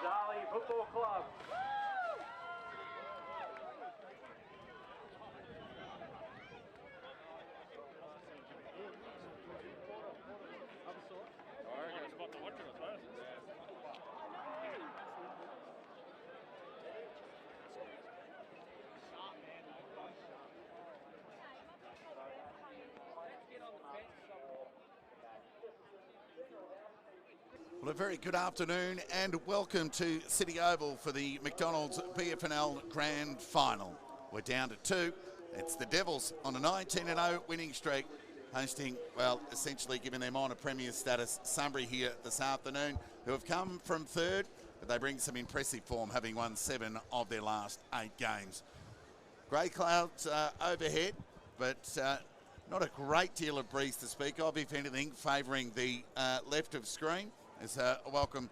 Darley Football Club. Well, a very good afternoon and welcome to City Oval for the McDonald's BFNL Grand Final. We're down to 2. It's the Devils on a 19-0 winning streak, hosting, well, essentially giving them on a Premier status, Sunbury here this afternoon, who have come from 3rd, but they bring some impressive form, having won 7 of their last 8 games. Grey clouds overhead, but not a great deal of breeze to speak of, if anything, favouring the left of screen. As welcome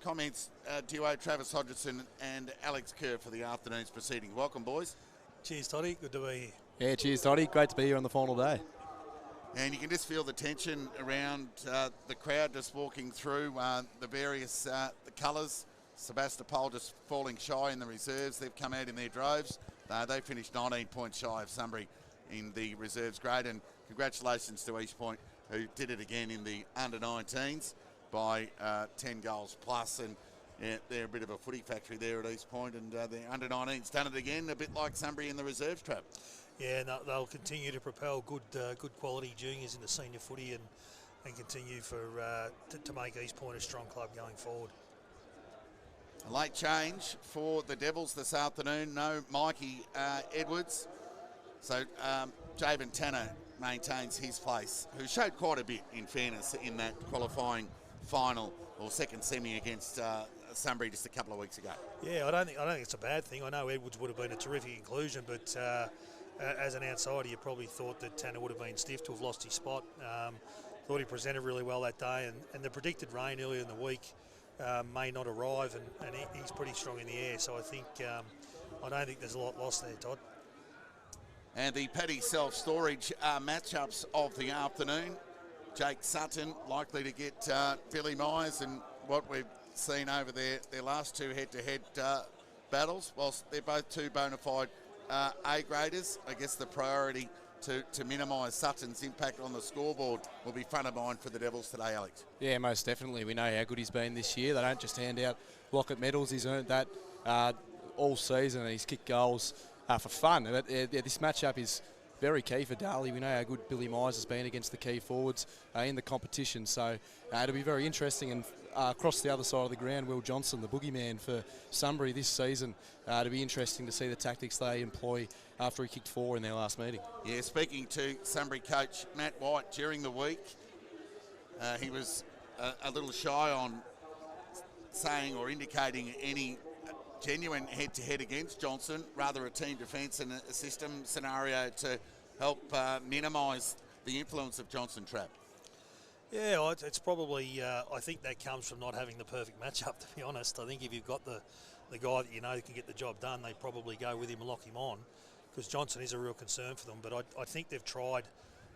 comments duo Travis Hodgson and Alex Kerr for the afternoon's proceeding. Welcome, boys. Cheers, Toddy. Good to be here. Yeah, cheers, Toddy. Great to be here on the final day. And you can just feel the tension around the crowd just walking through the various the colours. Sebastopol just falling shy in the reserves. They've come out in their droves. They finished 19 points shy of Sunbury in the reserves grade. And congratulations to East Point, who did it again in the under-19s. By 10 goals plus, and yeah, they're a bit of a footy factory there at East Point, and the under-19's done it again, a bit like Sunbury in the reserves trap. Yeah, no, they'll continue to propel good quality juniors into senior footy and continue to make East Point a strong club going forward. A late change for the Devils this afternoon. No Mikey Edwards, so Javen Tanner maintains his place, who showed quite a bit, in fairness, in that qualifying final or second semi against Sunbury just a couple of weeks ago. Yeah, I don't think it's a bad thing. I know Edwards would have been a terrific inclusion, but as an outsider, you probably thought that Tanner would have been stiff to have lost his spot. Thought he presented really well that day, and the predicted rain earlier in the week may not arrive, and he's pretty strong in the air. So I don't think there's a lot lost there, Todd. And the Paddy self-storage matchups of the afternoon. Jake Sutton likely to get Billy Myers, and what we've seen over their last 2 head-to-head battles, whilst they're both 2 bona fide A-graders, I guess the priority to minimise Sutton's impact on the scoreboard will be front of mind for the Devils today, Alex. Yeah, most definitely. We know how good he's been this year. They don't just hand out Lockett medals. He's earned that all season, and he's kicked goals for fun. But this matchup is very key for Darley. We know how good Billy Myers has been against the key forwards in the competition. So it'll be very interesting. And across the other side of the ground, Will Johnson, the boogeyman for Sunbury this season. It'll be interesting to see the tactics they employ after he kicked 4 in their last meeting. Yeah, speaking to Sunbury coach Matt White during the week, he was a little shy on saying or indicating any genuine head-to-head against Johnson, rather a team defence and a system scenario to help minimise the influence of Johnson trap. Yeah, it's probably, I think that comes from not having the perfect matchup, to be honest. I think if you've got the guy that you know can get the job done, they probably go with him and lock him on, because Johnson is a real concern for them. But I think they've tried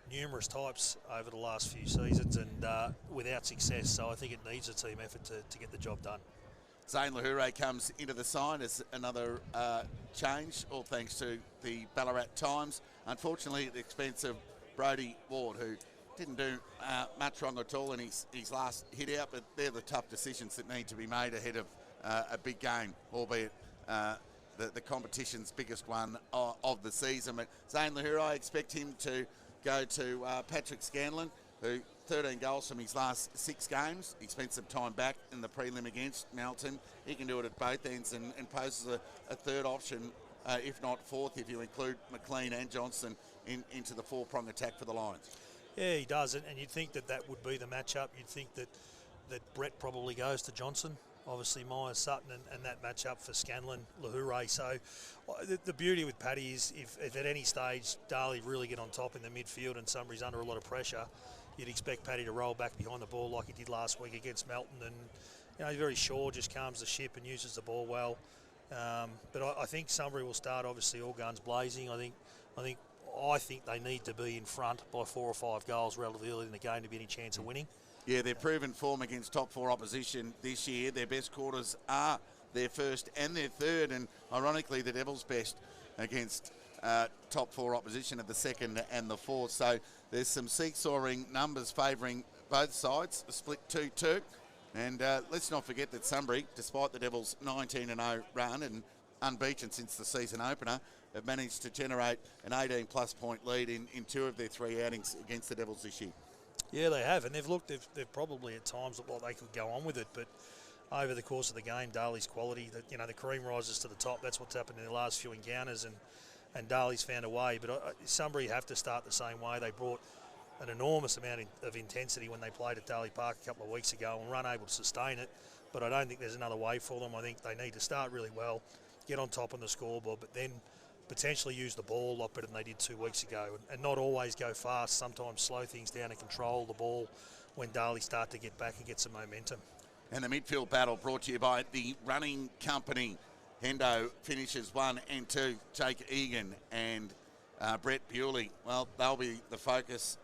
numerous types over the last few seasons and without success, so I think it needs a team effort to get the job done. Zane Lahure comes into the side as another change, all thanks to the Ballarat Times. Unfortunately, at the expense of Brodie Ward, who didn't do much wrong at all in his last hit out, but they're the tough decisions that need to be made ahead of a big game, albeit the competition's biggest one of the season. But Zane Lahure, I expect him to go to Patrick Scanlon, who 13 goals from his last 6 games. He spent some time back in the prelim against Melton. He can do it at both ends and poses a third option, if not fourth, if you include McLean and Johnson into the 4-prong attack for the Lions. Yeah, he does, and you'd think that would be the matchup. You'd think that Brett probably goes to Johnson. Obviously, Myers, Sutton, and that matchup for Scanlon, Lahure. So the beauty with Paddy is if at any stage Darley really get on top in the midfield and Sunbury's under a lot of pressure, you'd expect Paddy to roll back behind the ball like he did last week against Melton. And he's very sure, just calms the ship and uses the ball well. But I think Sunbury will start, obviously, all guns blazing. I think I think they need to be in front by 4 or 5 goals relatively early in the game to be any chance of winning. Yeah, their proven form against top 4 opposition this year. Their best quarters are their first and their third, and ironically the Devils' best against top 4 opposition at the second and the fourth. So there's some seesawing numbers favouring both sides, a split 2-2. And let's not forget that Sunbury, despite the Devils' 19-0 run and unbeaten since the season opener, have managed to generate an 18-plus point lead in 2 of their 3 outings against the Devils this year. Yeah, they have, and they've probably at times looked like they could go on with it, but over the course of the game, Darley's quality, the cream rises to the top. That's what's happened in the last few encounters, and Darley's found a way. But Sunbury have to start the same way. They brought an enormous amount of intensity when they played at Darley Park a couple of weeks ago and were unable to sustain it. But I don't think there's another way for them. I think they need to start really well, get on top on the scoreboard, but then potentially use the ball a lot better than they did 2 weeks ago, and not always go fast. Sometimes slow things down and control the ball when Darley start to get back and get some momentum. And the midfield battle brought to you by the Running Company. Hendo finishes 1 and 2. Jake Egan and Brett Bewley. Well, they'll be the focus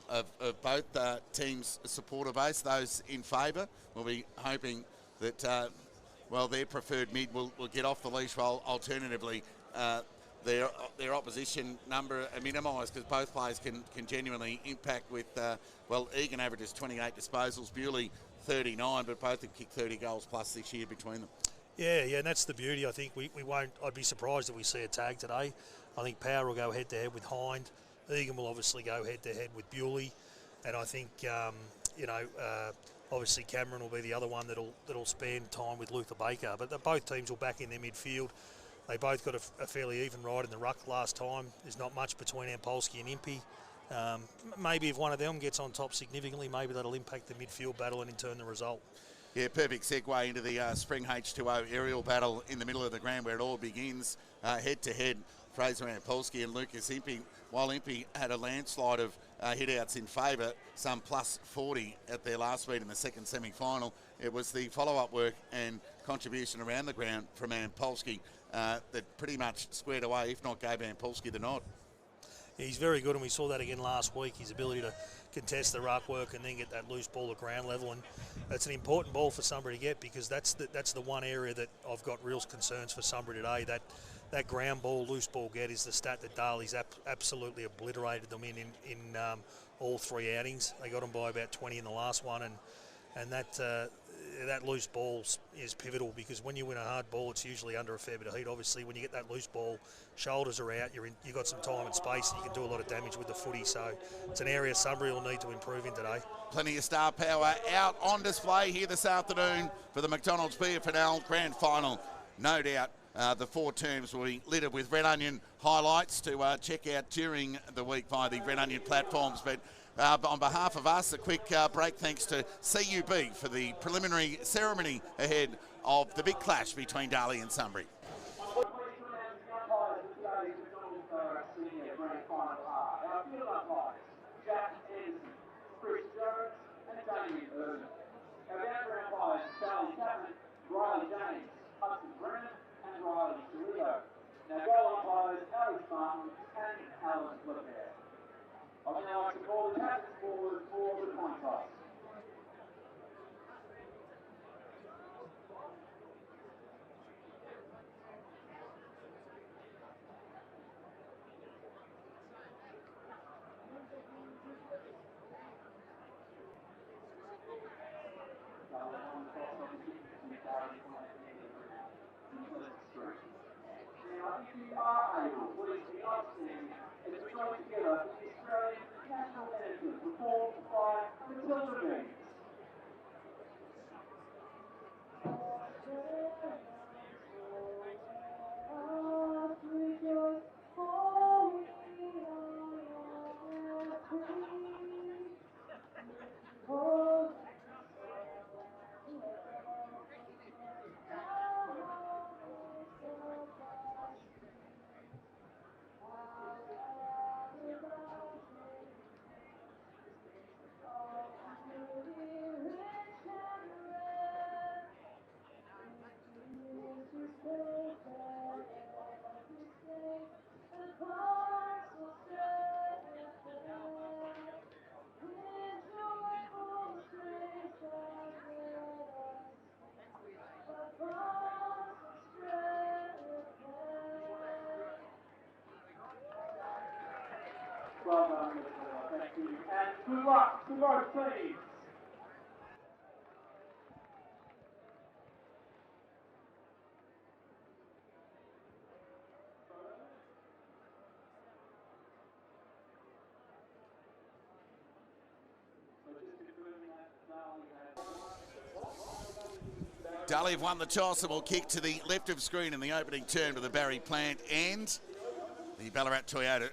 of both teams' supporter base. Those in favour will be hoping that, their preferred mid will get off the leash, while alternatively their opposition number are minimised, because both players can genuinely impact with, Egan averages 28 disposals, Bewley 39, but both have kicked 30 goals plus this year between them. Yeah, and that's the beauty. I think we won't, I'd be surprised if we see a tag today. I think Power will go head-to-head with Hind. Egan will obviously go head-to-head with Bewley. And I think, obviously Cameron will be the other one that'll spend time with Luther Baker. But both teams will back in their midfield. They both got a fairly even ride in the ruck last time. There's not much between Ampolsky and Impey. Maybe if one of them gets on top significantly, maybe that'll impact the midfield battle and in turn the result. Yeah, perfect segue into the Spring H2O aerial battle in the middle of the ground, where it all begins head-to-head. Fraser Ampolsky and Lucas Impey. While Impey had a landslide of hit-outs in favour, some plus 40 at their last meet in the second semi-final, it was the follow-up work and contribution around the ground from Ampolsky that pretty much squared away, if not gave Ampolsky the nod. Yeah, he's very good, and we saw that again last week, his ability to contest the ruck work and then get that loose ball at ground level. And it's an important ball for Sunbury to get, because that's the one area that I've got real concerns for Sunbury today. That ground ball, loose ball get is the stat that Darley's absolutely obliterated them in all 3 outings. They got them by about 20 in the last one, and that loose ball is pivotal, because when you win a hard ball, it's usually under a fair bit of heat. Obviously, when you get that loose ball, shoulders are out, you've got some time and space, and you can do a lot of damage with the footy. So it's an area Sunbury will need to improve in today. Plenty of star power out on display here this afternoon for the McDonald's FNL Grand Final. No doubt the 4 terms will be littered with Red Onion highlights to check out during the week via the Red Onion platforms. But on behalf of us, a quick break thanks to CUB for the preliminary ceremony ahead of the big clash between Darley and Sunbury. Now goal umpires Alex Martin and Alan LeBert. I would now like to call the captains forward for the coin toss. Now, if you are able, please be upstanding as we join together with the Australian National Anthem performed by Matilda Beans. Well done, Mr. Thank you. And good luck to both teams. Daly have won the toss and will kick to the left of screen in the opening term to the Barry Plant end. The Ballarat Toyota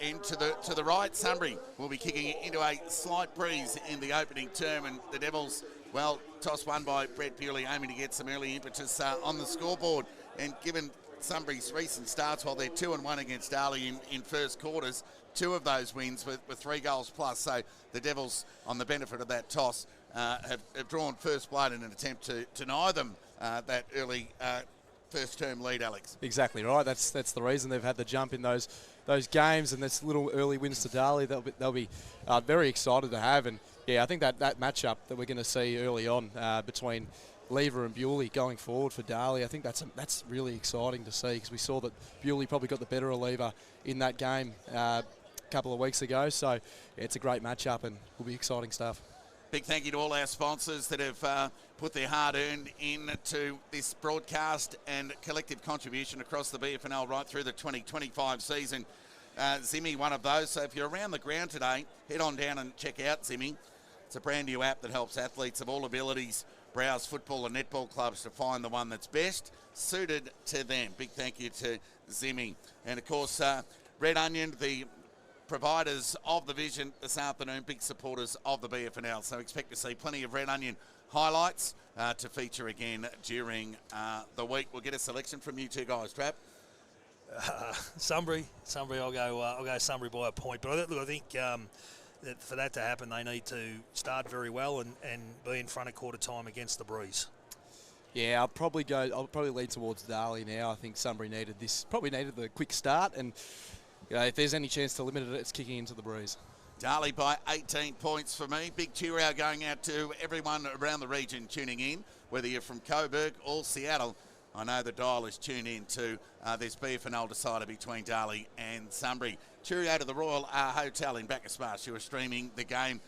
end to the right. Sunbury will be kicking it into a slight breeze in the opening term, and the Devils, well, toss won by Brett Bewley, aiming to get some early impetus on the scoreboard. And given Sunbury's recent starts, while they're 2-1 against Darley in first quarters, 2 of those wins were 3 goals plus. So the Devils, on the benefit of that toss, have drawn first blood in an attempt to deny them that early first term lead, Alex. Exactly right. That's the reason they've had the jump in those games, and this little early wins to Darley. They'll be very excited to have. And yeah, I think that matchup that we're going to see early on between Lever and Bewley going forward for Darley, I think that's really exciting to see, because we saw that Bewley probably got the better of Lever in that game a couple of weeks ago. So yeah, it's a great matchup and will be exciting stuff. Big thank you to all our sponsors that have put their hard-earned into this broadcast and collective contribution across the BFNL right through the 2025 season. Zimmy, one of those. So if you're around the ground today, head on down and check out Zimmy. It's a brand new app that helps athletes of all abilities browse football and netball clubs to find the one that's best suited to them. Big thank you to Zimmy. And of course, Red Onion, the providers of the vision this afternoon, big supporters of the BFNL. So expect to see plenty of Red Onion highlights to feature again during the week. We'll get a selection from you two guys, Trap. Sunbury. I'll go Sunbury by a point. But I think that for that to happen, they need to start very well and be in front of quarter time against the Breeze. Yeah, I'll probably lead towards Darley now. I think Sunbury needed the quick start, and if there's any chance to limit it, it's kicking into the Breeze. Darley by 18 points for me. Big cheer out going out to everyone around the region tuning in, whether you're from Coburg or Seattle. I know the dial is tuned in to this BFNL decider between Darley and Sunbury. Cheerio out to the Royal Hotel in Bacchus Marsh, who are streaming the game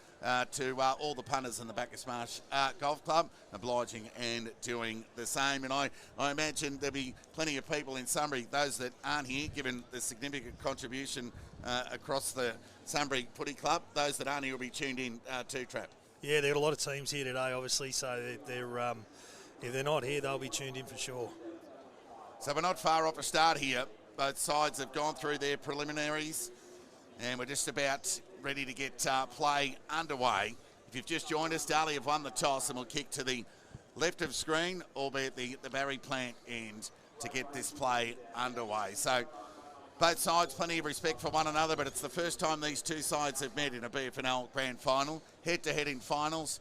to all the punters in the Bacchus Marsh Golf Club, obliging and doing the same. And I imagine there'll be plenty of people in Sunbury, those that aren't here, given the significant contribution across the Sunbury Footy Club. Those that aren't here will be tuned in to Trap. Yeah, there are a lot of teams here today, obviously, so they're if they're not here, they'll be tuned in for sure. So we're not far off a start here. Both sides have gone through their preliminaries, and we're just about ready to get play underway. If you've just joined us, Darley have won the toss and will kick to the left of screen, albeit the Barry Plant end, to get this play underway. So both sides, plenty of respect for one another, but it's the first time these two sides have met in a BFNL Grand Final. Head-to-head in finals,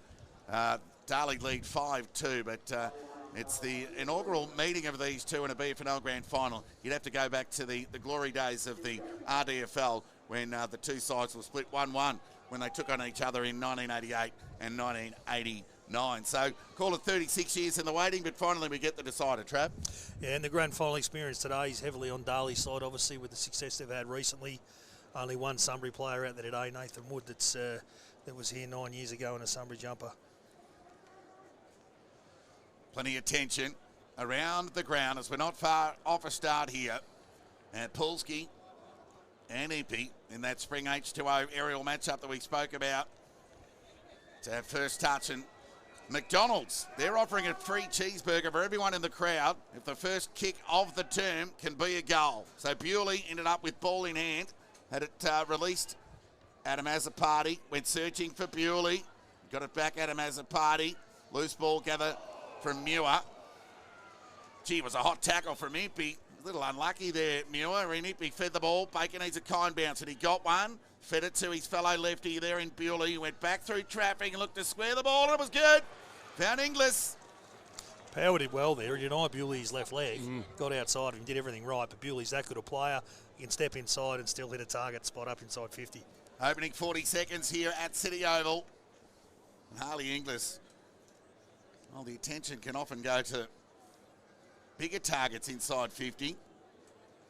Darley lead 5-2, but it's the inaugural meeting of these two in a BFNL Grand Final. You'd have to go back to the glory days of the RDFL when the two sides were split 1-1 when they took on each other in 1988 and 1989. So call it 36 years in the waiting, but finally we get the decider, Trap. Yeah, and the grand final experience today is heavily on Darley's side, obviously, with the success they've had recently. Only one Sunbury player out there today, Nathan Wood, that was here 9 years ago in a Sunbury jumper. Plenty of tension around the ground as we're not far off a start here. And Pulski and Impey in that spring H2O aerial matchup that we spoke about to have first touch. And McDonald's, they're offering a free cheeseburger for everyone in the crowd if the first kick of the term can be a goal. So Bewley ended up with ball in hand, had it released. Adam Azzopardi went searching for Bewley, got it back. Adam Azzopardi, loose ball gather from Muir. Gee, it was a hot tackle from Impey. A little unlucky there, Muir. And Impey fed the ball. Baker needs a kind bounce, and he got one. Fed it to his fellow lefty there in Bewley. He went back through traffic and looked to square the ball, and it was good. Found Inglis. Power did well there. He denied Bewley's left leg. Got outside of him, did everything right. But Bewley's that good a player. He can step inside and still hit a target spot up inside 50. Opening 40 seconds here at City Oval. And Harley Inglis. Well, the attention can often go to bigger targets inside 50.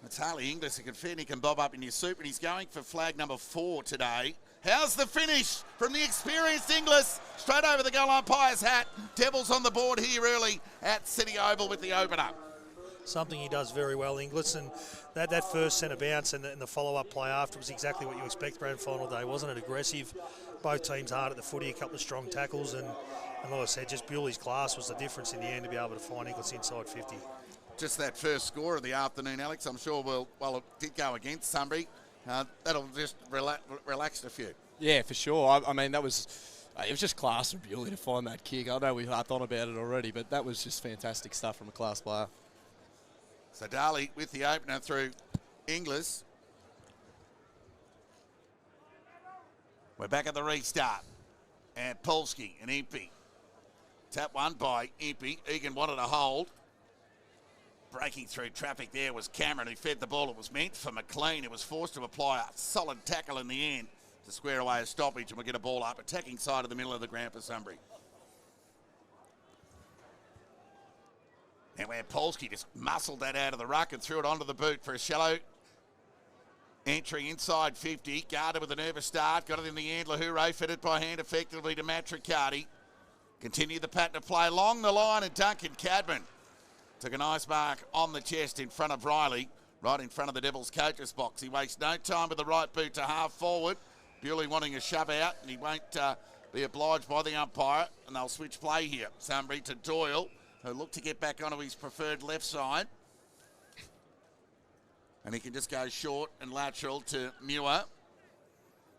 It's Harley Inglis who can fit. He can bob up in your soup, and he's going for flag number 4 today. How's the finish from the experienced Inglis? Straight over the goal umpire's hat. Devils on the board here early at City Oval with the opener. Something he does very well, Inglis, and that first centre bounce and the follow-up play after was exactly what you expect grand final day, wasn't it? Aggressive, both teams hard at the footy, a couple of strong tackles, and like I said, just Bewley's class was the difference in the end to be able to find Inglis inside 50. Just that first score of the afternoon, Alex, I'm sure it did go against Sunbury. That'll just relax a few. Yeah, for sure. I mean, it was just class from Bewley to find that kick. I know we've harped on about it already, but that was just fantastic stuff from a class player. So Darley with the opener through Inglis. We're back at the restart. And Polsky and Impey. Tap one by Impey. Egan wanted a hold. Breaking through traffic there was Cameron, who fed the ball. It was meant for McLean, who was forced to apply a solid tackle in the end to square away a stoppage, and we'll get a ball up. Attacking side of the middle of the ground for Sunbury. And where Polsky just muscled that out of the ruck and threw it onto the boot for a shallow entry inside 50. Guarded with a nervous start. Got it in the end. Lahoure fitted by hand effectively to Matt Riccardi. Continued the pattern of play along the line, and Duncan Cadman took a nice mark on the chest in front of Riley, right in front of the Devils coach's box. He wastes no time with the right boot to half forward. Bewley wanting a shove out, and he won't be obliged by the umpire, and they'll switch play here. Sunbury to Doyle, who looked to get back onto his preferred left side. And he can just go short and lateral to Muir,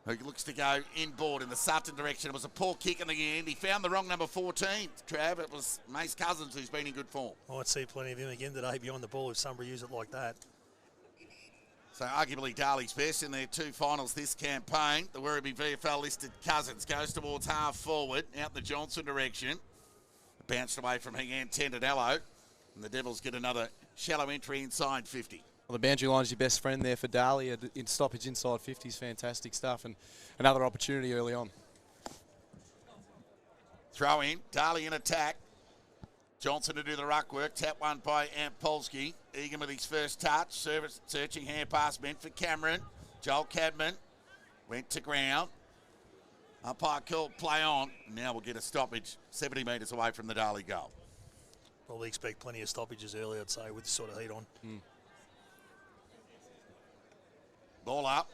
who looks to go inboard in the Sutton direction. It was a poor kick in the end. He found the wrong number 14, Trav. It was Mace Cousins, who's been in good form. I'd see plenty of him again today behind the ball if Sunbury use it like that. So arguably Darley's best in their 2 finals this campaign. The Werribee VFL listed Cousins goes towards half forward, out the Johnson direction. Bounced away from Higan Tendanello, and the Devils get another shallow entry inside 50. Well, the boundary line is your best friend there for Darley. In stoppage inside 50 is fantastic stuff, and another opportunity early on. Throw in, Darley in attack. Johnson to do the ruck work. Tap one by Polsky. Egan with his first touch. Service searching hand pass meant for Cameron. Joel Cadman went to ground. Umpire called play on. Now we'll get a stoppage 70 metres away from the Darley goal. Probably expect plenty of stoppages early, I'd say, with this sort of heat on. Ball up.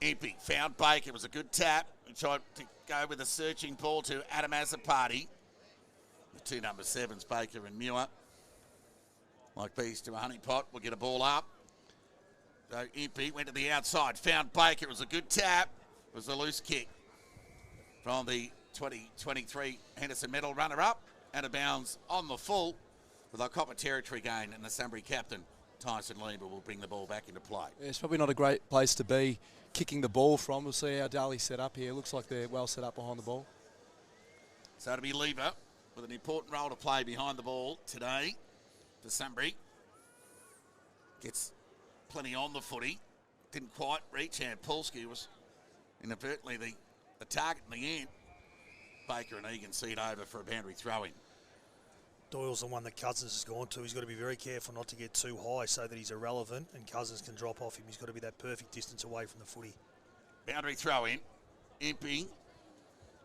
Impey found Baker. It was a good tap. He tried to go with a searching ball to Adam Azapati. The 2 number 7s, Baker and Muir. Like bees to a honeypot. We'll get a ball up. So Impey went to the outside. Found Baker. It was a good tap. It was a loose kick from the 2023 Henderson Medal runner-up. Out of bounds on the full with a copper territory gain, and the Sunbury captain, Tyson Lieber, will bring the ball back into play. Yeah, it's probably not a great place to be kicking the ball from. We'll see how Darley's set up here. Looks like they're well set up behind the ball. So it'll be Lieber with an important role to play behind the ball today for Sunbury. Gets plenty on the footy. Didn't quite reach, and Polsky was inadvertently the target in the end. Baker and Egan see it over for a boundary throw-in. Doyle's the one that Cousins has gone to. He's got to be very careful not to get too high so that he's irrelevant and Cousins can drop off him. He's got to be that perfect distance away from the footy. Boundary throw-in. Impey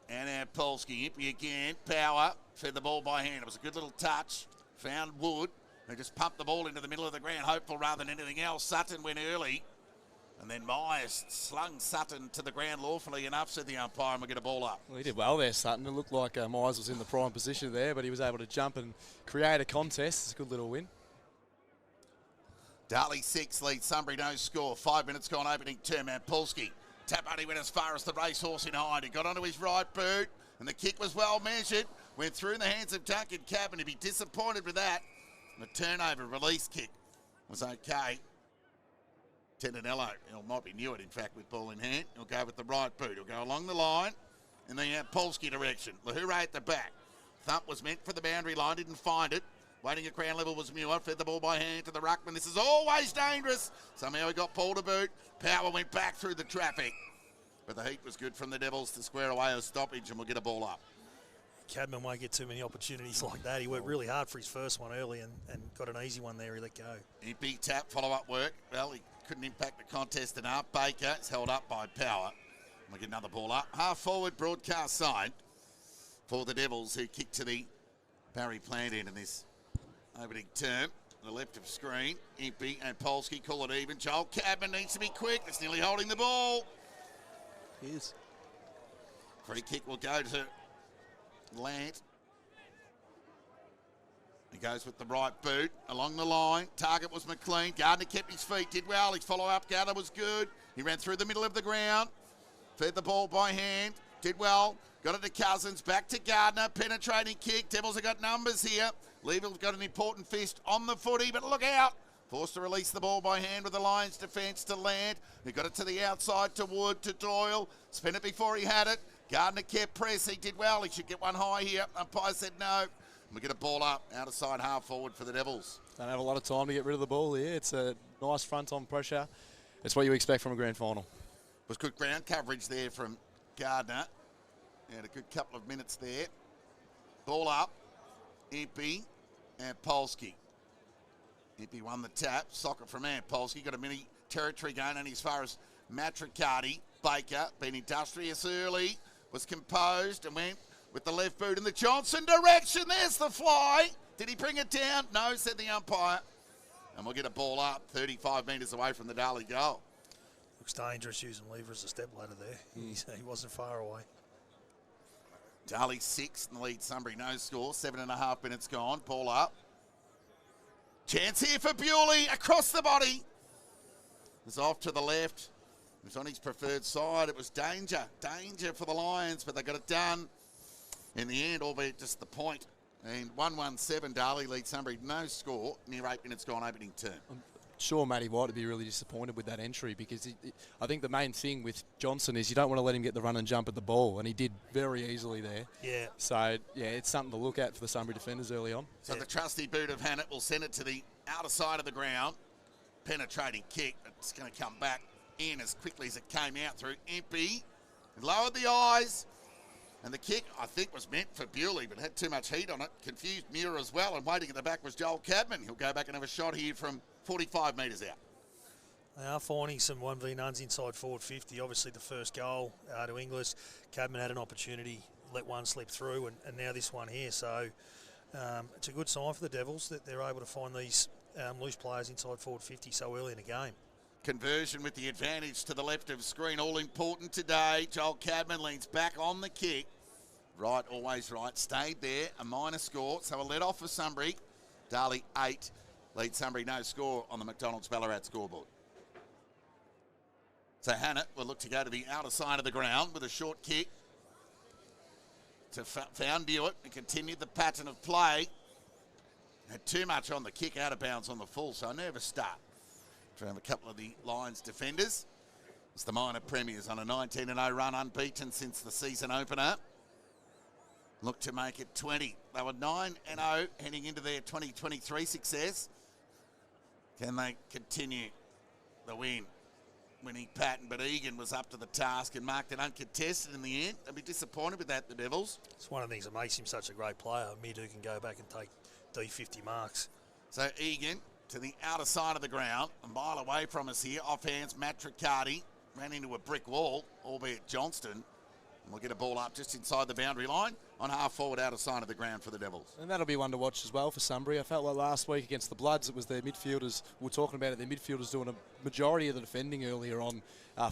and Polsky. Impey again. Power. Fed the ball by hand. It was a good little touch. Found Wood, who just pumped the ball into the middle of the ground, hopeful rather than anything else. Sutton went early. And then Myers slung Sutton to the ground lawfully enough, said the umpire, and we'll get a ball up. Well, he did well there, Sutton. It looked like Myers was in the prime position there, but he was able to jump and create a contest. It's a good little win. Darley 6 leads Sunbury no score. 5 minutes gone opening term, and Polsky. Tapani went as far as the racehorse in hind. He got onto his right boot, and the kick was well measured. Went through in the hands of Duncan Cadman. He'd be disappointed with that. And the turnover release kick was okay. Tendanello, it might be Newitt, in fact, with ball in hand. He'll go with the right boot. He'll go along the line in the Polsky direction. Lahoure at the back. Thump was meant for the boundary line, didn't find it. Waiting at ground level was Muir. Fed the ball by hand to the ruckman. This is always dangerous. Somehow he got Paul to boot. Power went back through the traffic. But the heat was good from the Devils to square away a stoppage, and we'll get a ball up. Cadman won't get too many opportunities like that. He worked really hard for his first one early and got an easy one there. He let go. Big tap, follow-up work. Well, he couldn't impact the contest enough. Baker is held up by Power. We get another ball up. Half-forward broadcast side for the Devils, who kick to the Barry Plant end in this opening term. The left of screen, Impey and Polsky call it even. Joel Cadman needs to be quick. It's nearly holding the ball. Here's Free kick will go to Lant. He goes with the right boot along the line. Target was McLean. Gardner kept his feet, did well. His follow-up, Gardner was good. He ran through the middle of the ground. Fed the ball by hand, did well. Got it to Cousins, back to Gardner. Penetrating kick. Devils have got numbers here. Lever's got an important fist on the footy, but look out. Forced to release the ball by hand with the Lions defence to Land. He got it to the outside to Wood, to Doyle. Spent it before he had it. Gardner kept press. He did well. He should get one high here. Umpire said no. We get a ball up, out of side half forward for the Devils. Don't have a lot of time to get rid of the ball here. It's a nice front-on pressure. It's what you expect from a grand final. Was good ground coverage there from Gardner. Had a good couple of minutes there. Ball up, Impey and Polsky. Impey won the tap. Soccer from Polsky. Got a mini territory going on as far as Matricati. Baker, been industrious early, was composed and went with the left boot in the Johnson direction. There's the fly. Did he bring it down? No, said the umpire. And we'll get a ball up 35 metres away from the Darley goal. Looks dangerous using Lever as a step ladder there. He wasn't far away. Darley 6 in the lead. Sunbury no score. 7.5 minutes gone. Ball up. Chance here for Bewley. Across the body. It's off to the left. It was on his preferred side. It was danger. Danger for the Lions, but they got it done in the end, albeit just the point. And 1-1-7, Darley leads Sunbury. No score. Near 8 minutes gone opening term. I'm sure Matty White would be really disappointed with that entry because I think the main thing with Johnson is you don't want to let him get the run and jump at the ball, and he did very easily there. Yeah. So, yeah, it's something to look at for the Sunbury defenders early on. So the trusty boot of Hannett will send it to the outer side of the ground. Penetrating kick. It's going to come back in as quickly as it came out through Impey. Lowered the eyes. And the kick, I think, was meant for Bewley, but had too much heat on it. Confused Muir as well, and waiting at the back was Joel Cadman. He'll go back and have a shot here from 45 metres out. They are finding some 1v-nuns inside forward 50. Obviously, the first goal to Inglis, Cadman had an opportunity, let one slip through, and now this one here. So it's a good sign for the Devils that they're able to find these loose players inside forward 50 so early in the game. Conversion with the advantage to the left of screen, all important today. Joel Cadman leans back on the kick. Right, always right, stayed there, a minor score, so a let off for Sunbury. Darley 8, lead Sunbury no score on the McDonald's Ballarat scoreboard. So Hannett will look to go to the outer side of the ground with a short kick to found Dewitt and continued the pattern of play. Had too much on the kick, out of bounds on the full, so a nervous start from a couple of the Lions defenders. It's the minor premiers on a 19-0 run, unbeaten since the season opener. Look to make it 20. They were 9-0 heading into their 2023 success. Can they continue the win? Winning pattern, but Egan was up to the task and marked it uncontested in the end. They'll be disappointed with that, the Devils. It's one of the things that makes him such a great player. Mid who can go back and take D50 marks. So Egan to the outer side of the ground, a mile away from us here. Offhands, Matricati ran into a brick wall, albeit Johnston. And we'll get a ball up just inside the boundary line on half forward outer side of the ground for the Devils. And that'll be one to watch as well for Sunbury. I felt like last week against the Bloods, it was their midfielders, we were talking about it, their midfielders doing a majority of the defending earlier on,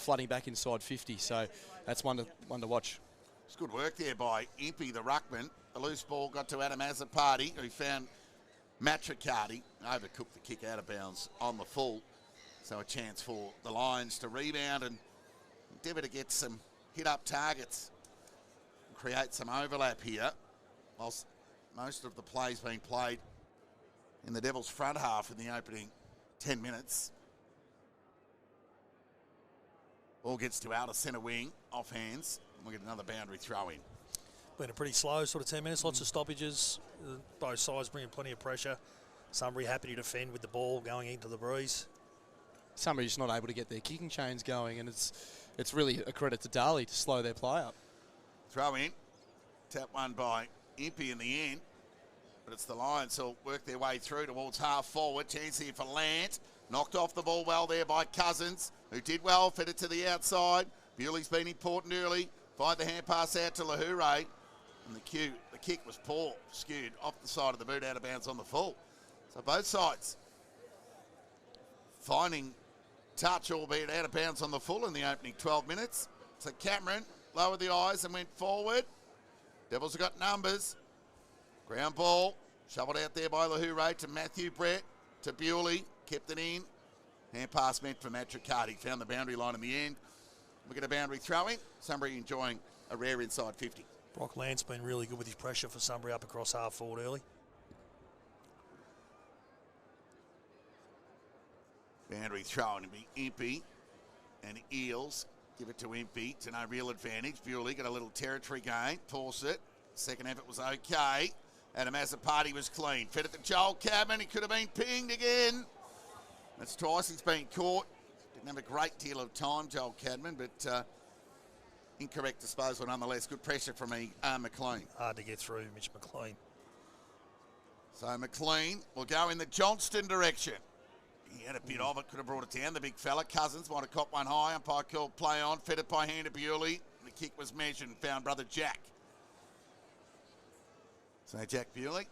flooding back inside 50. So that's one to watch. It's good work there by Impey, the ruckman. The loose ball got to Adam Azzopardi, who found Matricati, overcooked the kick out of bounds on the full. So a chance for the Lions to rebound and endeavour to get some hit-up targets and create some overlap here, whilst most of the plays being played in the Devils' front half in the opening 10 minutes. Ball gets to outer centre wing, off hands, and we'll get another boundary throw in. Been a pretty slow sort of 10 minutes, lots of stoppages, both sides bringing plenty of pressure. Sunbury happy to defend with the ball going into the breeze. Sunbury just not able to get their kicking chains going, and it's really a credit to Darley to slow their play up. Throw in, tap one by Impey in the end. But it's the Lions who'll work their way through towards half forward. Chance here for Lant. Knocked off the ball well there by Cousins, who did well, fed it to the outside. Bewley's been important early. Fired the hand pass out to Lahure. And the kick was poor, skewed off the side of the boot, out of bounds on the full. So both sides finding touch, albeit out of bounds on the full in the opening 12 minutes. So Cameron lowered the eyes and went forward. Devils have got numbers. Ground ball, shoveled out there by Lahure to Matthew Brett, to Bewley, kept it in. Hand pass meant for Matricati, found the boundary line in the end. We get a boundary throw-in. Sunbury enjoying a rare inside 50. Brock Land's been really good with his pressure for Sunbury up across half forward early. Boundary throw-in to be Impey and Eels. Give it to Impey to no real advantage. Bewley got a little territory gain. Force it. Second effort was okay. Adam Azapati was clean. Fed it to Joel Cadman. He could have been pinged again. That's twice he's been caught. Didn't have a great deal of time, Joel Cadman, but incorrect disposal nonetheless. Good pressure from McLean. Hard to get through, Mitch McLean. So McLean will go in the Johnston direction. He had a bit of it, could have brought it down. The big fella, Cousins, might have caught one high. Umpire called play on. Fed it by hand to Bewley. The kick was measured and found brother Jack. So Jack Bewley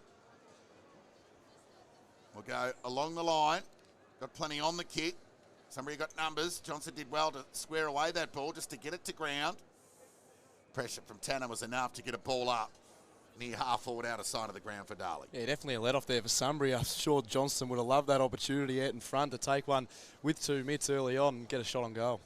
will go along the line. Got plenty on the kick. Somebody got numbers. Johnson did well to square away that ball just to get it to ground. Pressure from Tanner was enough to get a ball up near half forward out of sight of the ground for Darley. Yeah, definitely a let-off there for Sunbury. I'm sure Johnston would have loved that opportunity out in front to take one with 2 mitts early on and get a shot on goal.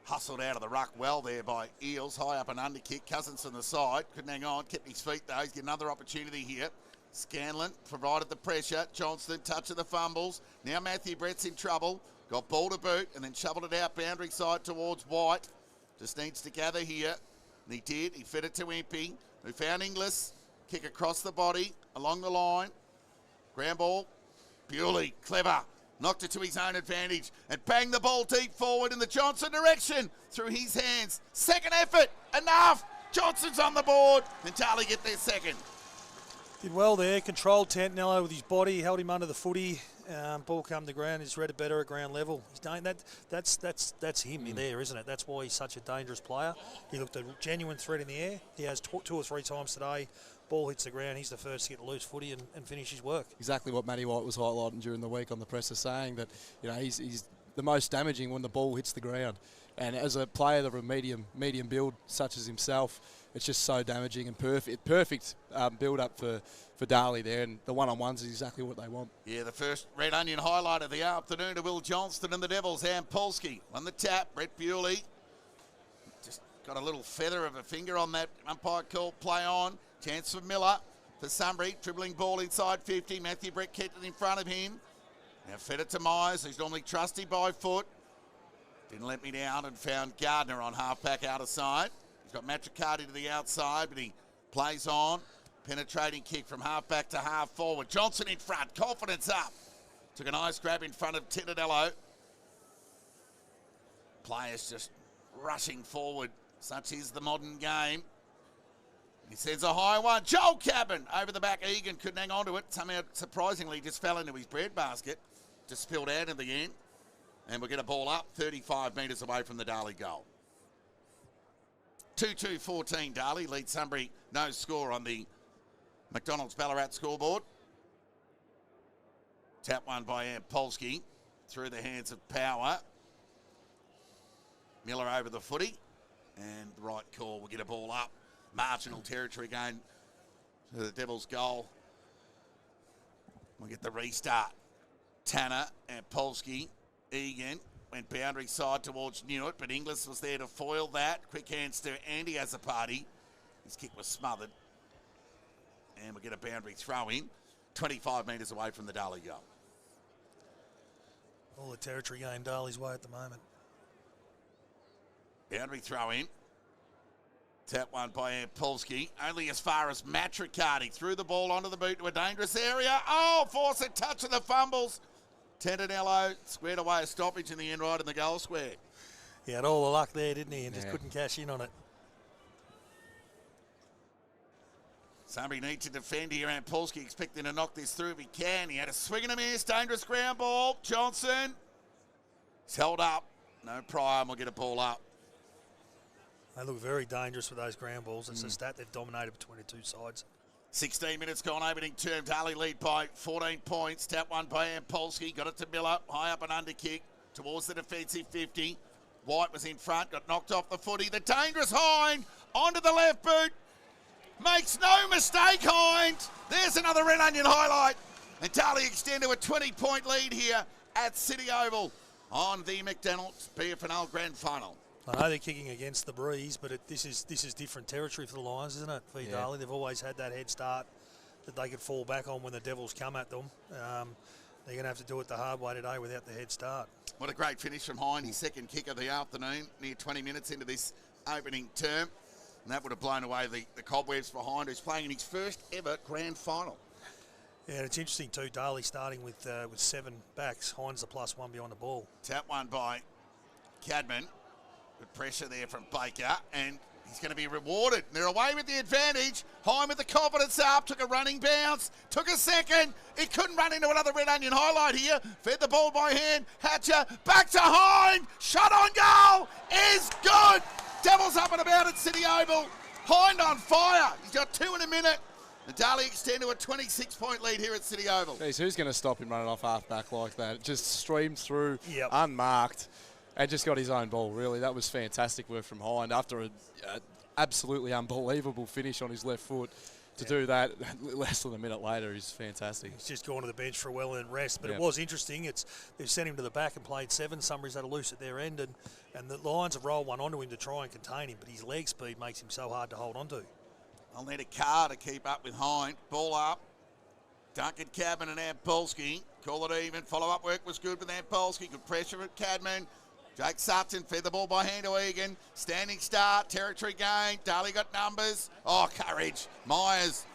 Hustled out of the ruck well there by Eels. High up and under kick. Cousins on the side. Couldn't hang on. Kept his feet though. He's got another opportunity here. Scanlon provided the pressure. Johnston touch of the fumbles. Now Matthew Brett's in trouble. Got ball to boot and then shoveled it out boundary side towards White. Just needs to gather here. And he did. He fed it to Impey, who found Inglis. Kick across the body, along the line. Ground ball. Bewley, clever. Knocked it to his own advantage and banged the ball deep forward in the Johnson direction through his hands. Second effort, enough. Johnson's on the board. And Charlie get their second. Did well there, controlled Tantanello with his body, held him under the footy. Ball come to ground, he's read it better at ground level. He's done that. That's him there, isn't it? That's why he's such a dangerous player. He looked a genuine threat in the air. He has 2 or 3 times today. Ball hits the ground, he's the first to get loose footy and finish his work. Exactly what Matty White was highlighting during the week on the presser, saying that he's the most damaging when the ball hits the ground. And as a player of a medium build such as himself, it's just so damaging and perfect build up for Darley there, and the one-on-ones is exactly what they want. Yeah, the first red onion highlight of the afternoon to Will Johnston and the Devils. Ham Polsky on the tap. Brett Bewley just got a little feather of a finger on that umpire call play on. Chance for Miller for Sunbury, dribbling ball inside 50. Matthew Brett kept it in front of him. Now fed it to Myers, who's normally trusty by foot. Didn't let me down and found Gardner on half-back out of side. He's got Matricati to the outside, but he plays on. Penetrating kick from half-back to half-forward. Johnson in front, confidence up. Took a nice grab in front of Tintadello. Players just rushing forward. Such is the modern game. He sends a high one. Joel Cabin over the back. Egan couldn't hang on to it. Somehow, surprisingly, just fell into his breadbasket. Just spilled out in the end. And we'll get a ball up 35 metres away from the Darley goal. 2-2-14 Darley leads Sunbury. No score on the McDonald's Ballarat scoreboard. Tap one by Polsky through the hands of Power. Miller over the footy. And the right call will get a ball up. Marginal territory gain to the Devils' goal. We'll get the restart. Tanner and Polsky. Egan went boundary side towards Newitt, but Inglis was there to foil that. Quick hands to Andy Azapati. His kick was smothered. And we'll get a boundary throw in 25 metres away from the Darley goal. All the territory game Darley's way at the moment. Boundary throw in. Tap one by Polsky. Only as far as Matricati. Threw the ball onto the boot to a dangerous area. Oh, force a touch of the fumbles. Tendanello squared away a stoppage in the end right in the goal square. He had all the luck there, didn't he? And just couldn't cash in on it. Somebody needs to defend here, and Polsky expecting to knock this through if he can. He had a swing and a miss, dangerous ground ball. Johnson, he's held up. No Pryor, we'll get a ball up. They look very dangerous with those ground balls. It's a stat they've dominated between the two sides. 16 minutes gone, opening term. Darley lead by 14 points. Tap one by Polsky, got it to Miller. High up and under kick towards the defensive 50. White was in front, got knocked off the footy. The dangerous Hind onto the left boot. Makes no mistake, Hind. There's another Red Onion highlight. And Darley extend to a 20-point lead here at City Oval on the McDonald's FNL Grand Final. I know they're kicking against the breeze, but this is different territory for the Lions, isn't it? For Darley, they've always had that head start that they could fall back on when the Devils come at them. They're going to have to do it the hard way today without the head start. What a great finish from Hind, his second kick of the afternoon, near 20 minutes into this opening term. And that would have blown away the cobwebs behind, who's playing in his first ever grand final. Yeah, and it's interesting too, Darley starting with 7 backs. Hind's the +1 behind the ball. Tap one by Cadman. Good pressure there from Baker, and he's going to be rewarded. They're away with the advantage. Hind with the confidence up, took a running bounce, took a second. He couldn't run into another Red Onion highlight here. Fed the ball by hand. Hatcher back to Hind. Shot on goal is good. Devils up and about at City Oval. Hind on fire. He's got 2 in a minute. The Darley extend to a 26-point lead here at City Oval. Jeez, who's going to stop him running off half-back like that? Just streamed through, Yep. unmarked, and just got his own ball, really. That was fantastic work from Hind after an absolutely unbelievable finish on his left foot. To do that less than a minute later is fantastic. He's just gone to the bench for a well-earned rest. But Yep. it was interesting. They've sent him to the back and played 7. Somebody's had a loose at their end, and the Lions have rolled one onto him to try and contain him, but his leg speed makes him so hard to hold on to. I'll need a car to keep up with Hind. Ball up. Duncan Cadman and Polsky. Call it even. Follow-up work was good with Polsky. Good pressure at Cadman. Jake Sutton fed the ball by hand to Egan. Standing start. Territory gain. Darley got numbers. Oh, courage. Myers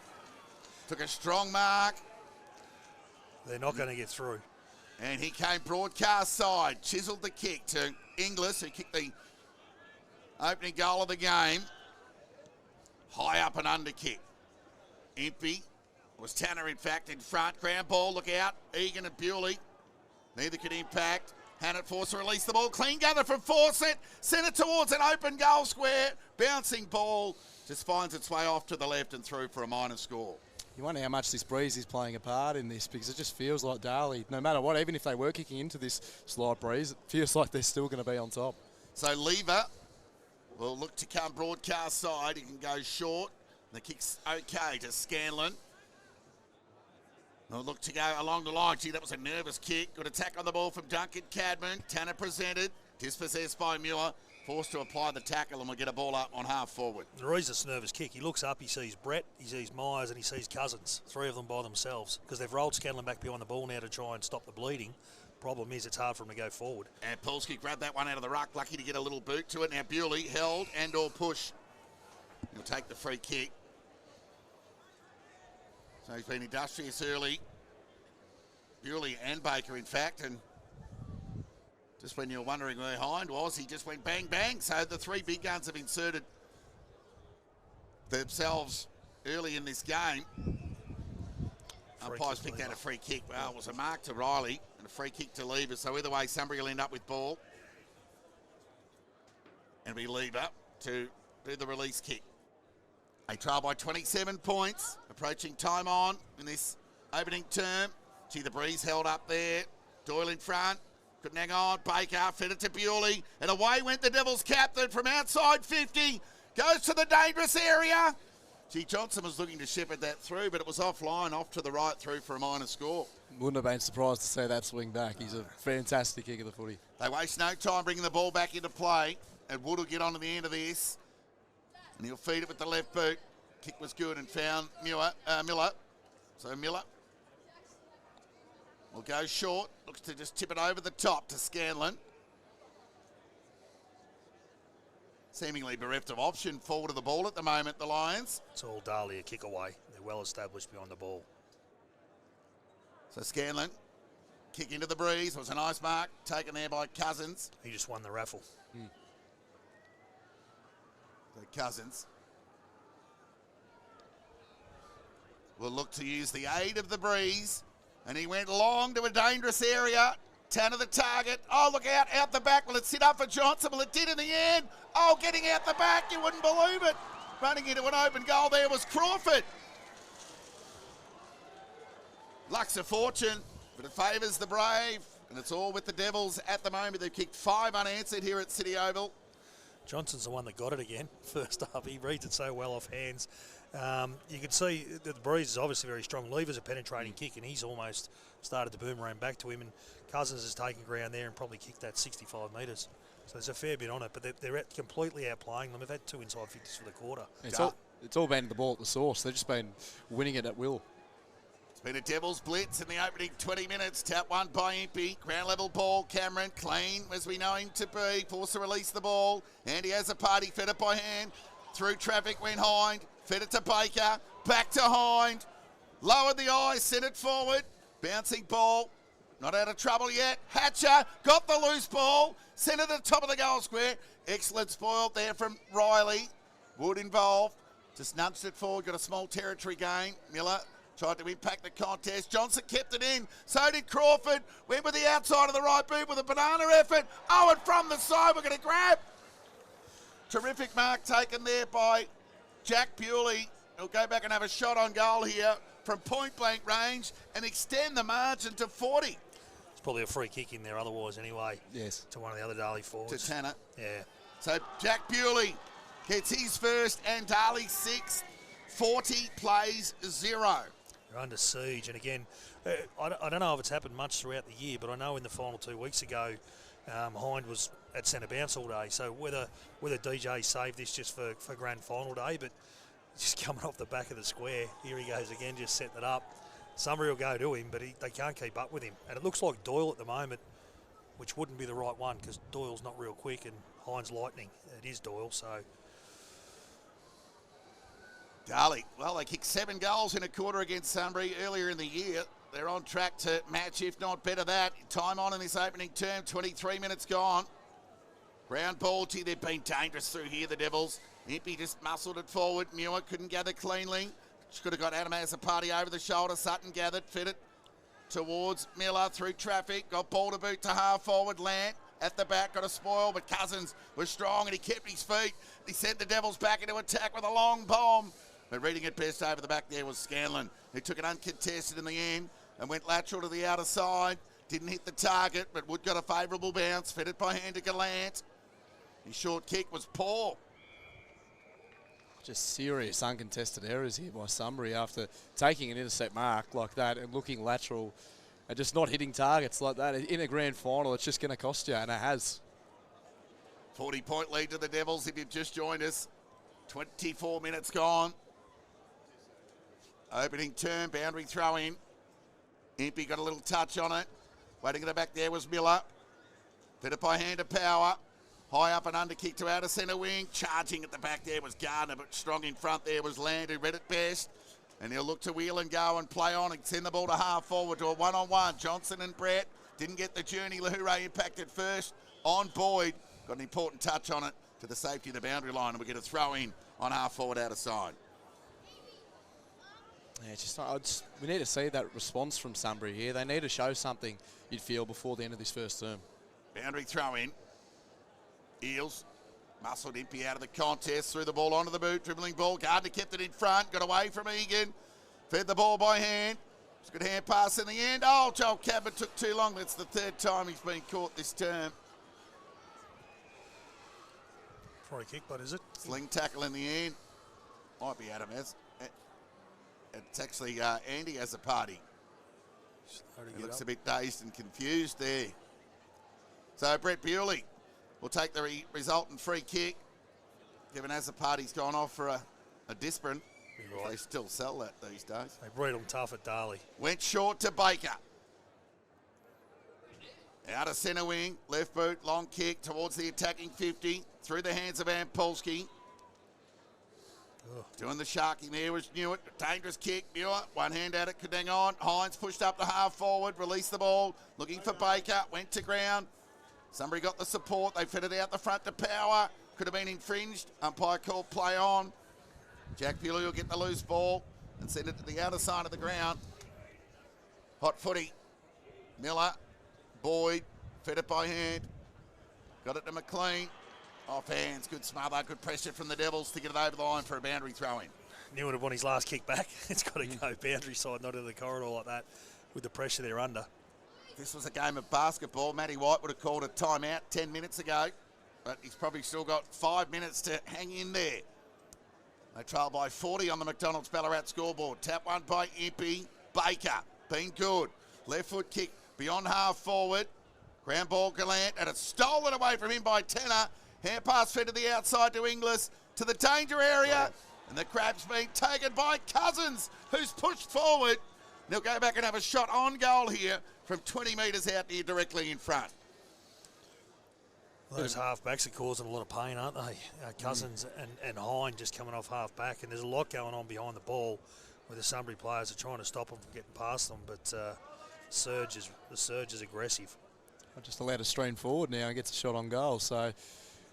took a strong mark. They're not going to get through. And he came broadcast side. Chiselled the kick to Inglis, who kicked the opening goal of the game. High up and under kick. Impey. Was Tanner, in fact, in front. Ground ball, look out. Egan and Bewley. Neither could impact. Hannett forced to release the ball. Clean gather from Fawcett. Sent it towards an open goal square. Bouncing ball. Just finds its way off to the left and through for a minor score. You wonder how much this breeze is playing a part in this, because it just feels like Darley, no matter what, even if they were kicking into this slight breeze, it feels like they're still going to be on top. So Lever will look to come broadcast side. He can go short. The kick's okay to Scanlon. They'll look to go along the line. Gee, that was a nervous kick. Good attack on the ball from Duncan Cadman. Tanner presented. Dispossessed by Muir. Forced to apply the tackle, and we'll get a ball up on half forward. The reason it's a nervous kick, he looks up, he sees Brett, he sees Myers, and he sees Cousins. 3 of them by themselves, because they've rolled Scanlon back behind the ball now to try and stop the bleeding. Problem is, it's hard for him to go forward. And Polsky grabbed that one out of the ruck. Lucky to get a little boot to it. Now Bewley held and or push. He'll take the free kick. So he's been industrious early. Bewley and Baker, in fact, and just when you're wondering where Hind was, he just went bang, bang. So the 3 big guns have inserted themselves early in this game. Umpires picked out a free kick. Well, it was a mark to Riley and a free kick to Lever. So either way, somebody will end up with ball. And it'll be Lever to do the release kick. They trail by 27 points, approaching time on in this opening term. Gee, the breeze held up there. Doyle in front. Couldn't hang on. Baker fed it to Bewley. And away went the Devils captain from outside 50. Goes to the dangerous area. Gee, Johnson was looking to shepherd that through, but it was offline, off to the right through for a minor score. Wouldn't have been surprised to see that swing back. He's a fantastic kick of the footy. They waste no time bringing the ball back into play. And Wood will get on to the end of this. And he'll feed it with the left boot. Kick was good and found Miller. So Miller will go short. Looks to just tip it over the top to Scanlon. Seemingly bereft of option forward of the ball at the moment, the Lions. It's all Darley a kick away. They're well established behind the ball. So Scanlon, kick into the breeze. It was a nice mark taken there by Cousins. He just won the raffle. So Cousins will look to use the aid of the breeze. And he went long to a dangerous area. 10 of the target. Oh, look out the back. Will it sit up for Johnson? Well, it did in the end. Oh, getting out the back. You wouldn't believe it. Running into an open goal there was Crawford. Luck's a fortune, but it favours the Brave. And it's all with the Devils at the moment. They've kicked 5 unanswered here at City Oval. Johnson's the one that got it again, first up. He reads it so well off hands. You can see that the breeze is obviously very strong. Lever's a penetrating kick, and he's almost started to boomerang back to him. And Cousins has taken ground there and probably kicked that 65 metres. So there's a fair bit on it, but they're completely outplaying them. They've had 2 inside 50s for the quarter. It's all been the ball at the source. They've just been winning it at will. It's been a Devils blitz in the opening 20 minutes. Tap one by Impey. Ground level ball. Cameron clean as we know him to be. Forced to release the ball. And he has a party. Fed it by hand. Through traffic went Hind. Fed it to Baker. Back to Hind. Lowered the eye. Sent it forward. Bouncing ball. Not out of trouble yet. Hatcher got the loose ball. Sent it to the top of the goal square. Excellent spoiled there from Riley. Wood involved. Just nudged it forward. Got a small territory gain. Miller tried to impact the contest. Johnson kept it in. So did Crawford. Went with the outside of the right boot with a banana effort. Oh, and from the side, we're going to grab. Terrific mark taken there by Jack Bewley. He'll go back and have a shot on goal here from point-blank range and extend the margin to 40. It's probably a free kick in there otherwise anyway. Yes. To one of the other Darley forwards. To Tanner. Yeah. So Jack Bewley gets his first and Darley's 6th. 40 plays 0. They're under siege, and again, I don't know if it's happened much throughout the year, but I know in the final 2 weeks ago, Hind was at centre bounce all day. So whether DJ saved this just for grand final day, but just coming off the back of the square, here he goes again, just setting it up. Somebody will go to him, but they can't keep up with him. And it looks like Doyle at the moment, which wouldn't be the right one because Doyle's not real quick and Hind's lightning. It is Doyle, so. Darley, well, they kicked 7 goals in a quarter against Sunbury earlier in the year. They're on track to match, if not better that. Time on in this opening term, 23 minutes gone. Ground ball, gee, they've been dangerous through here, the Devils. Impey just muscled it forward. Muir couldn't gather cleanly. She could have got Adam as a party over the shoulder. Sutton gathered, fed it towards Miller through traffic. Got ball to boot to half forward. Lant at the back, got a spoil, but Cousins was strong and he kept his feet. He sent the Devils back into attack with a long bomb. But reading it best over the back there was Scanlon, who took it uncontested in the end and went lateral to the outer side. Didn't hit the target, but Wood got a favourable bounce. Fed it by hand to Gallant. His short kick was poor. Just serious uncontested errors here by Sunbury after taking an intercept mark like that and looking lateral and just not hitting targets like that. In a grand final, it's just going to cost you, and it has. 40-point lead to the Devils if you've just joined us. 24 minutes gone. Opening turn, boundary throw in. Impey got a little touch on it. Waiting at the back there was Miller. Fed it by hand to Power. High up and under kick to outer centre wing. Charging at the back there was Gardner, but strong in front there was Land, who read it best. And he'll look to wheel and go and play on and send the ball to half forward to a one-on-one. Johnson and Brett didn't get the journey. Lahoure impacted first on Boyd. Got an important touch on it to the safety of the boundary line, and we get a throw in on half forward outer side. Yeah, we need to see that response from Sunbury here. They need to show something, you'd feel, before the end of this first term. Boundary throw in. Eels muscled Impey out of the contest, threw the ball onto the boot, dribbling ball. Gardner kept it in front, got away from Egan, fed the ball by hand. It's a good hand pass in the end. Oh, Joel Cabot took too long. That's the 3rd time he's been caught this term. Free kick, but is it? Sling tackle in the end. Might be Adam as. It's actually Andy as a party. He looks a bit dazed and confused there. So Brett Bewley will take the resultant free kick. Given as the party's gone off for a Disprin. Right. They still sell that these days. They breed them tough at Darley. Went short to Baker. Out of centre wing, left boot, long kick towards the attacking 50. Through the hands of Ampolsky. Doing the sharking there was Newitt. Dangerous kick. Muir, one hand at it, could hang on. Hines pushed up to half forward, released the ball. Looking for Baker, went to ground. Somebody got the support. They fed it out the front to Power. Could have been infringed. Umpire called play on. Jack Bewley will get the loose ball. and send it to the outer side of the ground. Hot footy. Miller, Boyd, fed it by hand. Got it to McLean. Off hands, good smother, good pressure from the Devils to get it over the line for a boundary throw-in. Knew it on his last kick back. It's got to go boundary side, not into the corridor like that with the pressure they're under. This was a game of basketball. Matty White would have called a timeout 10 minutes ago, but he's probably still got 5 minutes to hang in there. They trail by 40 on the McDonald's Ballarat scoreboard. Tap one by Impey. Baker, been good. Left foot kick beyond half forward. Ground ball Gallant, and it's stolen away from him by Tenner. Hand pass fed to the outside to Inglis, to the danger area. And the grab's being taken by Cousins, who's pushed forward. They'll go back and have a shot on goal here from 20 metres out near directly in front. Those half-backs are causing a lot of pain, aren't they? Cousins and Hine just coming off half-back, and there's a lot going on behind the ball where the Sunbury players are trying to stop them from getting past them, but the surge is aggressive. Just allowed to stream forward now and gets a shot on goal, so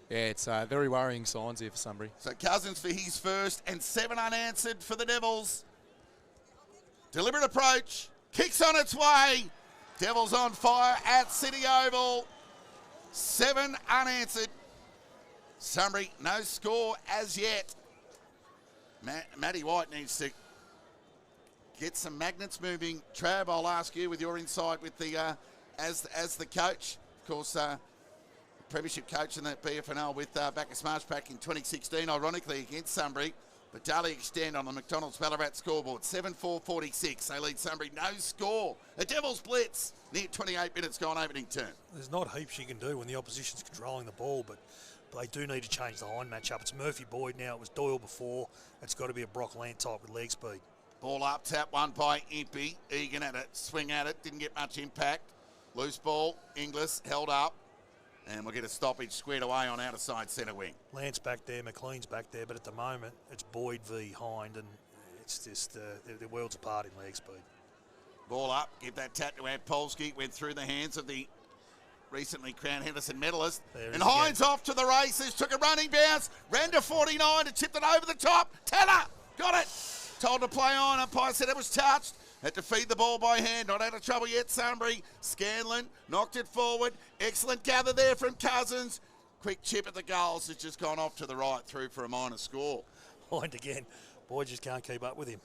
yeah, it's very worrying signs here for Sunbury. So Cousins for his first, and 7 unanswered for the Devils. Deliberate approach, kicks on its way. Devils on fire at City Oval. 7 unanswered. Sunbury, no score as yet. Matty White needs to get some magnets moving. Trav, I'll ask you with your insight with the as the coach. Of course, premiership coach in the BFNL with Bacchus Marshpack in 2016, ironically against Sunbury. But Daly extend on the McDonald's Ballarat scoreboard. 7-4-46. They lead Sunbury. No score. A Devils blitz. Near 28 minutes gone opening term. There's not heaps you can do when the opposition's controlling the ball, but they do need to change the Hine matchup. It's Murphy Boyd now. It was Doyle before. It's got to be a Brock Land type with leg speed. Ball up, tap one by Impey. Egan at it. Swing at it. Didn't get much impact. Loose ball. Inglis held up. And we'll get a stoppage squared away on outer side centre wing. Lance back there, McLean's back there, but at the moment it's Boyd v Hind, and it's just they're worlds apart in leg speed. Ball up, give that tap to Polsky. Went through the hands of the recently crowned Henderson medalist. And Hines off to the races, took a running bounce, ran to 49 and tipped it over the top. Tanner got it. Told to play on. Umpire said it was touched. Had to feed the ball by hand. Not out of trouble yet, Sunbury. Scanlon knocked it forward. Excellent gather there from Cousins. Quick chip at the goals. It's just gone off to the right through for a minor score. Hind again. Boyd just can't keep up with him.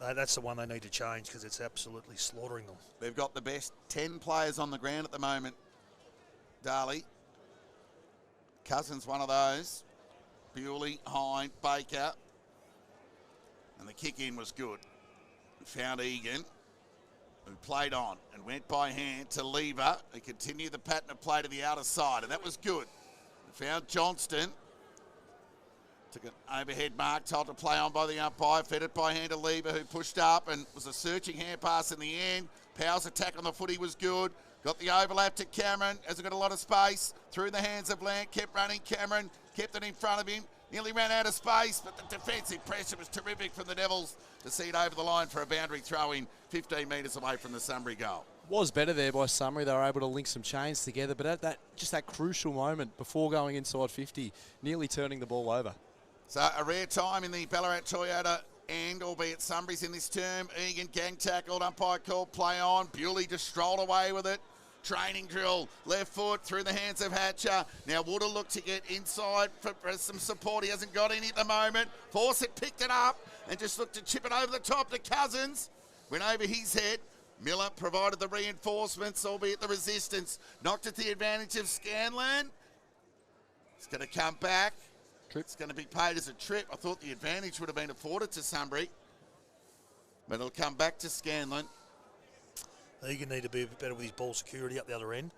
That's the one they need to change because it's absolutely slaughtering them. They've got the best 10 players on the ground at the moment, Darley. Cousins one of those. Bewley, Hind, Baker. And the kick-in was good. Found Egan, who played on and went by hand to Lever. They continued the pattern of play to the outer side, and that was good. Found Johnston. Took an overhead mark, told to play on by the umpire. Fed it by hand to Lever, who pushed up and was a searching hand pass in the end. Powell's attack on the footy was good. Got the overlap to Cameron. Hasn't got a lot of space. Through the hands of Land. Kept running. Cameron kept it in front of him. Nearly ran out of space, but the defensive pressure was terrific from the Devils to see it over the line for a boundary throw-in 15 metres away from the Sunbury goal. Was better there by Sunbury. They were able to link some chains together, but at that crucial moment before going inside 50, nearly turning the ball over. So a rare time in the Ballarat Toyota end, albeit Sunbury's in this term. Egan gang tackled, umpire called play on. Bewley just strolled away with it. Training drill, left foot through the hands of Hatcher. Now Wood will look to get inside for some support. He hasn't got any at the moment. Fawcett picked it up and just looked to chip it over the top to Cousins. Went over his head. Miller provided the reinforcements, albeit the resistance. Knocked at the advantage of Scanlon. It's going to come back. It's going to be paid as a trip. I thought the advantage would have been afforded to Sunbury. But it'll come back to Scanlon. Egan need to be a bit better with his ball security up the other end.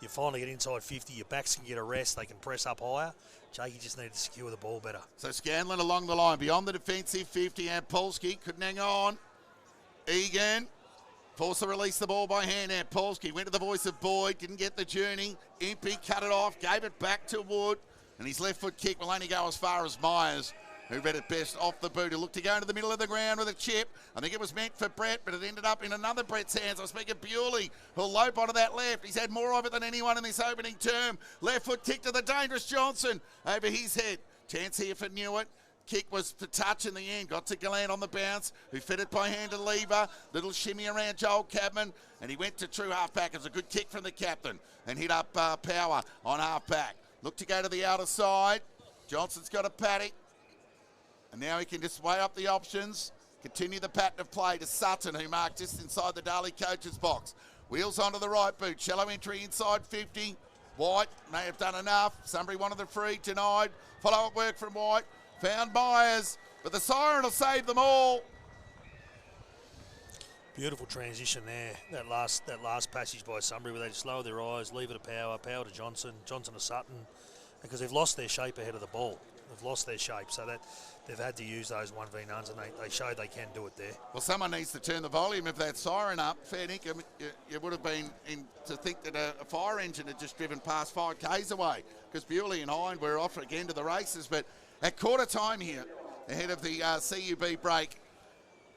You finally get inside 50, your backs can get a rest, they can press up higher. Jakey just needed to secure the ball better. So Scanlon along the line, beyond the defensive 50, and Polsky couldn't hang on. Egan forced to release the ball by hand, and Polsky went to the voice of Boyd, didn't get the journey. Impey cut it off, gave it back to Wood, and his left foot kick will only go as far as Myers, who read it best off the boot. He looked to go into the middle of the ground with a chip. I think it was meant for Brett, but it ended up in another Brett's hands. I speak of Bewley, who'll lope onto that left. He's had more of it than anyone in this opening term. Left foot kick to the dangerous Johnson over his head. Chance here for Newitt. kick was for touch in the end. Got to Gallant on the bounce, who fed it by hand to Lever. Little shimmy around Joel Cadman, and he went to true half-back. It was a good kick from the captain and hit up Power on half-back. Look to go to the outer side. Johnson's got a paddock, and now he can just weigh up the options. Continue the pattern of play to Sutton, who marked just inside the Darley coach's box. Wheels onto the right boot. Shallow entry inside 50. White may have done enough. Sunbury wanted the free, denied. Follow-up work from White. Found Myers, but the siren will save them all. Beautiful transition there. That last passage by Sunbury where they just lower their eyes, leave it to Power to Johnson to Sutton, because they've lost their shape ahead of the ball. They've lost their shape, so that they've had to use those 1v9s, and they showed they can do it there. Well, someone needs to turn the volume of that siren up. Fair dinkum, you would have been in to think that a fire engine had just driven past 5 Ks away, because Bewley and Hind were off again to the races. But at quarter time here, ahead of the CUB break,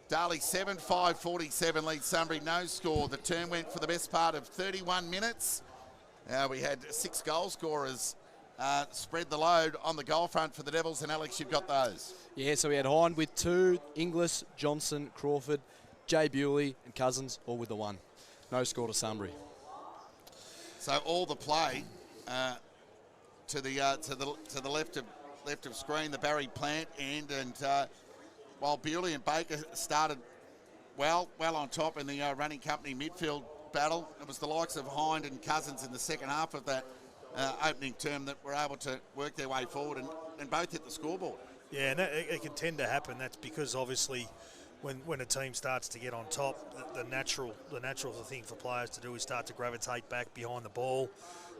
Darley 7-5-47 leads Sunbury, no score. The turn went for the best part of 31 minutes. We had 6 goal scorers spread the load on the goal front for the Devils, and Alex, you've got those. Yeah, so we had Hind with 2, Inglis, Johnson, Crawford, Jay Bewley and Cousins all with the 1. No score to Sunbury. So all the play to the left of screen, the Barry Plant end, and while Bewley and Baker started well on top in the running company midfield battle, it was the likes of Hind and Cousins in the second half of that opening term that were able to work their way forward and both hit the scoreboard. Yeah, and it can tend to happen. That's because obviously when a team starts to get on top, the natural thing for players to do is start to gravitate back behind the ball.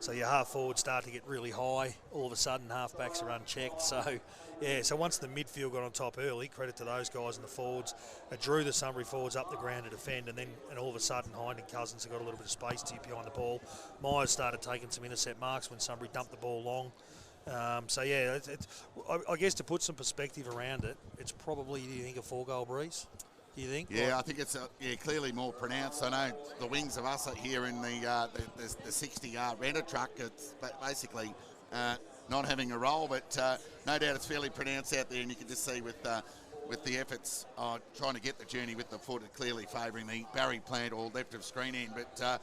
So your half forwards start to get really high. All of a sudden, halfbacks are unchecked. So, yeah, so once the midfield got on top early, credit to those guys in the forwards, it drew the Sunbury forwards up the ground to defend, and all of a sudden, Hind and Cousins have got a little bit of space to behind the ball. Myers started taking some intercept marks when Sunbury dumped the ball long. So, yeah, I guess to put some perspective around it, it's probably, do you think, a 4-goal breeze? You think? Yeah, I think it's clearly more pronounced. I know the wings of us are here in the 60-yard renter truck. It's basically not having a roll, but no doubt it's fairly pronounced out there, and you can just see with the efforts trying to get the journey with the foot, clearly favouring the Barry Plant or left of screen end. But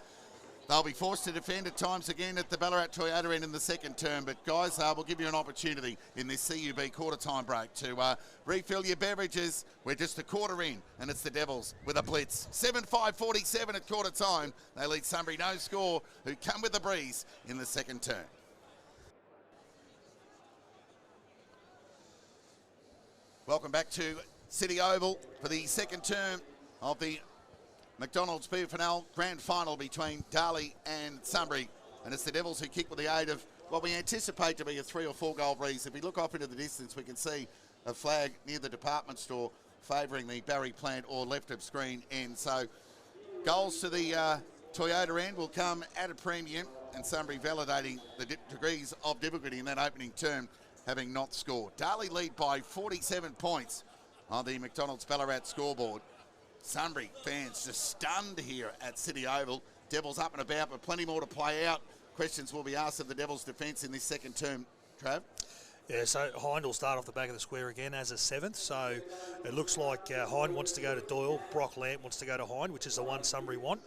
they'll be forced to defend at times again at the Ballarat Toyota end in the second term. But guys, we'll give you an opportunity in this CUB quarter time break to refill your beverages. We're just a quarter in, and it's the Devils with a blitz. 7-5-47 at quarter time. They lead Sunbury no score, who come with the breeze in the second term. Welcome back to City Oval for the second term of the McDonald's FNL Grand Final between Darley and Sunbury. And it's the Devils who kick with the aid of what we anticipate to be a 3 or 4 goal breeze. If we look off into the distance, we can see a flag near the department store favouring the Barry Plant or left of screen end. So goals to the Toyota end will come at a premium, and Sunbury validating the degrees of difficulty in that opening term, having not scored. Darley lead by 47 points on the McDonald's Ballarat scoreboard. Sunbury fans just stunned here at City Oval. Devils up and about, but plenty more to play out. Questions will be asked of the Devils' defence in this second term. Trav? Yeah, so Hind will start off the back of the square again as a 7th. So it looks like Hind wants to go to Doyle. Brock Lamp wants to go to Hind, which is the one Sunbury want.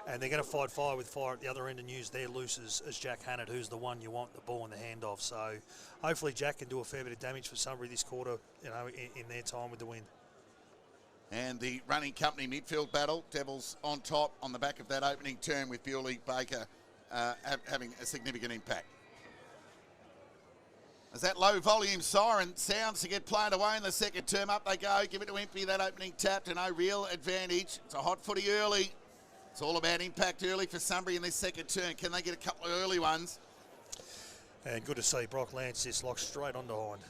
And they're going to fight fire with fire at the other end and use their loose as Jack Hannett, who's the one you want the ball in the hand of. So hopefully Jack can do a fair bit of damage for Sunbury this quarter, in their time with the win. And the running company midfield battle, Devils on top on the back of that opening term with Bewley Baker having a significant impact. As that low volume siren sounds to get played away in the second term, up they go, give it to Impey, that opening tap to no real advantage. It's a hot footy early. It's all about impact early for Sunbury in this second turn. Can they get a couple of early ones? And good to see Brock Lance just locked straight onto Hind.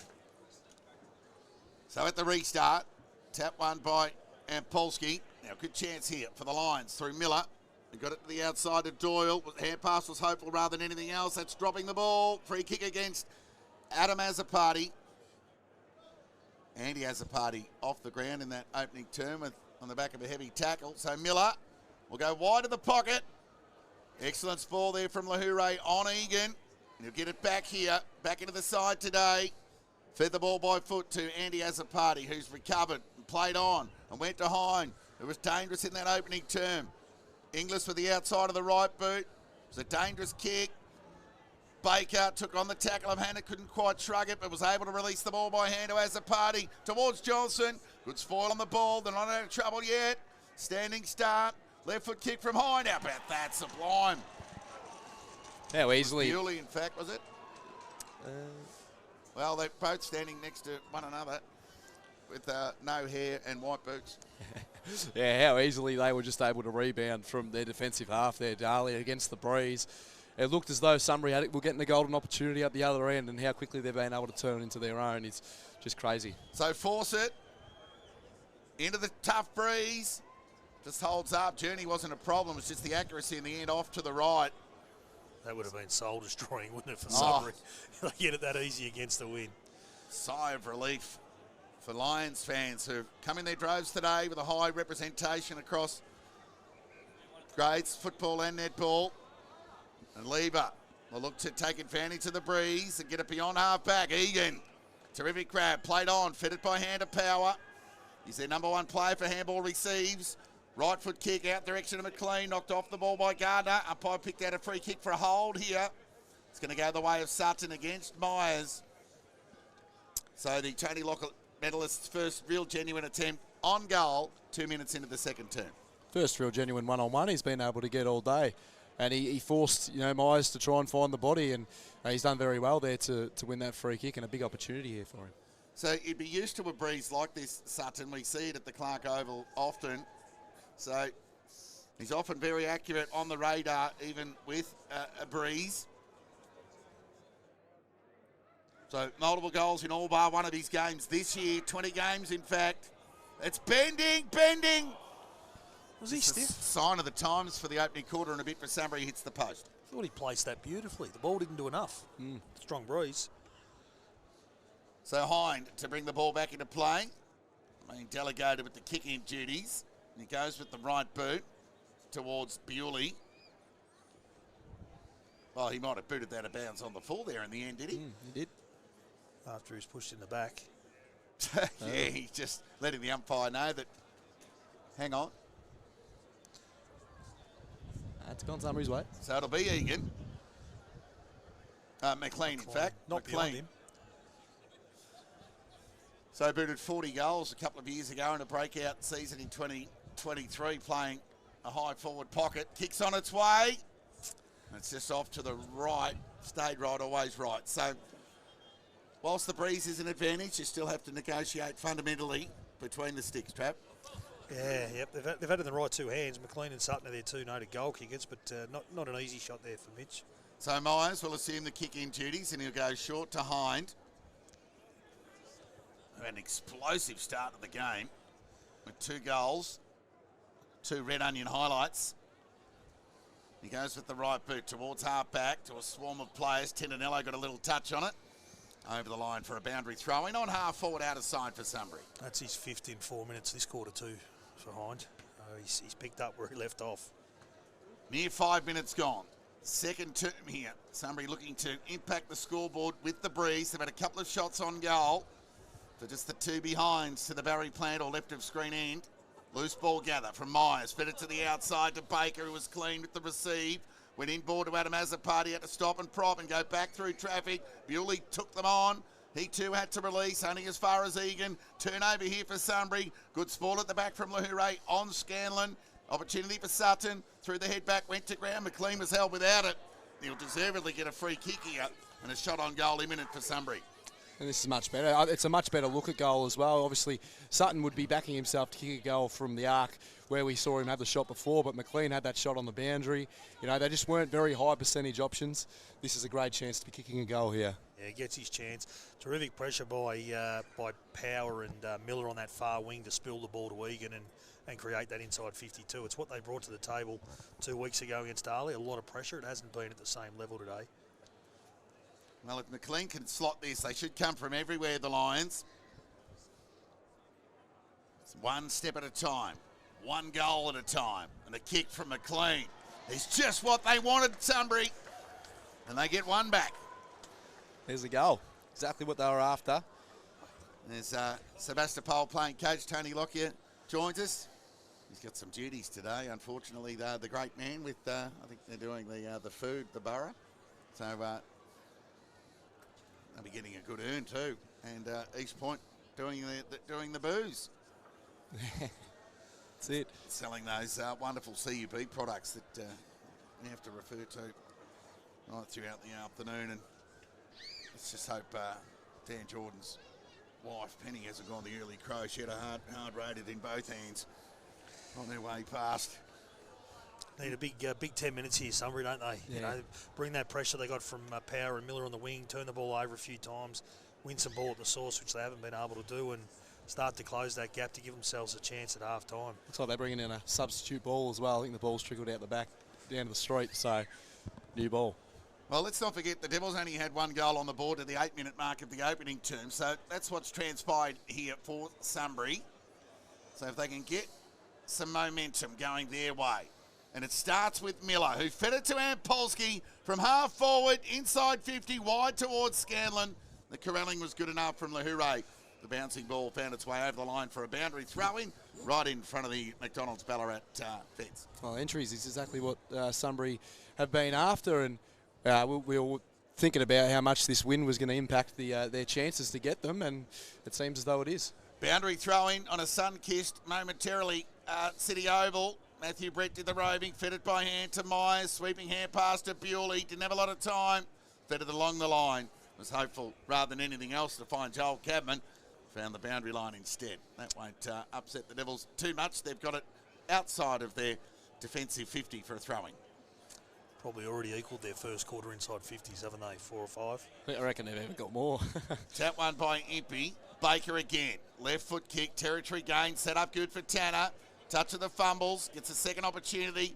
So at the restart, tap one by Ampolsky. Now good chance here for the Lions through Miller. He got it to the outside of Doyle. Hand pass was hopeful rather than anything else. That's dropping the ball. Free kick against Adam Azzopardi. Andy Azzopardi off the ground in that opening term on the back of a heavy tackle. So Miller will go wide of the pocket. Excellent ball there from Lahure on Egan. And he'll get it back here, back into the side today. Fed the ball by foot to Andy Azzopardi, who's recovered and played on and went to Hine, who was dangerous in that opening term. Inglis with the outside of the right boot. It was a dangerous kick. Baker took on the tackle of Hannah, couldn't quite shrug it, but was able to release the ball by hand to Azzopardi towards Johnson. Good spoil on the ball, they're not out of trouble yet. Standing start, left foot kick from Hine. How about that, sublime. How easily. Bewley, in fact, was it? Well, they're both standing next to one another with no hair and white boots. Yeah, how easily they were just able to rebound from their defensive half there, Darley, against the breeze. It looked as though Sunbury were getting the golden opportunity at the other end, and how quickly they've been able to turn it into their own is just crazy. So force it into the tough breeze. Just holds up. Journey wasn't a problem. It's just the accuracy in the end off to the right. That would have been soul-destroying, wouldn't it, for Sunbury? They get it that easy against the wind. Sigh of relief for Lions fans who've come in their droves today with a high representation across grades, football and netball. And Lieber will look to take advantage of the breeze and get it beyond half-back. Egan, terrific grab, played on, fed it by hand of Power. He's their number one player for handball, receives. Right foot kick out direction of McLean, knocked off the ball by Gardner. Umpire picked out a free kick for a hold here. It's going to go the way of Sutton against Myers. So the Tony Lockett medalist's first real genuine attempt on goal 2 minutes into the second term. First real genuine one-on-one he's been able to get all day. And he forced, Myers to try and find the body, and he's done very well there to win that free kick, and a big opportunity here for him. So you'd be used to a breeze like this, Sutton. We see it at the Clark Oval often. So he's often very accurate on the radar, even with a breeze. So multiple goals in all bar one of his games this year, 20 games in fact. It's bending. Was he stiff? Sign of the times for the opening quarter and a bit for Sunbury hits the post. I thought he placed that beautifully. The ball didn't do enough. Strong breeze. So Hind to bring the ball back into play. Being delegated with the kicking duties. And he goes with the right boot towards Bewley. Well, he might have booted that out of bounds on the full there in the end, did he? He did. After he was pushed in the back. Yeah, he's just letting the umpire know that, hang on. It's gone Sunbury's way. So it'll be Egan. McLean, in fact. Not beyond him. So booted 40 goals a couple of years ago in a breakout season in 2023, playing a high forward pocket. Kicks on its way. And it's just off to the right. Stayed right, always right. So whilst the breeze is an advantage, you still have to negotiate fundamentally between the sticks, Trap. Yeah, yep. They've had it in the right two hands. McLean and Sutton are their two noted goal kickers, but not an easy shot there for Mitch. So Myers will assume the kick-in duties, and he'll go short to Hind. An explosive start to the game with 2 goals, 2 red onion highlights. He goes with the right boot towards half-back to a swarm of players. Tendinello got a little touch on it. Over the line for a boundary throw-in on half-forward out of side for Sunbury. That's his 5th in 4 minutes this quarter too for Hind. He's picked up where he left off. Near 5 minutes gone. Second term here. Sunbury looking to impact the scoreboard with the breeze. They've had a couple of shots on goal. For just the 2 behinds to the Barry plant or left of screen end. Loose ball gather from Myers. Fed it to the outside to Baker, who was clean with the receive. Went inboard to Adam Azzopardi, had to stop and prop and go back through traffic. Bewley took them on. He too had to release, only as far as Egan. Turnover here for Sunbury. Good sport at the back from Lahure on Scanlon. Opportunity for Sutton. Through the head back, went to ground. McLean was held without it. He'll deservedly get a free kick here. And a shot on goal imminent for Sunbury. And this is much better. It's a much better look at goal as well. Obviously, Sutton would be backing himself to kick a goal from the arc where we saw him have the shot before, but McLean had that shot on the boundary. They just weren't very high percentage options. This is a great chance to be kicking a goal here. Yeah, gets his chance. Terrific pressure by Power and Miller on that far wing to spill the ball to Egan and create that inside 52. It's what they brought to the table 2 weeks ago against Darley. A lot of pressure. It hasn't been at the same level today. Well, if McLean can slot this, they should come from everywhere, the Lions. It's one step at a time, 1 goal at a time. And a kick from McLean is just what they wanted, Sunbury. And they get 1 back. There's the goal. Exactly what they were after. There's Sebastopol playing coach Tony Lockyer joins us. He's got some duties today. Unfortunately, the great man with I think they're doing the food, the borough. So they'll be getting a good earn too. And East Point doing the booze. That's it. Selling those wonderful CUB products that we have to refer to right throughout the afternoon. And let's just hope Dan Jordan's wife, Penny, hasn't gone the early crow. She had a hard rated in both hands on their way past. Need a big 10 minutes here, Sunbury, don't they? Yeah. You know, bring that pressure they got from Power and Miller on the wing, turn the ball over a few times, win some ball at the source, which they haven't been able to do, and start to close that gap to give themselves a chance at half time. Looks like they're bringing in a substitute ball as well. I think the ball's trickled out the back down to the street, so new ball. Well, let's not forget the Devils only had one goal on the board at the 8-minute mark of the opening term, so that's what's transpired here for Sunbury. So if they can get some momentum going their way. And it starts with Miller, who fed it to Ampolsky from half forward, inside 50, wide towards Scanlon. The corralling was good enough from Lahoure. The bouncing ball found its way over the line for a boundary throw-in right in front of the McDonald's Ballarat fence. Well, entries is exactly what Sunbury have been after, and we were thinking about how much this win was going to impact their chances to get them, and it seems as though it is. Boundary throw-in on a sun-kissed, momentarily City Oval. Matthew Brett did the roving, fed it by hand to Myers, sweeping hand pass to Bewley, didn't have a lot of time, fed it along the line. Was hopeful rather than anything else to find Joel Cadman. Found the boundary line instead. That won't upset the Devils too much. They've got it outside of their defensive 50 for a throwing. Probably already equalled their first quarter inside 50s, haven't they? 4 or 5. I reckon they've even got more. Tap one by Impey. Baker again. Left foot kick, territory gain, set up good for Tanner. Touch of the fumbles, gets a second opportunity,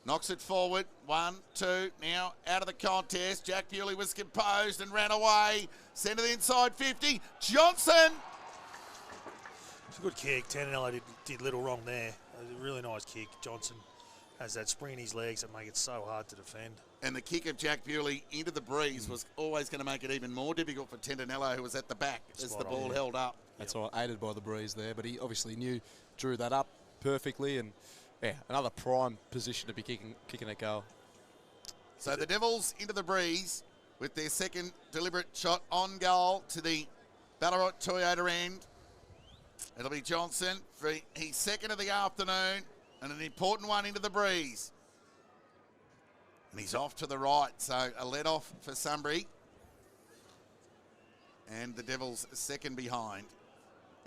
knocks it forward. 1, 2, now out of the contest. Jack Bewley was composed and ran away. Sent it inside 50. Johnson! It's a good kick. Tananello did little wrong there. A really nice kick. Johnson has that spring in his legs that make it so hard to defend. And the kick of Jack Bewley into the breeze was always going to make it even more difficult for Tananello, who was at the back as the ball held up. That's all right, aided by the breeze there, but he obviously drew that up perfectly, and yeah, another prime position to be kicking a goal. So the Devils into the breeze with their second deliberate shot on goal to the Ballarat Toyota end. It'll be Johnson for his second of the afternoon and an important one into the breeze. And he's off to the right, so a let off for Sunbury. And the Devils second behind.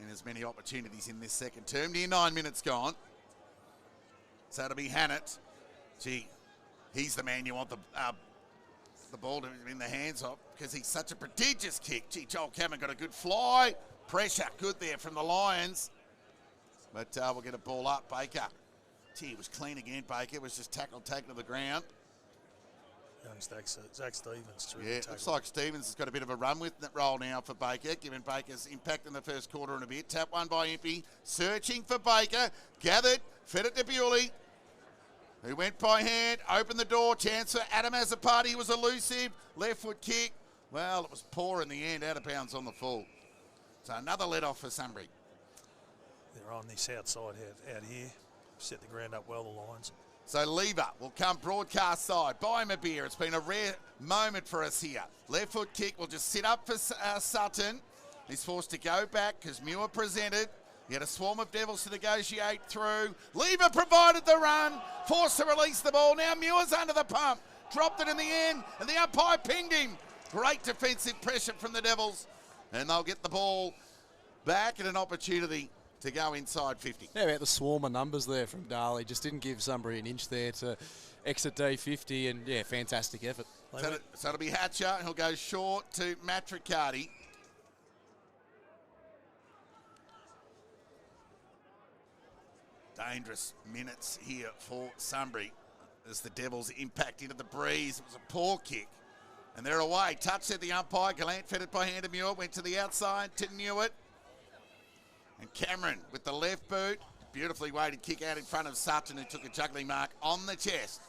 And as many opportunities in this second term. Near 9 minutes gone. So it'll be Hannett. Gee, he's the man you want the ball to be in the hands of because he's such a prodigious kick. Gee, Joel Cameron got a good fly. Pressure good there from the Lions. But we'll get a ball up. Baker. Gee, it was clean again. Baker was just taken to the ground. Young Zach Stevens. Yeah, it looks like Stevens has got a bit of a run with that role now for Baker, given Baker's impact in the first quarter and a bit. Tap one by Impey, searching for Baker, gathered, fed it to Bewley, who went by hand, opened the door, chance for Adam Azapati, he was elusive, left foot kick. Well, it was poor in the end, out of bounds on the full. So another let off for Sunbury. They're on this outside out here, set the ground up well, the Lions. So Lever will come broadcast side. Buy him a beer. It's been a rare moment for us here. Left foot kick will just sit up for Sutton. He's forced to go back because Muir presented. He had a swarm of Devils to negotiate through. Lever provided the run. Forced to release the ball. Now Muir's under the pump. Dropped it in the end and the umpire pinged him. Great defensive pressure from the Devils. And they'll get the ball back at an opportunity to go inside 50. How about the swarm of numbers there from Darley? Just didn't give Sunbury an inch there to exit D50, and yeah, fantastic effort. So it'll be Hatcher. He'll go short to Matricardi. Dangerous minutes here for Sunbury as the Devils impact into the breeze. It was a poor kick. And they're away. Touch at the umpire. Gallant fed it by hand to Muir. Went to the outside to Newitt. And Cameron with the left boot. Beautifully weighted kick out in front of Sutton, who took a juggling mark on the chest.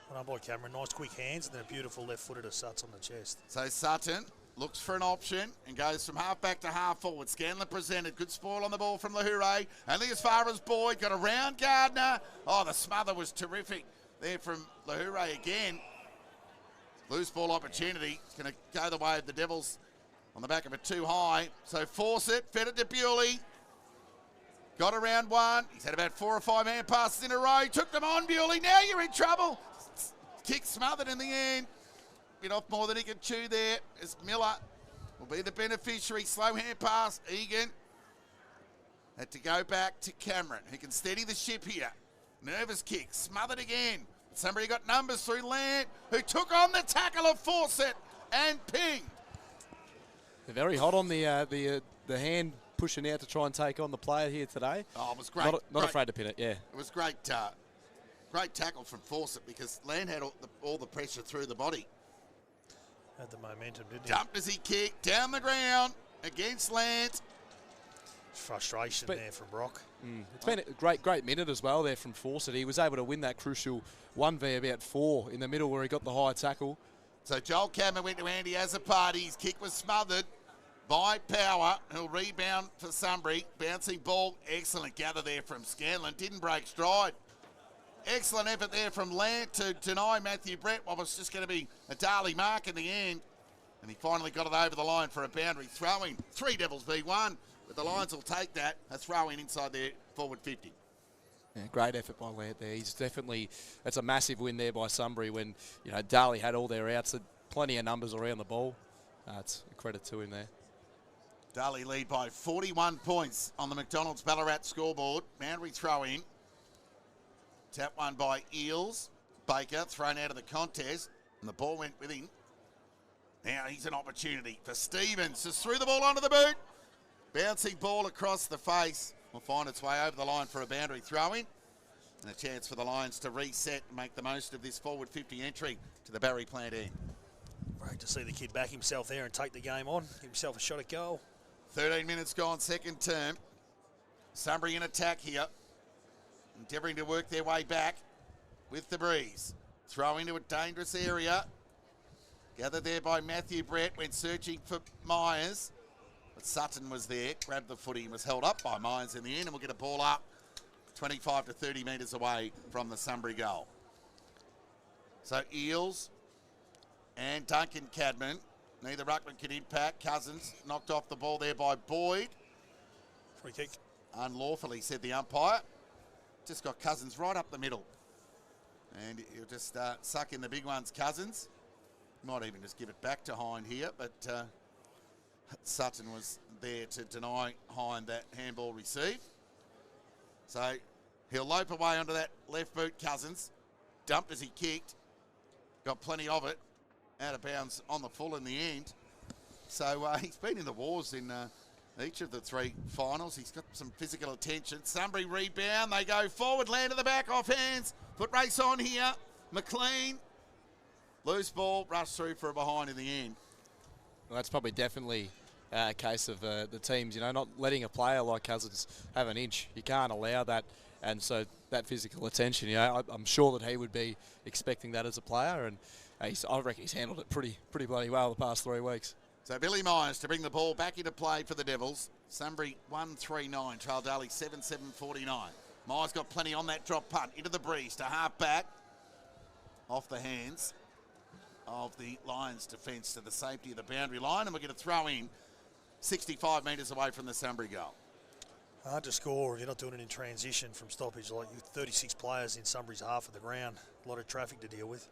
Well done by Cameron. Nice quick hands and then a beautiful left footer to Sutton on the chest. So Sutton looks for an option and goes from half back to half forward. Scanlon presented. Good spoil on the ball from Lahure. Only as far as Boyd. Got around Gardner. Oh, the smother was terrific there from Lahure again. Loose ball opportunity. It's going to go the way of the Devils on the back of it too high. So force it. Fed it to Bewley. Got around one. He's had about 4 or 5 hand passes in a row. Took them on, Bewley. Now you're in trouble. Kick smothered in the end. Bit off more than he could chew there as Miller will be the beneficiary. Slow hand pass. Egan had to go back to Cameron, who can steady the ship here. Nervous kick. Smothered again. Somebody got numbers through Land, who took on the tackle of Fawcett and pinged. They're very hot on the hand pushing out to try and take on the player here today. Oh, it was great. Not afraid to pin it, yeah. It was great. Great tackle from Fawcett because Land had all the pressure through the body. Had the momentum, didn't he? Dumped as he kicked down the ground against Land. Frustration there from Brock. It's been a great minute as well there from Fawcett. He was able to win that crucial 1v about 4 in the middle where he got the high tackle. So Joel Cameron went to Andy Azzopardi. His kick was smothered by Power, who'll rebound for Sunbury. Bouncing ball, excellent gather there from Scanlon. Didn't break stride. Excellent effort there from Land to deny Matthew Brett what was just going to be a Darley mark in the end. And he finally got it over the line for a boundary throw-in. 3 Devils v1. But the Lions will take that, a throw-in inside their forward 50. Yeah, great effort by Lant there. That's a massive win there by Sunbury when, Darley had all their outs, plenty of numbers around the ball. It's a credit to him there. Darley lead by 41 points on the McDonald's Ballarat scoreboard. Boundary throw-in. Tap one by Eels. Baker thrown out of the contest, and the ball went with him. Now he's an opportunity for Stevens. Just threw the ball onto the boot. Bouncing ball across the face will find its way over the line for a boundary throw-in. And a chance for the Lions to reset and make the most of this forward 50 entry to the Barry plant end. Great to see the kid back himself there and take the game on. Give himself a shot at goal. 13 minutes gone, second term. Sunbury in attack here. Endeavouring to work their way back with the breeze. Throw into a dangerous area. Gathered there by Matthew Brett when searching for Myers. But Sutton was there, grabbed the footy and was held up by Myers in the end, and we'll get a ball up 25 to 30 metres away from the Sunbury goal. So Eels and Duncan Cadman. Neither ruckman can impact. Cousins knocked off the ball there by Boyd. Free kick. Unlawfully, said the umpire. Just got Cousins right up the middle. And he'll just suck in the big ones, Cousins. Might even just give it back to Hind here, but Sutton was there to deny Hind that handball received. So he'll lope away onto that left boot, Cousins. Dumped as he kicked. Got plenty of it. Out of bounds on the full in the end. So he's been in the wars in each of the 3 finals. He's got some physical attention. Sunbury rebound. They go forward. Land at the back. Off hands. Foot race on here. McLean. Loose ball. Rush through for a behind in the end. Well, that's probably definitely a case of the teams, not letting a player like Cousins have an inch. You can't allow that. And so that physical attention, I'm sure that he would be expecting that as a player. And I reckon he's handled it pretty bloody well the past 3 weeks. So Billy Myers to bring the ball back into play for the Devils. Sunbury 1-3-9, Trail Daly 7-7-49. Myers got plenty on that drop punt into the breeze to half back. Off the hands of the Lions defence to the safety of the boundary line, and we're going to throw in 65 metres away from the Sunbury goal. Hard to score if you're not doing it in transition from stoppage. Like 36 players in Sunbury's half of the ground. A lot of traffic to deal with.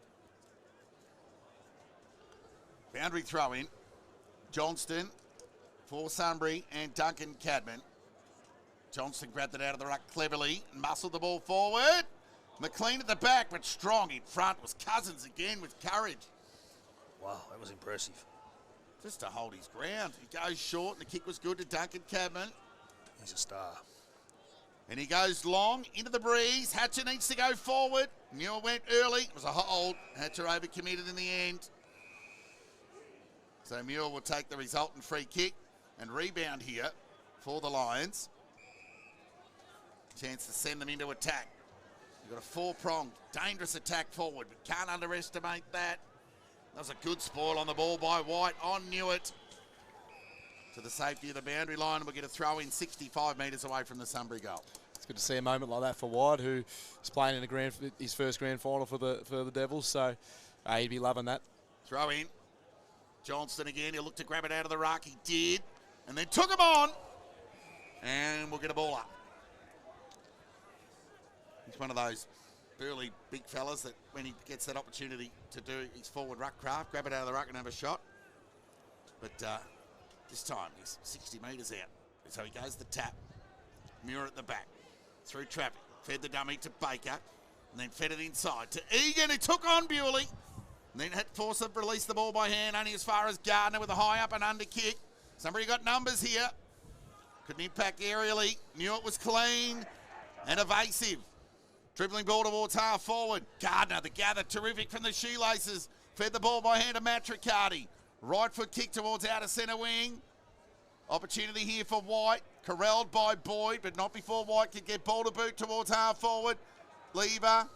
Boundary throw in. Johnston for Sunbury and Duncan Cadman. Johnston grabbed it out of the ruck cleverly and muscled the ball forward. McLean at the back, but strong in front was Cousins again with courage. Wow, that was impressive. Just to hold his ground. He goes short and the kick was good to Duncan Cadman. He's a star. And he goes long into the breeze. Hatcher needs to go forward. Muir went early. It was a hold. Hatcher overcommitted in the end. So Muir will take the resultant free kick and rebound here for the Lions. Chance to send them into attack. You've got a 4-pronged, dangerous attack forward, but can't underestimate that. That was a good spoil on the ball by White on Newitt to the safety of the boundary line, and we'll get a throw in 65 metres away from the Sunbury goal. It's good to see a moment like that for White, who is playing in his first grand final for the Devils, so he'd be loving that. Throw in. Johnston again, he'll look to grab it out of the ruck. He did, and then took him on, and we'll get a ball up. He's one of those burly big fellas that when he gets that opportunity to do his forward ruck craft, grab it out of the ruck and have a shot. But this time he's 60 metres out. So he goes the tap. Muir at the back. Through traffic. Fed the dummy to Baker. And then fed it inside to Egan, who took on Bewley. And then had force to release the ball by hand only as far as Gardner with a high up and under kick. Somebody got numbers here. Couldn't impact aerially. Knew it was clean and evasive. Dribbling ball towards half forward. Gardner, the gather, terrific from the shoelaces. Fed the ball by hand to Matricardi. Right foot kick towards outer centre wing. Opportunity here for White. Corralled by Boyd, but not before White could get ball to boot towards half forward. Lever.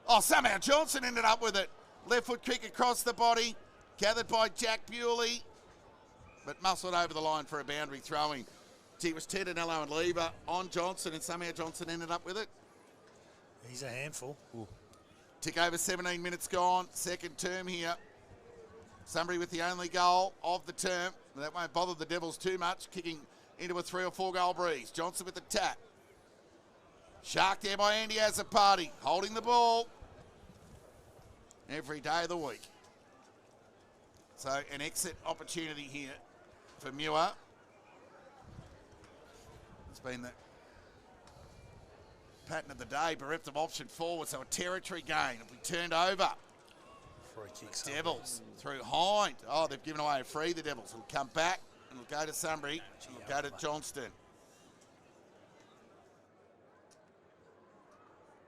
Oh, somehow Johnson ended up with it. Left foot kick across the body. Gathered by Jack Bewley, but muscled over the line for a boundary throwing. It was Tedanello and Lever on Johnson, and somehow Johnson ended up with it. He's a handful. Ooh. Tick over 17 minutes gone. Second term here. Sunbury with the only goal of the term. That won't bother the Devils too much. Kicking into a 3 or 4 goal breeze. Johnson with the tap. Shark there by Andy Azzopardi. Holding the ball every day of the week. So an exit opportunity here for Muir. It's been the pattern of the day, bereft of option forward, so a territory gain. It'll be turned over. Free kicks. Devils through Hind. Oh, they've given away a free, the Devils. It'll come back and it'll go to Sunbury. It'll go to Johnston.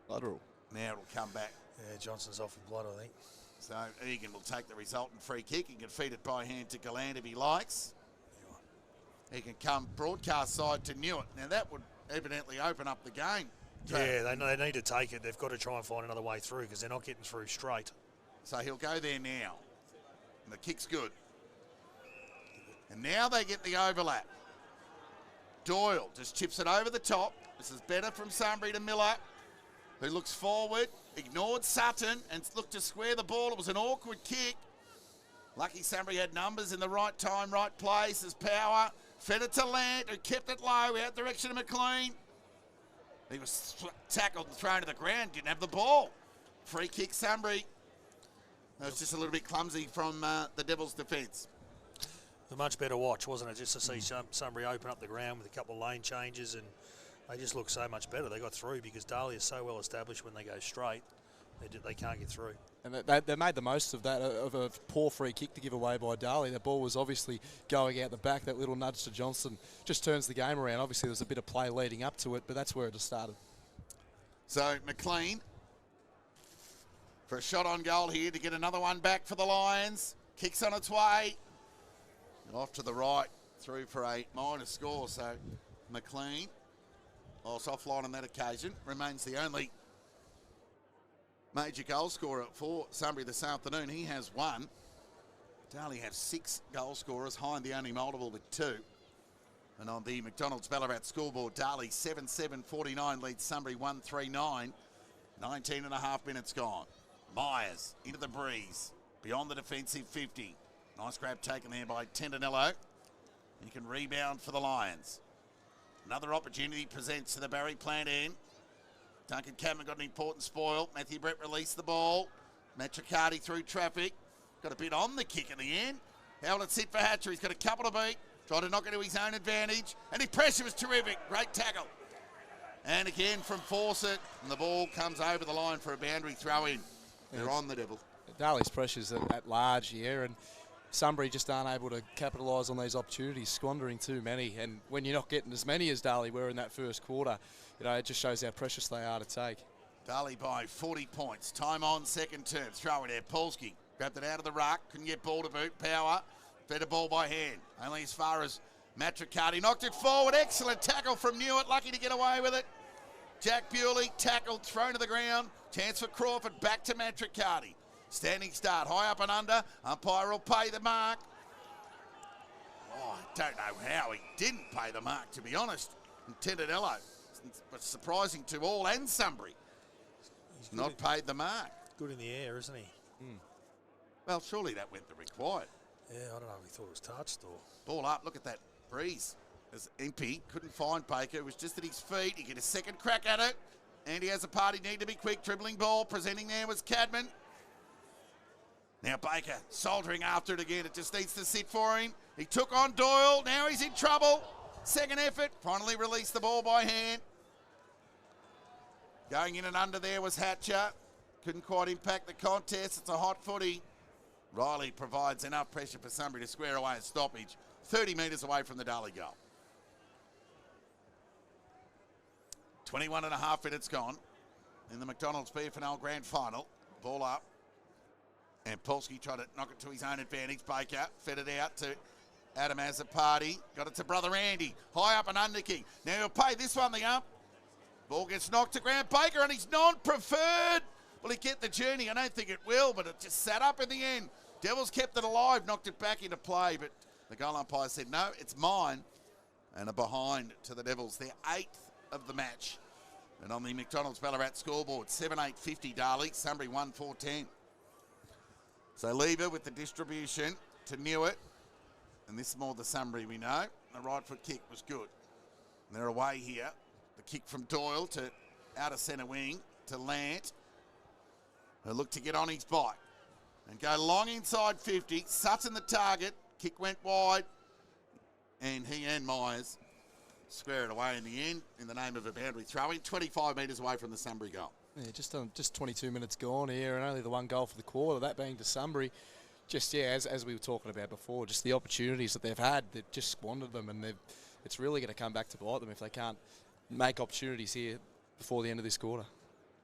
Lateral. Now it'll come back. Yeah, Johnson's off with blood, I think. So Egan will take the resultant free kick. He can feed it by hand to Gallant if he likes. He can come broadcast side to Newitt. Now that would evidently open up the game. Yeah, they need to take it. They've got to try and find another way through because they're not getting through straight. So he'll go there now. And the kick's good. And now they get the overlap. Doyle just chips it over the top. This is better from Sunbury to Miller, who looks forward, ignored Sutton and looked to square the ball. It was an awkward kick. Lucky Sunbury had numbers in the right time, right place. There's power. Fed it to Lant, who kept it low out direction of McLean. He was tackled and thrown to the ground, didn't have the ball. Free kick, Sunbury. That was just a little bit clumsy from the Devils' defence. A much better watch, wasn't it? Just to see Sunbury open up the ground with a couple of lane changes, and they just look so much better. They got through because Dahlia is so well established when they go straight. They can't get through. And they made the most of that, of a poor free kick to give away by Dahlia. That ball was obviously going out the back. That little nudge to Johnston just turns the game around. Obviously, there was a bit of play leading up to it, but that's where it just started. So McLean for a shot on goal here to get another one back for the Lions. Kicks on its way. Off to the right, through for a minor score. So McLean, whilst offline on that occasion, remains the only major goal scorer for Sunbury this afternoon. He has 1. Darley have 6 goal scorers. Hind the only multiple with 2. And on the McDonald's Ballarat scoreboard, Darley 7-7-49 leads Sunbury 1-3-9. 19 and a half minutes gone. Myers into the breeze, beyond the defensive 50. Nice grab taken there by Tedanello. He can rebound for the Lions. Another opportunity presents to the Barry plant end. Duncan Cameron got an important spoil. Matthew Brett released the ball. Matricardi through traffic. Got a bit on the kick in the end. Held it sit for Hatcher. He's got a couple to beat. Tried to knock it to his own advantage. And his pressure was terrific. Great tackle. And again from Fawcett. And the ball comes over the line for a boundary throw in. They're on the Devil. Darley's pressure's at large here, and Sunbury just aren't able to capitalise on these opportunities, squandering too many. And when you're not getting as many as Darley were in that first quarter, it just shows how precious they are to take. Darley by 40 points. Time on second term. Throw it there. Polsky grabbed it out of the ruck. Couldn't get ball to boot. Power. Fed a ball by hand. Only as far as Matricardi. Knocked it forward. Excellent tackle from Newitt. Lucky to get away with it. Jack Bewley tackled, thrown to the ground. Chance for Crawford. Back to Matricardi. Standing start, high up and under. Umpire will pay the mark. Oh, I don't know how he didn't pay the mark, to be honest. Tendanello, but surprising to all and Sunbury. He's not paid the mark. Good in the air, isn't he? Well, surely that went the required. Yeah, I don't know if he thought it was touched or... Ball up, look at that breeze. As Impey couldn't find Baker, it was just at his feet. He get a second crack at it. And he has a party, need to be quick, dribbling ball. Presenting there was Cadman. Now Baker soldiering after it again. It just needs to sit for him. He took on Doyle. Now he's in trouble. Second effort. Finally released the ball by hand. Going in and under there was Hatcher. Couldn't quite impact the contest. It's a hot footy. Riley provides enough pressure for Sunbury to square away a stoppage. 30 metres away from the Darley goal. 21 and a half minutes gone in the McDonald's FNL Grand Final. Ball up. And Polsky tried to knock it to his own advantage. Baker fed it out to Adam Azzopardi. Got it to brother Andy. High up and under kick. Now he'll pay this one the ump. Ball gets knocked to ground. Baker on his non-preferred. Will he get the journey? I don't think it will, but it just sat up in the end. Devils kept it alive, knocked it back into play, but the goal umpire said, no, it's mine. And a behind to the Devils. Their 8th of the match. And on the McDonald's Ballarat scoreboard, 7-8-50 Darley, Sunbury 1-4-10. So Lever with the distribution to Newitt. And this is more the Sunbury we know. The right foot kick was good. And they're away here. The kick from Doyle to outer centre wing to Lant. He'll look to get on his bike. And go long inside 50. Sutton the target. Kick went wide. And he and Myers square it away in the end in the name of a boundary throw-in. 25 metres away from the Sunbury goal. Yeah, just 22 minutes gone here, and only the one goal for the quarter, that being to Sunbury. Just, yeah, as we were talking about before, just the opportunities that they've had, they've just squandered them, and it's really going to come back to bite them if they can't make opportunities here before the end of this quarter.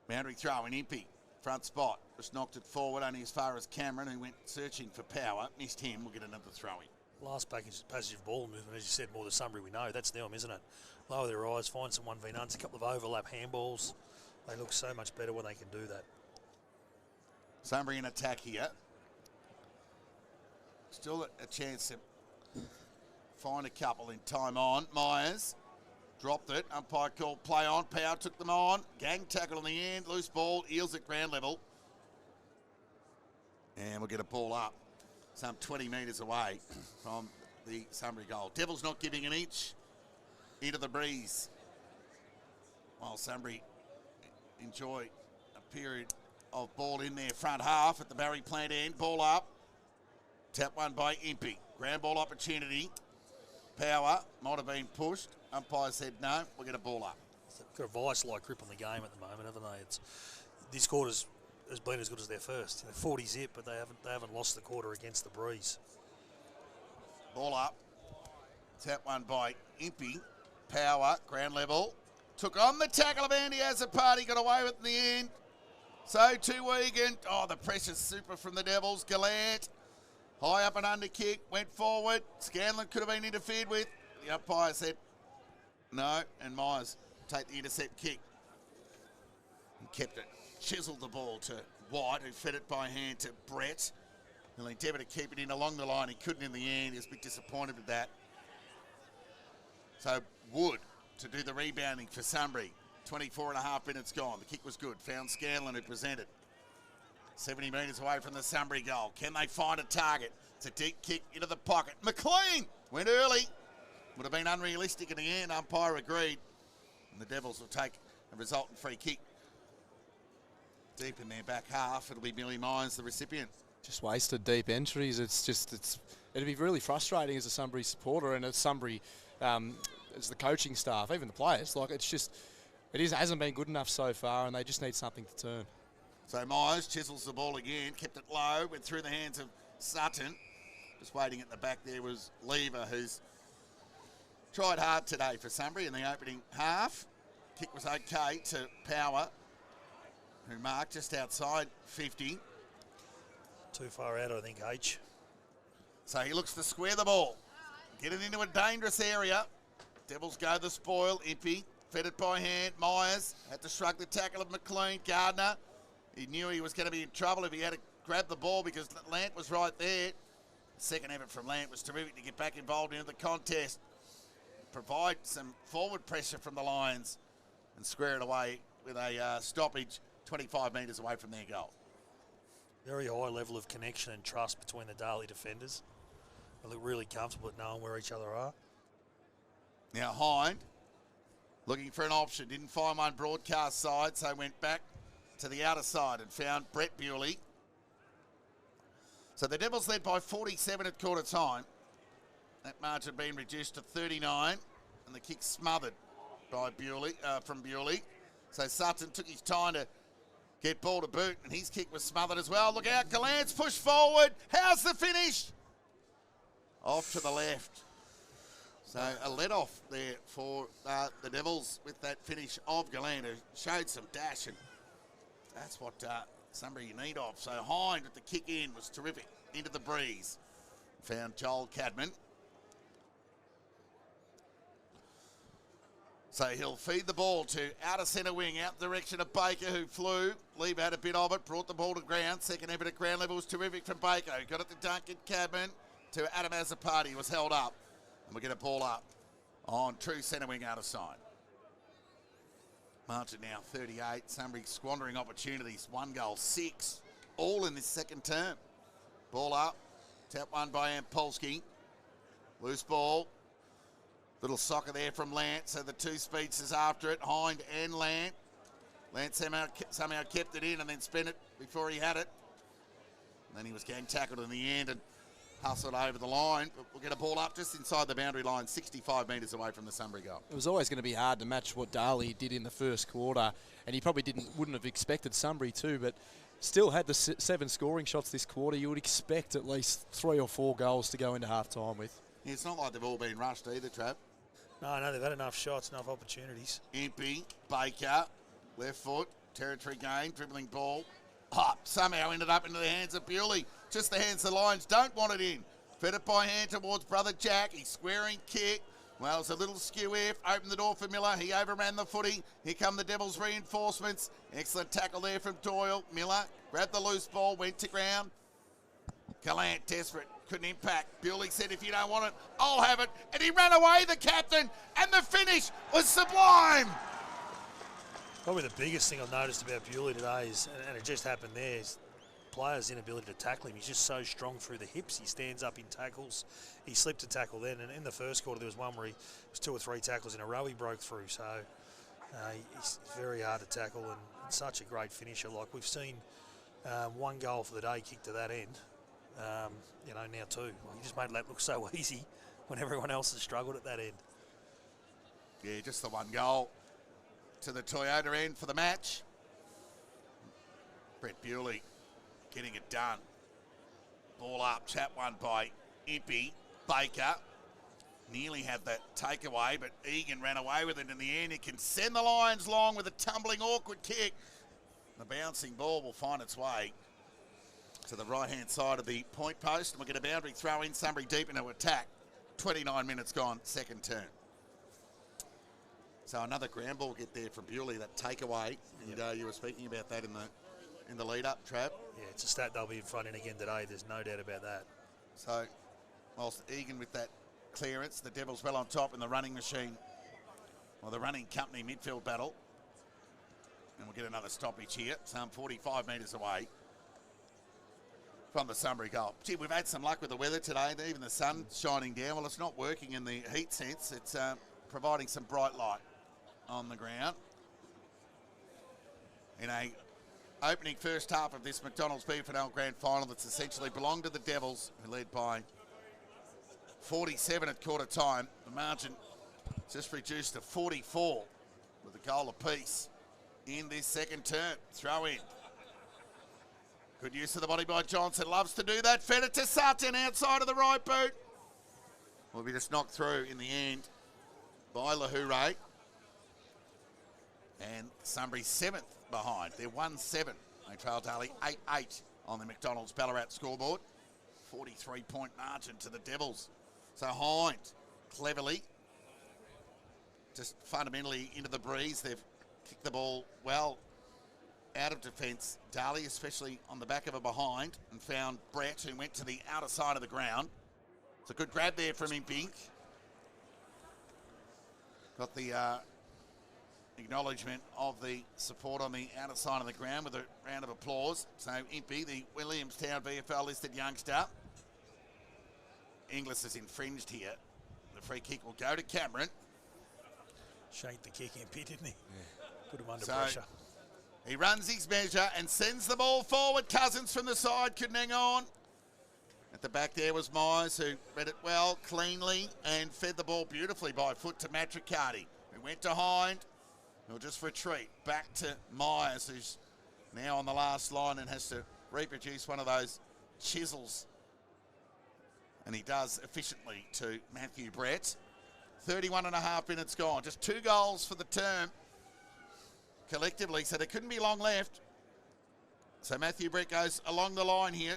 Boundary throw in Impey, front spot, just knocked it forward only as far as Cameron, who went searching for power, missed him, we'll get another throw-in. Last passage of ball movement, as you said, more the Sunbury we know. That's them, isn't it? Lower their eyes, find some 1v-nuns, a couple of overlap handballs. They look so much better when they can do that. Sunbury in attack here. Still a chance to find a couple in time on. Myers dropped it. Umpire called play on. Power took them on. Gang tackle on the end. Loose ball. Eels at ground level. And we'll get a ball up some 20 metres away from the Sunbury goal. Devils not giving an inch into the breeze. While Sunbury enjoy a period of ball in their front half at the Barry Plant end. Ball up. Tap one by Impey. Ground ball opportunity. Power might have been pushed. Umpire said no. We'll get a ball up. They've got a vice-like grip on the game at the moment, haven't they? This quarter's has been as good as their first. 40 zip, but they haven't lost the quarter against the breeze. Ball up. Tap one by Impey. Power, ground level. Took on the tackle of Andy Azzopardi, got away with it in the end. So to Wigan. Oh, the pressure's super from the Devils. Gallant. High up and under kick. Went forward. Scanlon could have been interfered with. The umpire said no. And Myers take the intercept kick. And kept it. Chiseled the ball to White, who fed it by hand to Brett. He'll endeavour to keep it in along the line. He couldn't in the end. He was a bit disappointed with that. So Wood to do the rebounding for Sunbury. 24 and a half minutes gone. The kick was good. Found Scanlon, who presented. 70 metres away from the Sunbury goal. Can they find a target? It's a deep kick into the pocket. McLean went early. Would have been unrealistic in the end. Umpire agreed. And the Devils will take a resultant free kick. Deep in their back half. It'll be Millie Myers, the recipient. Just wasted deep entries. It'd be really frustrating as a Sunbury supporter and as Sunbury, as the coaching staff, even the players. Like hasn't been good enough so far, and they just need something to turn. So Myers chisels the ball again, kept it low, went through the hands of Sutton. Just waiting at the back there was Lever, who's tried hard today for Sunbury in the opening half. Kick was okay to Power, who marked just outside 50. Too far out, I think, H. So he looks to square the ball. Get it into a dangerous area. Devils go the spoil. Impey fed it by hand. Myers had to shrug the tackle of McLean. Gardner, he knew he was going to be in trouble if he had a grab the ball because Lant was right there. Second effort from Lant was terrific to get back involved in the contest. Provide some forward pressure from the Lions and square it away with a stoppage 25 metres away from their goal. Very high level of connection and trust between the Darley defenders. They look really comfortable at knowing where each other are. Now Hind looking for an option. Didn't find one broadcast side, so went back to the outer side and found Brett Bewley. So the Devils led by 47 at quarter time. That margin being reduced to 39, and the kick smothered by Bewley, from Bewley. So Sutton took his time to get ball to boot, and his kick was smothered as well. Look out, Gallant's push forward. How's the finish? Off to the left. So a let-off there for the Devils with that finish of Gallant, who showed some dash, and that's what somebody you need of. So Hind with the kick in was terrific. Into the breeze. Found Joel Cadman. So he'll feed the ball to outer centre wing, out the direction of Baker, who flew. Lee had a bit of it, brought the ball to ground. Second effort at ground level was terrific from Baker. Got it to Duncan Cadman, to Adam Azzopardi, was held up. And we'll get a ball up on true centre wing outer side. Margin now 38. Sunbury squandering opportunities. 1 goal, 6. All in this second term. Ball up. Tap one by Ampolsky. Loose ball. Little soccer there from Lant. So the two speedsters after it. Hind and Lant. Lant somehow kept it in and then spent it before he had it. And then he was getting tackled in the end and hustled over the line, but we'll get a ball up just inside the boundary line, 65 metres away from the Sunbury goal. It was always going to be hard to match what Darley did in the first quarter, and he probably wouldn't have expected Sunbury to, but still had the 7 scoring shots this quarter. You would expect at least 3 or 4 goals to go into half-time with. Yeah, it's not like they've all been rushed either, Trav. No, they've had enough shots, enough opportunities. Impey, Baker, left foot, territory gain, dribbling ball. Somehow ended up into the hands of Bewley. Just the hands the Lions don't want it in. Fed it by hand towards brother Jack. He's squaring kick. Well, it's a little skew if. Opened the door for Miller. He overran the footy. Here come the Devils reinforcements. Excellent tackle there from Doyle. Miller grabbed the loose ball, went to ground. Gallant desperate. Couldn't impact. Bewley said, if you don't want it, I'll have it. And he ran away, the captain. And the finish was sublime. Probably the biggest thing I've noticed about Bewley today is, and it just happened there, is players' inability to tackle him. He's just so strong through the hips. He stands up in tackles. He slipped a tackle then, and in the first quarter there was one where it was 2 or 3 tackles in a row he broke through. So he's very hard to tackle and such a great finisher. Like we've seen 1 goal for the day kicked to that end. Now 2. He just made that look so easy when everyone else has struggled at that end. Yeah, just the 1 goal to the Toyota end for the match. Brett Bewley getting it done. Ball up, tap one by Impey. Baker nearly had that takeaway, but Egan ran away with it in the end. He can send the Lions long with a tumbling, awkward kick. The bouncing ball will find its way to the right-hand side of the point post, and we'll get a boundary throw in. Sunbury deep into attack. 29 minutes gone, second turn. So another ground ball get there from Bewley, that takeaway, and you were speaking about that in the lead-up, Trav. Yeah, it's a stat they'll be in front in again today. There's no doubt about that. So, whilst Egan with that clearance, the Devils well on top in the running machine, or the running company midfield battle. And we'll get another stoppage here, some 45 metres away from the Sunbury goal. Gee, we've had some luck with the weather today. Even the sun shining down. Well, it's not working in the heat sense. It's providing some bright light on the ground. In a opening first half of this McDonald's FNL Grand Final that's essentially belonged to the Devils, who led by 47 at quarter time. The margin just reduced to 44 with a goal apiece in this second term. Throw in. Good use of the body by Johnson. Loves to do that. Fed it to Sutton outside of the right boot. Will be just knocked through in the end by Lahoure. And Sunbury 7th behind. They're 1-7. They trail Darley 8-8 on the McDonald's Ballarat scoreboard. 43-point margin to the Devils. So Hind, cleverly, just fundamentally into the breeze. They've kicked the ball well out of defence. Daly, especially on the back of a behind, and found Brett, who went to the outer side of the ground. It's a good grab there from Impey. Got the acknowledgement of the support on the outer side of the ground with a round of applause. So Impey, the Williamstown VFL listed youngster. Inglis is infringed here. The free kick will go to Cameron. Shanked the kick, Impey, didn't he? Yeah. Put him under So pressure. He runs his measure and sends the ball forward. Cousins from the side couldn't hang on. At the back there was Myers, who read it well, cleanly, and fed the ball beautifully by foot to Matricati, who went behind. He'll just retreat back to Myers, who's now on the last line and has to reproduce one of those chisels. And he does efficiently to Matthew Brett. 31 and a half minutes gone. Just 2 goals for the term collectively, so there couldn't be long left. So Matthew Brett goes along the line here.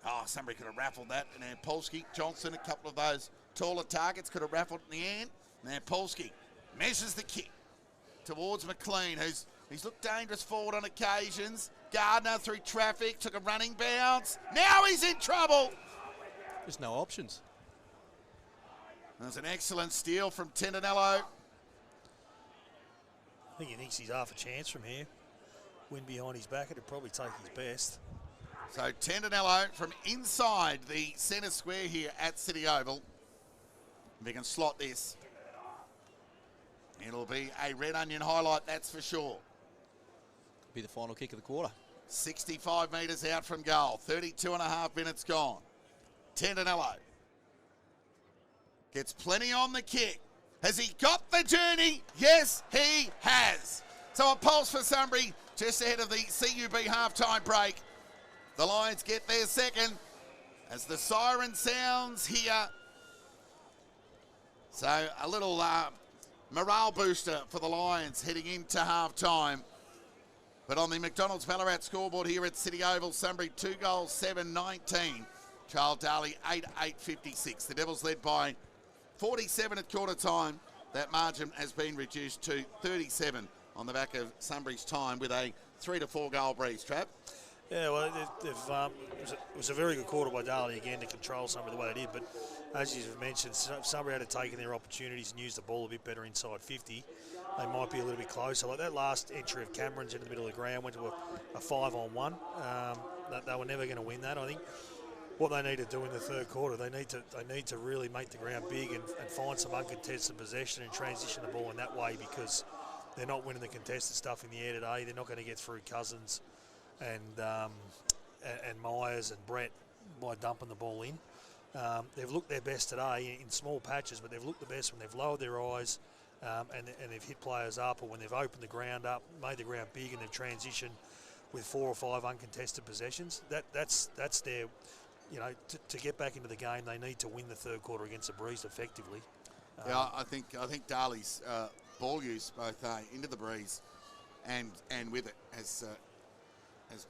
Oh, somebody could have raffled that. And Polsky, Johnson, a couple of those taller targets could have raffled in the end. Now Polsky measures the kick towards McLean, he's looked dangerous forward on occasions. Gardner through traffic, took a running bounce. Now he's in trouble. There's no options. There's an excellent steal from Tendinello. I think he thinks he's half a chance from here. Win behind his back, it'd probably take his best. So Tendinello from inside the centre square here at City Oval. If he can slot this, it'll be a red onion highlight, that's for sure. Be the final kick of the quarter. 65 metres out from goal. 32 and a half minutes gone. Tendinello gets plenty on the kick. Has he got the journey? Yes, he has. So a pulse for Sunbury just ahead of the CUB halftime break. The Lions get their second as the siren sounds here. So a little morale booster for the Lions heading into halftime. But on the McDonald's Ballarat scoreboard here at City Oval, Sunbury 2 goals, 7-19. Charles Daly 8-8-56. The Devils led by 47 at quarter time. That margin has been reduced to 37 on the back of Sunbury's time with a 3 to 4 goal breeze, Trav. Yeah, well, it was a very good quarter by Daly again to control Sunbury the way they did. But as you've mentioned, Sunbury had taken their opportunities and used the ball a bit better inside 50. They might be a little bit closer. Like that last entry of Cameron's into the middle of the ground went to a 5-on-1. They were never going to win that. I think what they need to do in the third quarter, they need to really make the ground big and find some uncontested possession and transition the ball in that way, because they're not winning the contested stuff in the air today. They're not going to get through Cousins and Myers and Brett by dumping the ball in. They've looked their best today in small patches, but they've looked the best when they've lowered their eyes and they've hit players up, or when they've opened the ground up, made the ground big, and they've transitioned with 4 or 5 uncontested possessions. That's their, to get back into the game, they need to win the third quarter against the Breeze effectively. Yeah, I think Daly's ball use both into the Breeze and with it has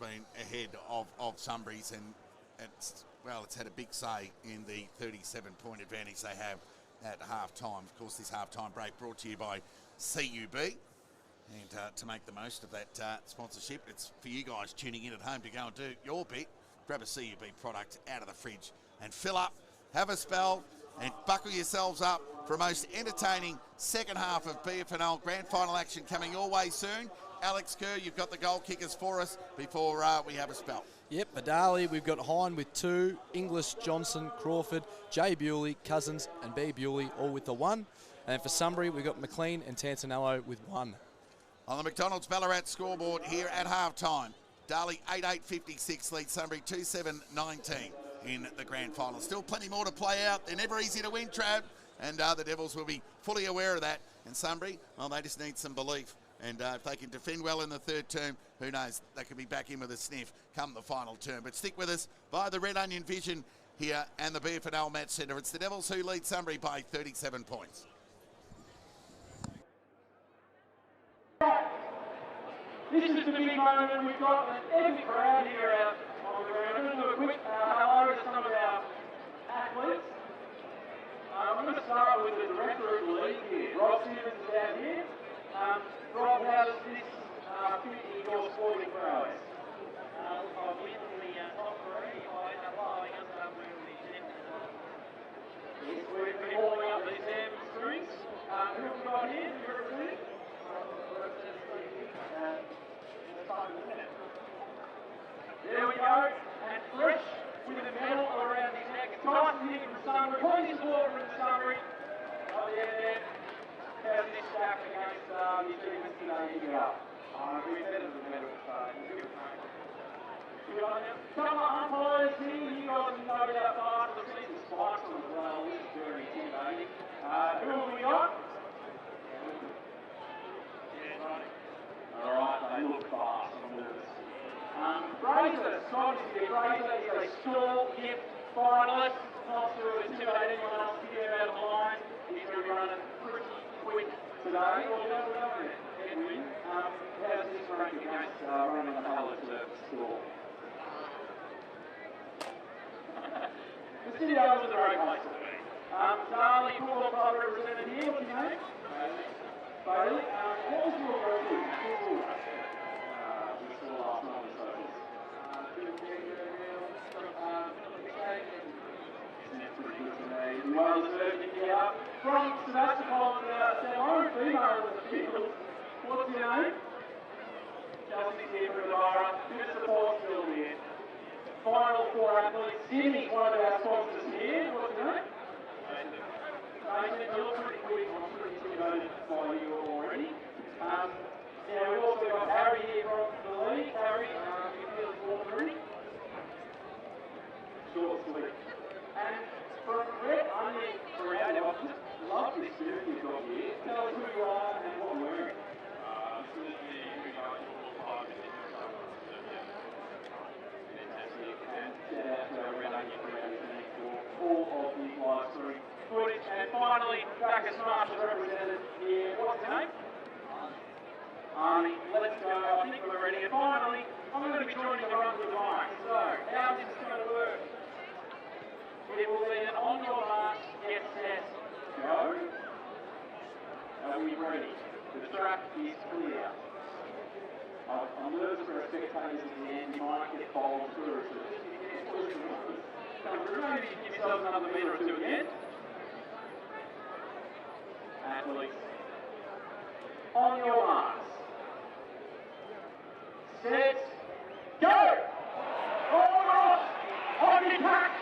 been ahead of Sunbury's, and it's had a big say in the 37-point advantage they have at half-time. Of course, this half-time break brought to you by CUB. And to make the most of that sponsorship, it's for you guys tuning in at home to go and do your bit. Grab a CUB product out of the fridge and fill up, have a spell, and buckle yourselves up for a most entertaining second half of BFNL Grand Final action coming your way soon. Alex Kerr, you've got the goal kickers for us before we have a spell. Yep, Adali, we've got Hine with 2, Inglis, Johnson, Crawford, J. Bewley, Cousins, and B. Bewley all with the 1. And for Sunbury, we've got McLean and Tantanello with 1. On the McDonald's Ballarat scoreboard here at halftime, Daly 8-8-56 leads Sunbury 2-7-19 in the grand final. Still plenty more to play out. They're never easy to win, Trav, and the Devils will be fully aware of that. And Sunbury, well, they just need some belief. And if they can defend well in the third term, who knows, they could be back in with a sniff come the final term. But stick with us via the Red Onion Vision here and the BFNL Match Centre. It's the Devils who lead Sunbury by 37 points. This is the big moment. We've got an epic crowd here out on the ground. I'm going to do a quick hello to some of our athletes. I'm going to start with the director of the league here. Rob Stevens is out here. Rob, how does this fit against the achievements today you got. We better than the medal, so we got a couple of umpires here. You guys can know that part of the season. Spikes on as well. This is very intimidating. Who have we got? Alright, they look fast. I'm nervous. Fraser, Scottish here. Fraser is a stall hip finalist. Not to intimidate anyone else to get him out of the line. He's going to be running pretty quick today. Well, we'll go with Edwin. How's this rank against running a coloured stall? The city over was a great place to be. Darley, football club represented here. What's your name? Bailey. What was your record? We saw last night on the socials. Pretty good to me. Well deserved to get up. From Sebastopol, Sarah, female in the field. What's your name? Chelsea's here for Ballarat. Bit of support still here. Final four athletes. Sydney's one of our sponsors here. What's your name? Nathan, you look pretty quick. I'm pretty intimidated by you already. Now we've also got Harry here from the league. Harry, you feel warm. Short, sweet. And from Red Onion Creative, I just love this suit you've got here. Tell us who you are and what you're wearing. This is the club in fantastic. And shout out to our Red Onion Creative team for all of the live stream footage. And finally, Bacchus Marshall represented here. What's your name? Arnie, let's go. I think we're ready. And finally, I'm going to be joining the run with Mike. So, how's this going to work? It will be an on your mark, get set, go. Are we ready? The track is clear. I'm nervous for our spectators at the end. You might get bowled through. So just be careful as you come through. Maybe give yourself another metre or two again. Athletes. On your marks. Set, go! All off! On your track!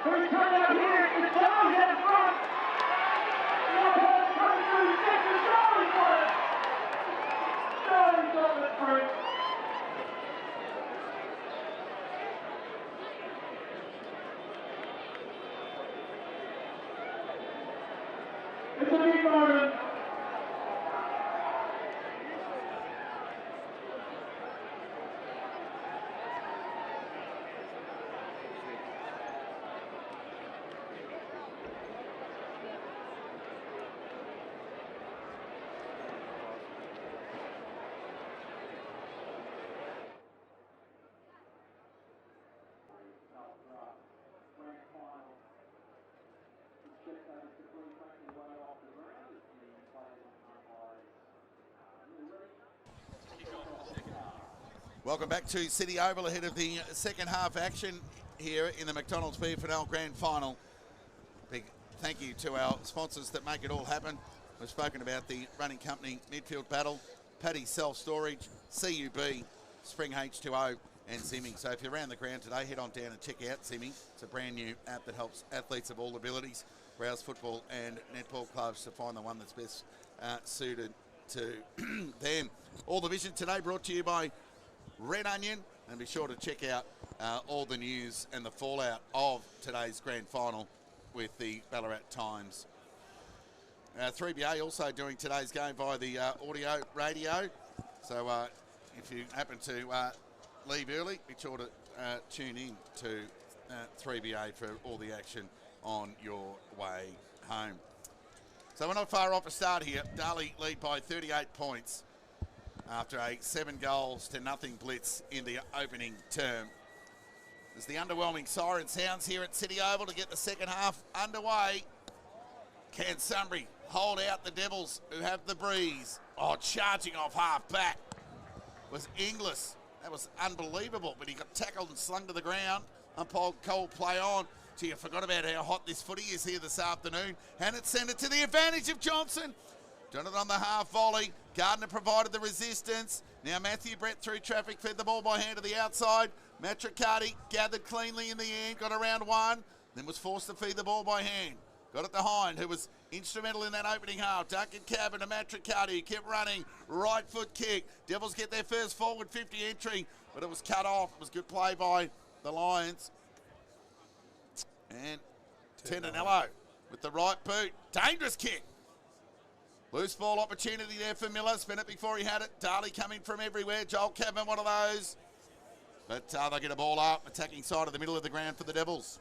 Who's coming out here? It's Jones out front! The ball's coming through second. Jones got it! Jones got the through. It's a big moment. Welcome back to City Oval ahead of the second half action here in the McDonald's FNL Grand Final. Big thank you to our sponsors that make it all happen. We've spoken about the running company Midfield Battle, Paddy Self Storage, CUB, Spring H2O and Simming. So if you're around the ground today, head on down and check out Simming. It's a brand new app that helps athletes of all abilities, browse football and netball clubs to find the one that's best suited to them. All the vision today brought to you by Red Onion, and be sure to check out all the news and the fallout of today's grand final with the Ballarat Times. 3BA also doing today's game via the audio radio, so if you happen to leave early, be sure to tune in to 3BA for all the action on your way home. So we're not far off a start here. Darley lead by 38 points after a 7-0 blitz in the opening term. As the underwhelming siren sounds here at City Oval to get the second half underway. Can Sunbury hold out the Devils who have the breeze? Oh, charging off half back was Inglis. That was unbelievable, but he got tackled and slung to the ground. Umpire Cole play on. Gee, I forgot about how hot this footy is here this afternoon. And it's sent it to the advantage of Johnson. Done it on the half volley. Gardner provided the resistance. Now Matthew Brett through traffic, fed the ball by hand to the outside. Matt Riccardi gathered cleanly in the end, got around one, then was forced to feed the ball by hand. Got it to Hind, who was instrumental in that opening half. Duncan Cabin to Matricati, who kept running. Right foot kick. Devils get their first forward 50 entry, but it was cut off. It was good play by the Lions. And Tenanello with the right boot. Dangerous kick. Loose ball opportunity there for Miller. Spin it before he had it. Darley coming from everywhere. Joel Cabin, one of those. But they get a ball up, attacking side of the middle of the ground for the Devils.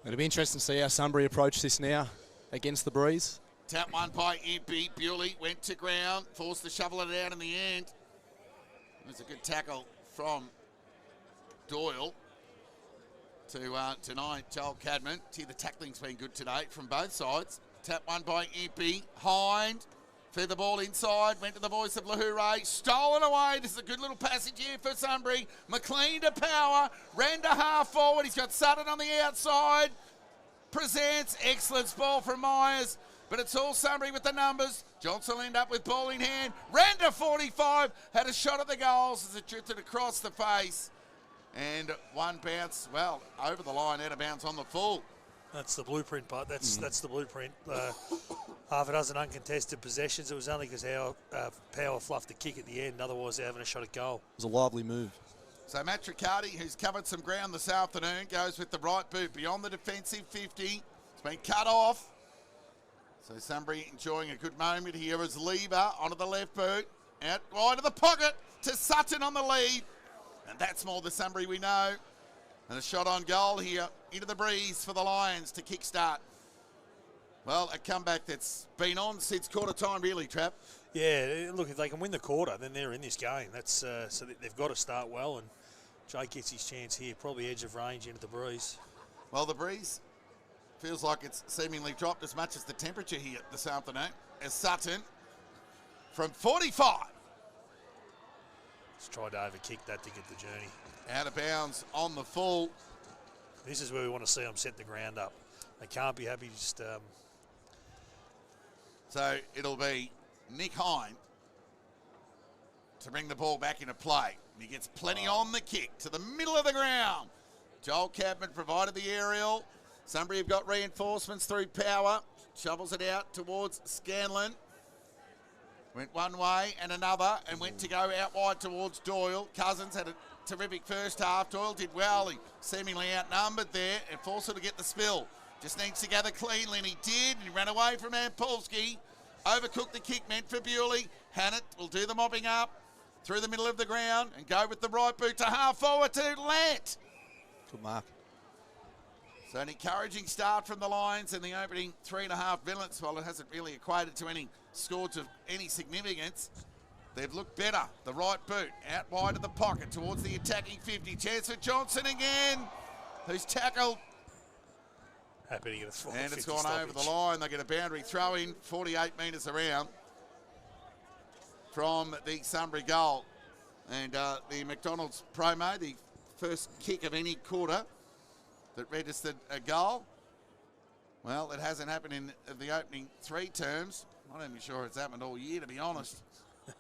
It'll be interesting to see how Sunbury approach this now against the Breeze. Tap one by Impey. Bewley went to ground, forced to shovel it out in the end. It was a good tackle from Doyle to deny Joel Cadman. Gee, the tackling's been good today from both sides. Tap one by Impey. Hind fed the ball inside, went to the voice of Lahoure. Stolen away. This is a good little passage here for Sunbury. McLean to power. Ran to half forward. He's got Sutton on the outside. Presents. Excellent ball from Myers. But it's all Sunbury with the numbers. Johnson will end up with ball in hand. Ran to 45. Had a shot at the goals as it drifted across the face. And one bounce, well, over the line, out of bounds on the full. That's the blueprint part. That's the blueprint. Half a dozen uncontested possessions. It was only because Power fluffed the kick at the end. Otherwise, they're having a shot at goal. It was a lively move. So Matt Riccardi, who's covered some ground this afternoon, goes with the right boot beyond the defensive 50. It's been cut off. So Sunbury enjoying a good moment here as Lever onto the left boot. Out wide of the pocket to Sutton on the lead. And that's more the Sunbury we know. And a shot on goal here into the breeze for the Lions to kickstart. Well, a comeback that's been on since quarter time, really, Trap. Yeah, look, if they can win the quarter, then they're in this game. That's so they've got to start well, and Jake gets his chance here, probably edge of range into the breeze. Well, the breeze feels like it's seemingly dropped as much as the temperature here this afternoon. As Sutton from 45. Just tried to overkick that to get the journey. Out of bounds on the full. This is where we want to see them set the ground up. They can't be happy just... So it'll be Nick Hind to bring the ball back into play. And he gets plenty on the kick to the middle of the ground. Joel Cadman provided the aerial. Sunbury have got reinforcements through Power. Shovels it out towards Scanlon. Went one way and another and went to go out wide towards Doyle. Cousins had a terrific first half. Doyle did well. He seemingly outnumbered there and forced her to get the spill. Just needs to gather cleanly, and he did. He ran away from Ampolsky. Overcooked the kick meant for Bewley. Hannett will do the mopping up through the middle of the ground and go with the right boot to half forward to Lant. Good mark. So an encouraging start from the Lions in the opening 3.5 minutes. While it hasn't really equated to any scores of any significance, they've looked better. The right boot out wide of the pocket towards the attacking 50. Chance for Johnson again, who's tackled. Happy to get a full And it's 50 gone stoppage. over the line. They get a boundary throw in 48 metres around from the Sunbury goal. And the McDonald's promo, the first kick of any quarter that registered a goal. Well, it hasn't happened in the opening 3 terms. I'm not even sure it's happened all year, to be honest.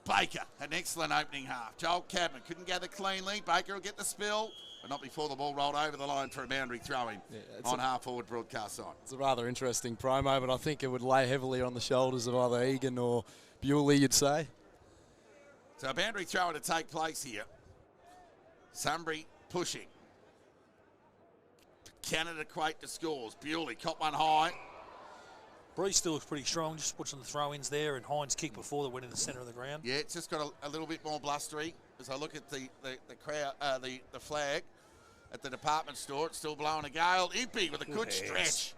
Baker had an excellent opening half. Joel Cadman couldn't gather cleanly. Baker will get the spill, but not before the ball rolled over the line for a boundary throw-in on half-forward broadcast side. It's a rather interesting promo, but I think it would lay heavily on the shoulders of either Egan or Bewley, you'd say. So a boundary throw-in to take place here. Sunbury pushing. Can it equate to scores? Bewley caught one high. Breeze still looks pretty strong, just watching the throw-ins there, and Hines' kick before that went in the centre of the ground. Yeah, it's just got a little bit more blustery. As I look at the crowd, the flag at the department store, it's still blowing a gale. Impey with a good stretch.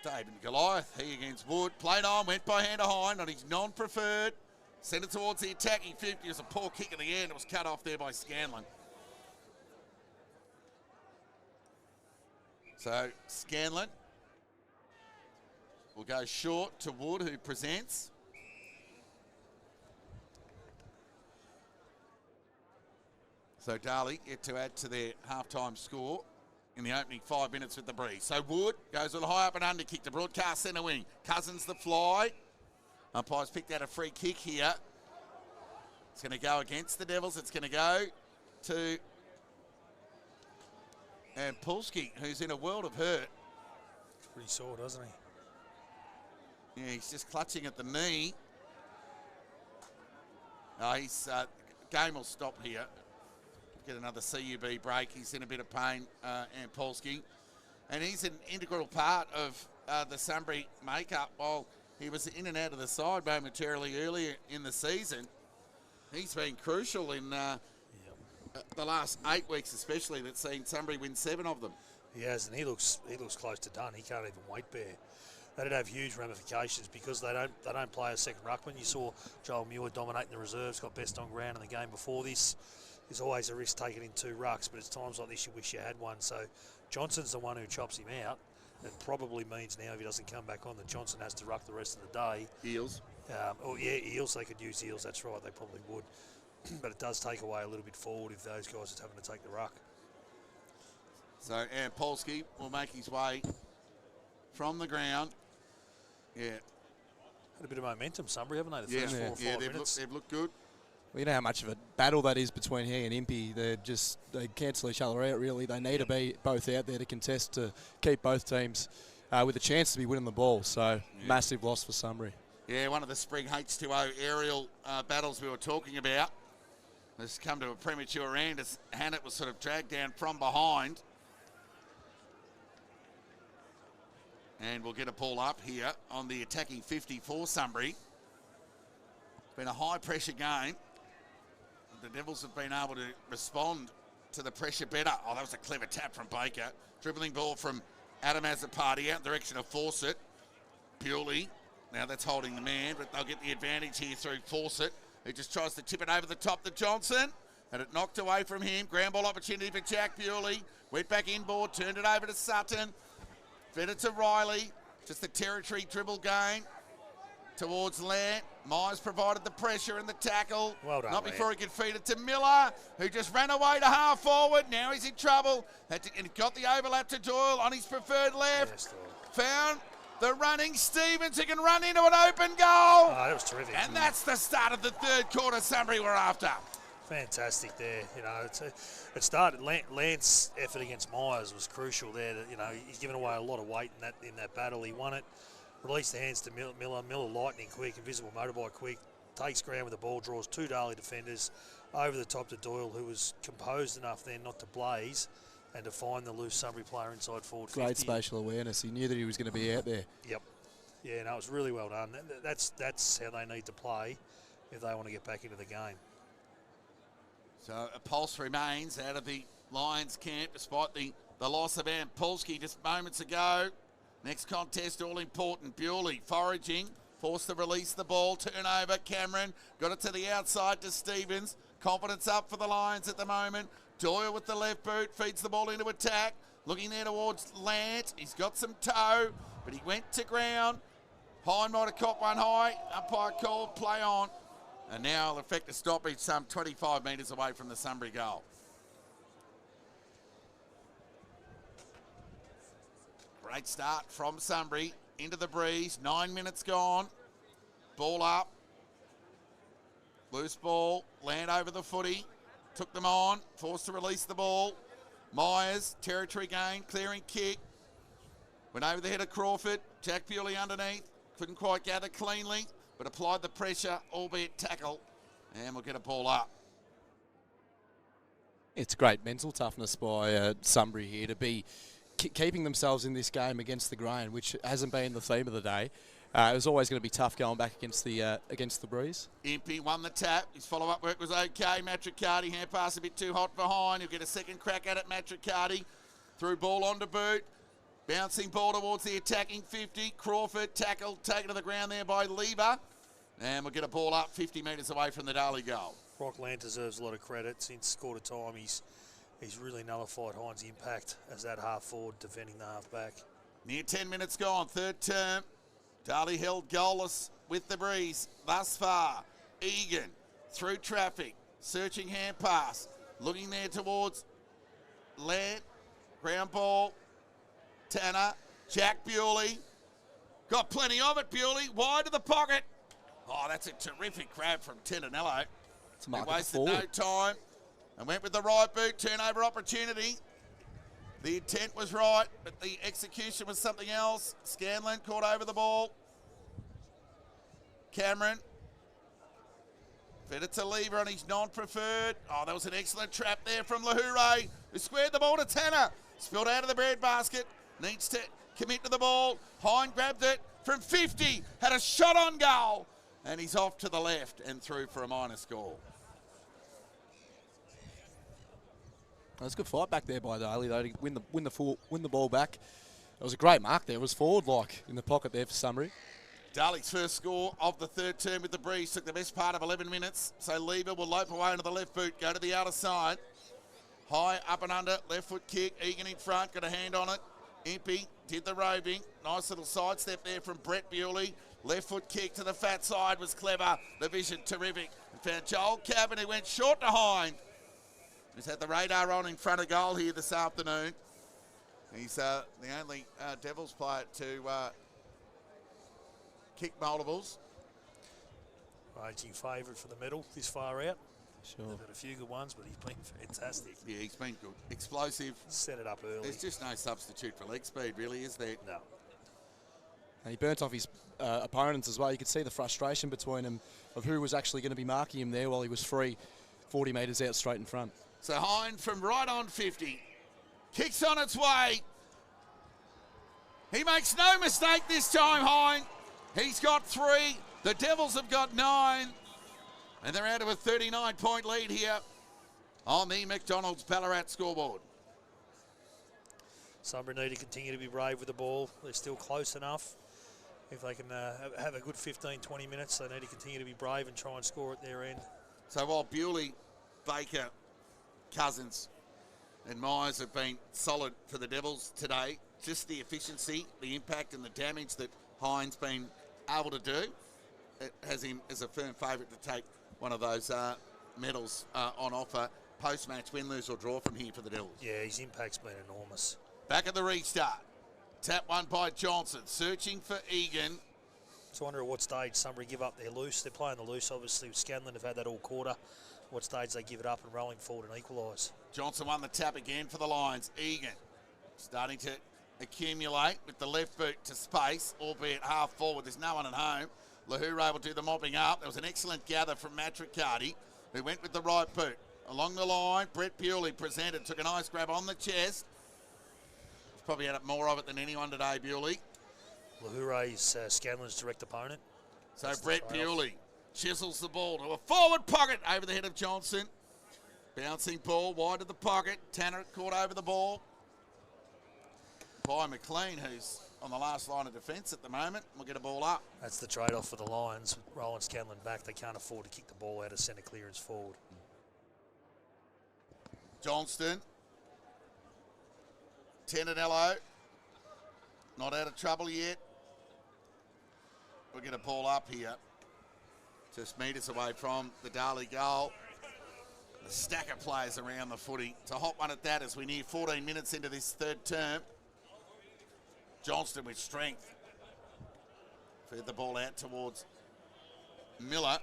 David Goliath, he against Wood. Played on, went by hand to Hind on his non-preferred. Sent it towards the attacking 50. It was a poor kick in the end. It was cut off there by Scanlon. So Scanlon will go short to Wood, who presents. So Darley yet to add to their halftime score in the opening 5 minutes with the breeze. So Wood goes with a high up and under kick to broadcast centre wing. Cousins the fly. Umpires picked out a free kick here. It's going to go against the Devils. It's going to go to Pulski, who's in a world of hurt. Pretty sore, doesn't he? Yeah, he's just clutching at the knee. His game will stop here. Get another CUB break. He's in a bit of pain, Polsky. And he's an integral part of the Sunbury makeup. While he was in and out of the side momentarily earlier in the season, he's been crucial in the last 8 weeks especially, that's seen Sunbury win 7 of them. He has, and he looks close to done. He can't even weight bear. That'd have huge ramifications because they don't play a second ruckman. You saw Joel Muir dominating the reserves, got best on ground in the game before this. There's always a risk taken in 2 rucks, but it's times like this you wish you had one. So Johnson's the one who chops him out. It probably means now if he doesn't come back on that Johnson has to ruck the rest of the day. Eels. Eels, they could use Eels, that's right, they probably would. But it does take away a little bit forward if those guys are having to take the ruck. So Polsky will make his way from the ground. Yeah. Had a bit of momentum, Sunbury, haven't they? The first 4 or 5 minutes. They've looked good. Well, you know how much of a battle that is between he and Impey. They cancel each other out, really. They need to be both out there to contest to keep both teams with a chance to be winning the ball. So, massive loss for Sunbury. Yeah, one of the spring H2O aerial battles we were talking about has come to a premature end as Hannett was sort of dragged down from behind. And we'll get a ball up here on the attacking 50 for Sunbury. It's been a high-pressure game. The Devils have been able to respond to the pressure better. Oh, that was a clever tap from Baker. Dribbling ball from Adam Azzopardi out in the direction of Fawcett. Bewley. Now that's holding the man, but they'll get the advantage here through Fawcett, who just tries to tip it over the top to Johnson. And it knocked away from him. Ground ball opportunity for Jack Bewley. Went back inboard, turned it over to Sutton. Fed it to Riley. Just the territory dribble game towards Lant. Myers provided the pressure and the tackle. Well done, Not before he could feed it to Miller, who just ran away to half forward. Now he's in trouble. And got the overlap to Doyle on his preferred left. Yes, Found the running Stevens, who can run into an open goal. Oh, that was terrific. And that's the start of the third quarter Sunbury were after. Fantastic there. You know, it started. Lance's effort against Myers was crucial there. You know, he's given away a lot of weight in that battle. He won it. Released the hands to Miller. Miller lightning quick, invisible motorbike quick. Takes ground with the ball, draws 2 Darley defenders over the top to Doyle, who was composed enough then not to blaze and to find the loose Sunbury player inside forward 50. Great spatial awareness. He knew that he was going to be out there. Yep. Yeah, no, it was really well done. That's how they need to play if they want to get back into the game. So a pulse remains out of the Lions camp despite the loss of Ant Polsky just moments ago. Next contest, all important. Bewley foraging, forced to release the ball, turnover. Cameron got it to the outside to Stevens. Confidence up for the Lions at the moment. Doyle with the left boot, feeds the ball into attack. Looking there towards Lant. He's got some toe, but he went to ground. Hine might have caught one high. Umpire called, play on. And now it'll affect a stoppage some 25 metres away from the Sunbury goal. Great start from Sunbury into the breeze. 9 minutes gone. Ball up. Loose ball. Land over the footy. Took them on. Forced to release the ball. Myers, territory gain, clearing kick. Went over the head of Crawford. Jack Bewley underneath. Couldn't quite gather cleanly, but applied the pressure, albeit tackle. And we'll get a ball up. It's great mental toughness by Sunbury here to be keeping themselves in this game against the grain, which hasn't been the theme of the day. It was always going to be tough going back against the breeze. Impey won the tap. His follow-up work was okay. Matricardi, hand pass a bit too hot behind. He'll get a second crack at it. Matricardi threw ball onto boot. Bouncing ball towards the attacking 50. Crawford tackle taken to the ground there by Lever. And we'll get a ball up 50 metres away from the Darley goal. Rockland deserves a lot of credit. Since quarter time, he's really nullified Hines' impact as that half forward defending the half back. Near 10 minutes gone, third term. Darley held goalless with the breeze thus far. Egan through traffic, searching hand pass, looking there towards Lant, ground ball, Tanner, Jack Bewley. Got plenty of it, Bewley, wide of the pocket. Oh, that's a terrific grab from Tendanello. He wasted no time and went with the right boot, turnover opportunity. The intent was right, but the execution was something else. Scanlon caught over the ball. Cameron. Fed it to Lever on his non-preferred. Oh, that was an excellent trap there from Lahoure, who squared the ball to Tanner. Spilled out of the breadbasket. Needs to commit to the ball. Hine grabbed it from 50. Had a shot on goal. And he's off to the left and through for a minor score. It was a good fight back there by Daly, though, to win the ball back. It was a great mark there. It was forward-like in the pocket there for Sunbury. Daly's first score of the third term with the breeze took the best part of 11 minutes. So Lever will lope away into the left boot, go to the outer side. High, up and under, left foot kick. Egan in front, got a hand on it. Impey did the roving. Nice little sidestep there from Brett Bewley. Left foot kick to the fat side was clever. The vision terrific. Found Joel Cabin, who went short to Hine. He's had the radar on in front of goal here this afternoon. He's the only Devils player to kick multiples. Raging favourite for the medal this far out. Sure. They've had a few good ones, but he's been fantastic. Yeah, he's been good. Explosive. Set it up early. There's just no substitute for leg speed, really, is there? No. And he burnt off his opponents as well. You could see the frustration between them of who was actually going to be marking him there while he was free 40 metres out straight in front. So Hine from right on 50. Kicks on its way. He makes no mistake this time, Hine. He's got 3. The Devils have got 9. And they're out of a 39-point lead here on the McDonald's Ballarat scoreboard. Sunbury need to continue to be brave with the ball. They're still close enough. If they can have a good 15, 20 minutes, they need to continue to be brave and try and score at their end. So while Bewley, Baker, Cousins and Myers have been solid for the Devils today, just the efficiency, the impact and the damage that Hine's been able to do, it has him as a firm favourite to take one of those medals on offer. Post-match win, lose or draw from here for the Devils. Yeah, his impact's been enormous. Back at the restart. Tap one by Johnson, searching for Egan. Just wonder at what stage Sunbury give up their loose. They're playing the loose, obviously, with Scanlon have had that all quarter. What stage they give it up and rolling forward and equalise. Johnson won the tap again for the Lions. Egan starting to accumulate with the left boot to space, albeit half forward. There's no one at home. Lahoure will do the mopping up. There was an excellent gather from Matt Riccardi, who went with the right boot. Along the line, Brett Bewley presented, took a nice grab on the chest. He's probably had more of it than anyone today, Bewley. Lahoure's Scanlon's direct opponent. So That's Brett Bewley chisels the ball to a forward pocket over the head of Johnson. Bouncing ball wide of the pocket. Tanner caught over the ball by McLean, who's on the last line of defence at the moment. We'll get a ball up. That's the trade-off for the Lions. With Roland Scanlon back, they can't afford to kick the ball out of centre clearance forward. Johnston. Tenanello. Not out of trouble yet. We'll get a ball up here. Just metres away from the Darley goal. A stack of players around the footy. It's a hot one at that as we near 14 minutes into this third term. Johnston with strength. Fed the ball out towards Miller,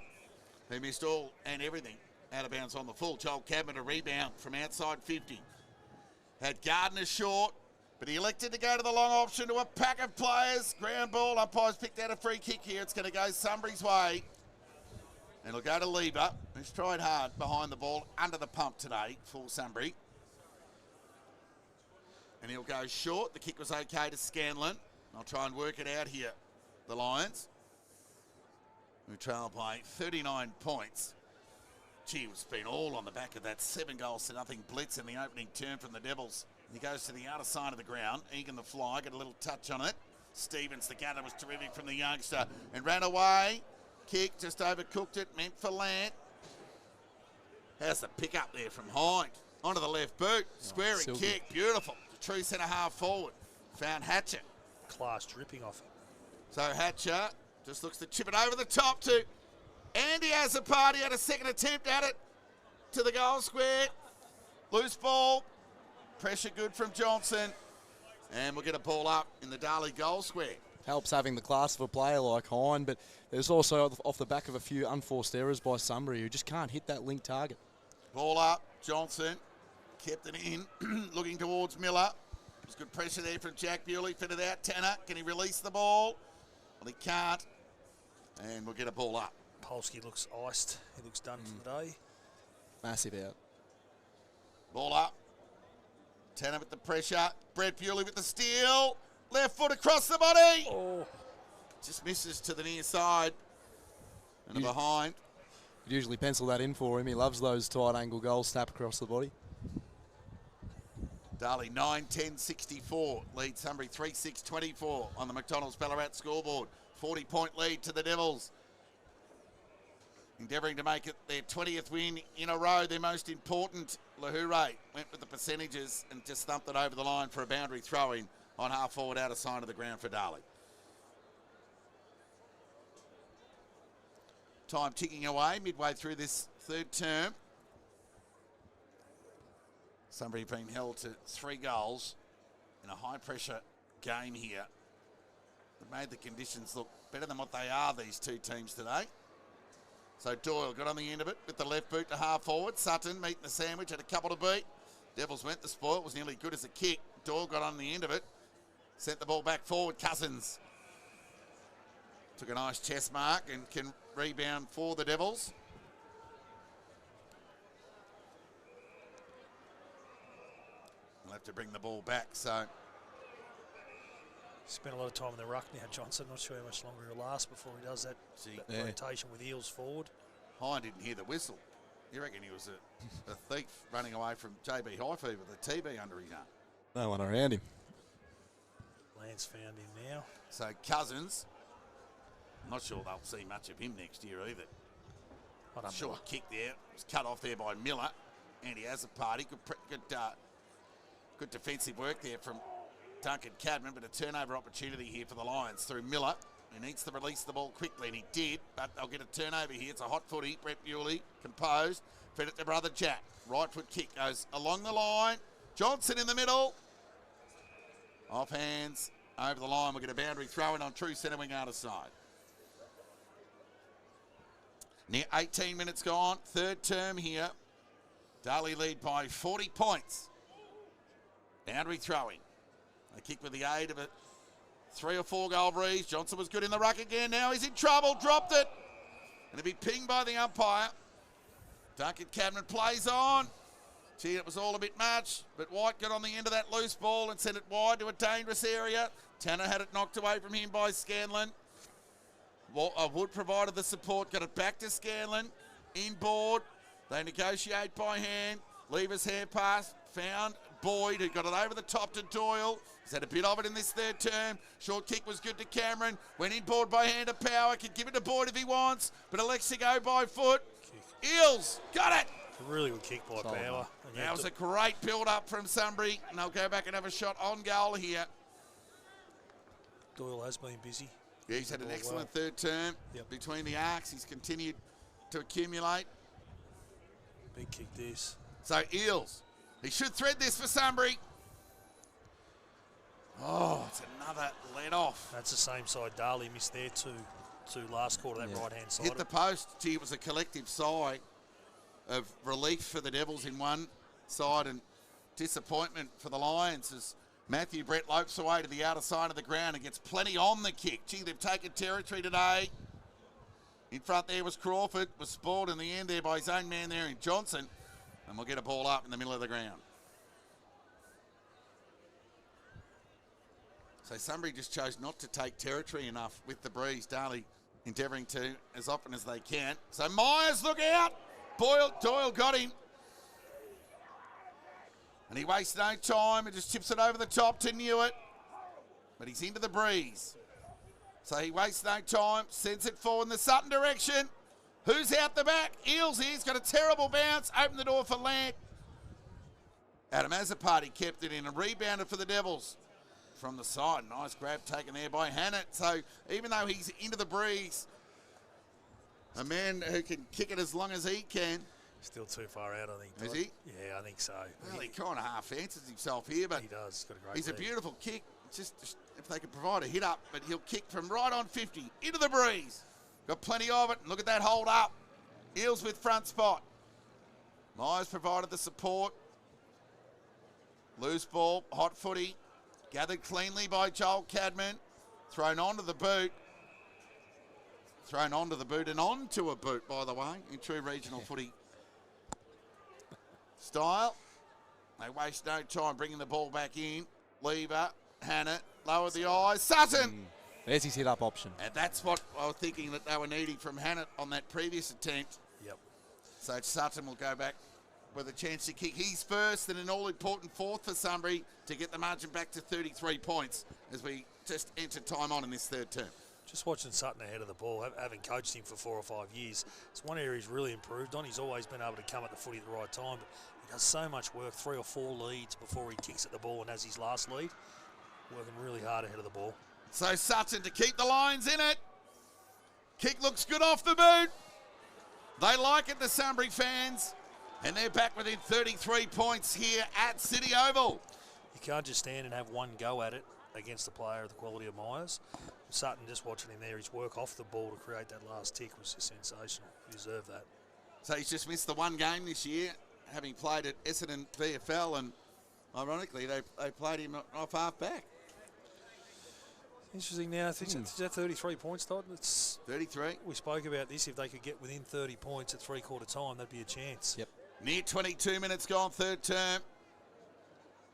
who missed all and everything out of bounds on the full. Joel Cadman a rebound from outside 50. Had Gardner short, but he elected to go to the long option to a pack of players. Ground ball, umpires picked out a free kick here. It's going to go Sunbury's way. And it'll go to Lever, who's tried hard behind the ball under the pump today for Sunbury. And he'll go short. The kick was okay to Scanlon. I'll try and work it out here. The Lions, who trail by 39 points. Gee, it's been all on the back of that 7-0 blitz in the opening term from the Devils. He goes to the outer side of the ground. Egan the fly, got a little touch on it. Stevens, the gather was terrific from the youngster and ran away. Kick, just overcooked it, meant for Lant. How's the pick up there from Hine? Onto the left boot, squaring kick, beautiful. True centre half forward. Found Hatcher. Class dripping off him. So Hatcher just looks to chip it over the top to Andy Azzopardi. Had a second attempt at it to the goal square. Loose ball. Pressure good from Johnson. And we'll get a ball up in the Darley goal square. Helps having the class of a player like Hine, but there's also off the back of a few unforced errors by Sunbury who just can't hit that link target. Ball up. Johnson kept it in. Looking towards Miller. There's good pressure there from Jack Bewley. Fitted out. Tanner, can he release the ball? Well, he can't. And we'll get a ball up. Polsky looks iced. He looks done for the day. Massive out. Ball up. Tanner with the pressure. Brett Bewley with the steal. Left foot across the body. Oh. Just misses to the near side. And behind. You'd usually pencil that in for him. He loves those tight angle goals, snap across the body. Darley 9-10-64. Lead Sunbury 3-6-24 on the McDonald's Ballarat scoreboard. 40-point lead to the Devils. Endeavouring to make it their 20th win in a row, their most important. Lahure went with the percentages and just thumped it over the line for a boundary throw-in on half-forward out of side of the ground for Darley. Time ticking away midway through this third term. Sunbury being held to 3 goals in a high-pressure game here. They've made the conditions look better than what they are, these two teams today. So Doyle got on the end of it with the left boot to half forward. Sutton meeting the sandwich, had a couple to beat. Devils went the spoil, it was nearly good as a kick. Doyle got on the end of it, sent the ball back forward. Cousins took a nice chest mark and can rebound for the Devils. We'll have to bring the ball back, so. Spent a lot of time in the ruck now, Johnson. Not sure how much longer he'll last before he does that rotation with Eels forward. Hine didn't hear the whistle. You reckon he was a thief running away from JB Highfever with a TB under his arm? No one around him. Lance found him now. So Cousins, I'm not sure they'll see much of him next year either. Short kick there. It was cut off there by Miller. Andy Azzopardi. Good defensive work there from Duncan Cadman, but a turnover opportunity here for the Lions through Miller. He needs to release the ball quickly, and he did, but they'll get a turnover here. It's a hot footy. Brett Bewley, composed, fed it to brother Jack. Right foot kick goes along the line. Johnson in the middle. Off hands, over the line. We'll get a boundary throw in on true centre wing out of side. Near 18 minutes gone, third term here. Darley lead by 40 points. Boundary throwing. A kick with the aid of a 3 or 4 goal breeze. Johnson was good in the ruck again. Now he's in trouble. Dropped it. And it'll be pinged by the umpire. Duncan Cadman plays on. Gee, it was all a bit much. But White got on the end of that loose ball and sent it wide to a dangerous area. Tanner had it knocked away from him by Scanlon. Wood provided the support. Got it back to Scanlon. Inboard. They negotiate by hand. Lever's hair pass. Found Boyd, who got it over the top to Doyle. He's had a bit of it in this third term. Short kick was good to Cameron. Went inboard by hand to Power. Can give it to Boyd if he wants, but elects to go by foot. Eels, got it! A really good kick by Power. That was a great build-up from Sunbury, and they'll go back and have a shot on goal here. Doyle has been busy. Yeah, he's had an excellent third term. Between the arcs, he's continued to accumulate. Big kick this. So Eels, he should thread this for Sunbury. Oh, it's another let off. That's the same side Darley missed there too last quarter, that right-hand side. Hit the post. Gee, it was a collective sigh of relief for the Devils in one side and disappointment for the Lions as Matthew Brett lopes away to the outer side of the ground and gets plenty on the kick. Gee, they've taken territory today. In front there was Crawford, was spoiled in the end there by his own man there in Johnson. And we'll get a ball up in the middle of the ground. So Sunbury just chose not to take territory enough with the breeze. Darley endeavouring to as often as they can. So Myers, look out! Doyle got him. And he wastes no time and just tips it over the top to Newitt. But he's into the breeze. So he wastes no time, sends it forward in the Sutton direction. Who's out the back? Eels here. He's got a terrible bounce. Open the door for Lant. Adam Azzopardi kept it in and rebounded for the Devils from the side. Nice grab taken there by Hannett. So even though he's into the breeze, a man who can kick it as long as he can. Still too far out, I think. Is he? Yeah, I think so. Well, he kind of half answers himself here, but he does. He's got a great he's leg. a beautiful kick. Just if they could provide a hit up, but he'll kick from right on 50 into the breeze. Got plenty of it. Look at that hold up. Eels with front spot. Myers provided the support. Loose ball, hot footy. Gathered cleanly by Joel Cadman. Thrown onto the boot. Thrown onto the boot and onto a boot, by the way, in true regional footy style. They waste no time bringing the ball back in. Lever, Hannett, lowered the eyes. Sutton! There's his hit-up option. And that's what I was thinking that they were needing from Hannett on that previous attempt. Yep. So Sutton will go back with a chance to kick his first and an all-important fourth for Sunbury to get the margin back to 33 points as we just enter time on in this third term. Just watching Sutton ahead of the ball, having coached him for 4 or 5 years, it's one area he's really improved on. He's always been able to come at the footy at the right time, but he does so much work, 3 or 4 leads before he kicks at the ball and has his last lead. Working really hard ahead of the ball. So Sutton to keep the Lions in it. Kick looks good off the boot. They like it, the Sunbury fans, and they're back within 33 points here at City Oval. You can't just stand and have one go at it against a player of the quality of Myers. Sutton, just watching him there, his work off the ball to create that last tick was just sensational. He deserved that. So he's just missed the one game this year, having played at Essendon VFL, and ironically, they played him off half-back. Interesting now, I think it's that 33 points, Todd. It's 33. We spoke about this. If they could get within 30 points at three-quarter time, that'd be a chance. Yep. Near 22 minutes gone, third term.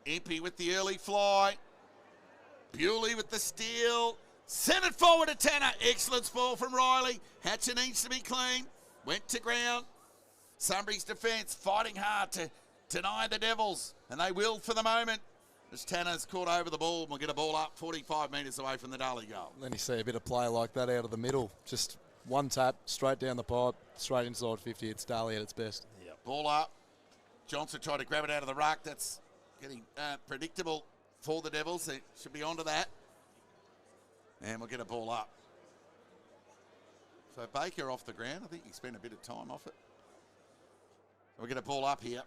Impey with the early fly. Bewley with the steal. Sent it forward to Tanner. Excellent ball from Riley. Hatcher needs to be clean. Went to ground. Sunbury's defence fighting hard to deny the Devils. And they will for the moment. As Tanner's caught over the ball and will get a ball up 45 metres away from the Darley goal. Then you see a bit of play like that out of the middle. Just one tap, straight down the pipe, straight inside 50. It's Darley at its best. Yep. Ball up. Johnson tried to grab it out of the ruck. That's getting predictable for the Devils. They should be onto that. And we'll get a ball up. So Baker off the ground. I think he spent a bit of time off it. We'll get a ball up here.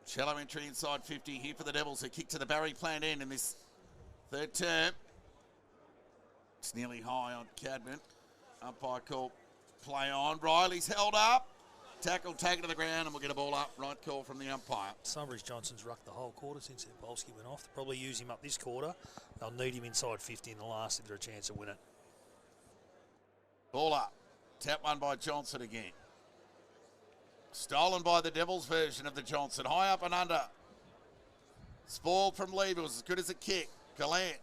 Shallow entry inside 50 here for the Devils. A kick to the Barry plant end in this third term. It's nearly high on Cadman. Umpire call play on. Riley's held up. Tackle taken to the ground and we'll get a ball up. Right call from the umpire. Sunbury's Johnson's rucked the whole quarter since Polsky went off. They'll probably use him up this quarter. They'll need him inside 50 in the last if they're a chance to win it. Ball up. Tap one by Johnson again. Stolen by the Devils version of the Johnson. High up and under. Spoiled from Lever. Was as good as a kick. Gallant.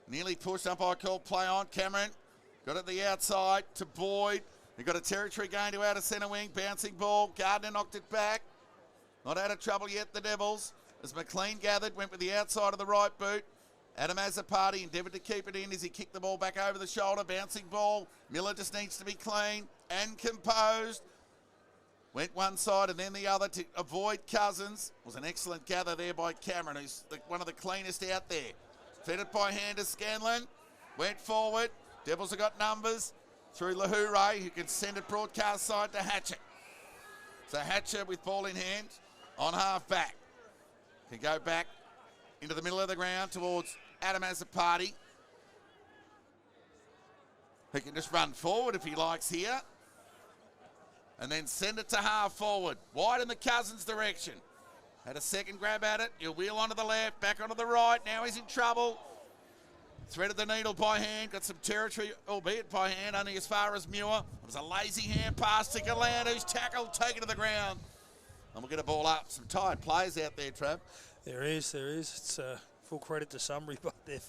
Nearly pushed. Umpire call play on. Cameron got it the outside to Boyd. He got a territory gain to out of centre wing. Bouncing ball. Gardner knocked it back. Not out of trouble yet, the Devils. As McLean gathered, went with the outside of the right boot. Adam Azzopardi endeavoured to keep it in as he kicked the ball back over the shoulder. Bouncing ball. Miller just needs to be clean and composed. Went one side and then the other to avoid Cousins. Was an excellent gather there by Cameron, who's one of the cleanest out there. Fed it by hand to Scanlon. Went forward. Devils have got numbers. Through Lahoure, who can send it broadcast side to Hatcher. So Hatcher with ball in hand on half back. Can go back into the middle of the ground towards Adam Azzopardi, who can just run forward if he likes here. And then send it to half forward. Wide in the Cousins direction. Had a second grab at it. He'll wheel onto the left, back onto the right. Now he's in trouble. Threaded the needle by hand. Got some territory, albeit by hand, only as far as Muir. It was a lazy hand pass to Gallant, who's tackled, taken to the ground. And we'll get a ball up. Some tired players out there, Trav. There is. It's full credit to Sunbury, but they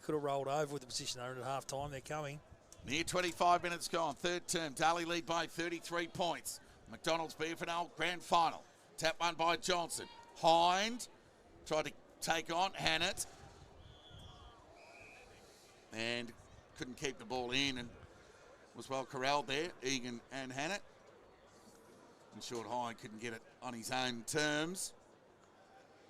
could have rolled over with the position they're in at half time. They're coming. Near 25 minutes gone. Third term. Darley lead by 33 points. McDonald's FNL grand final. Tap one by Johnson. Hind tried to take on Hannett. And couldn't keep the ball in and was well corralled there, Egan and Hannett. And Short Hind couldn't get it on his own terms.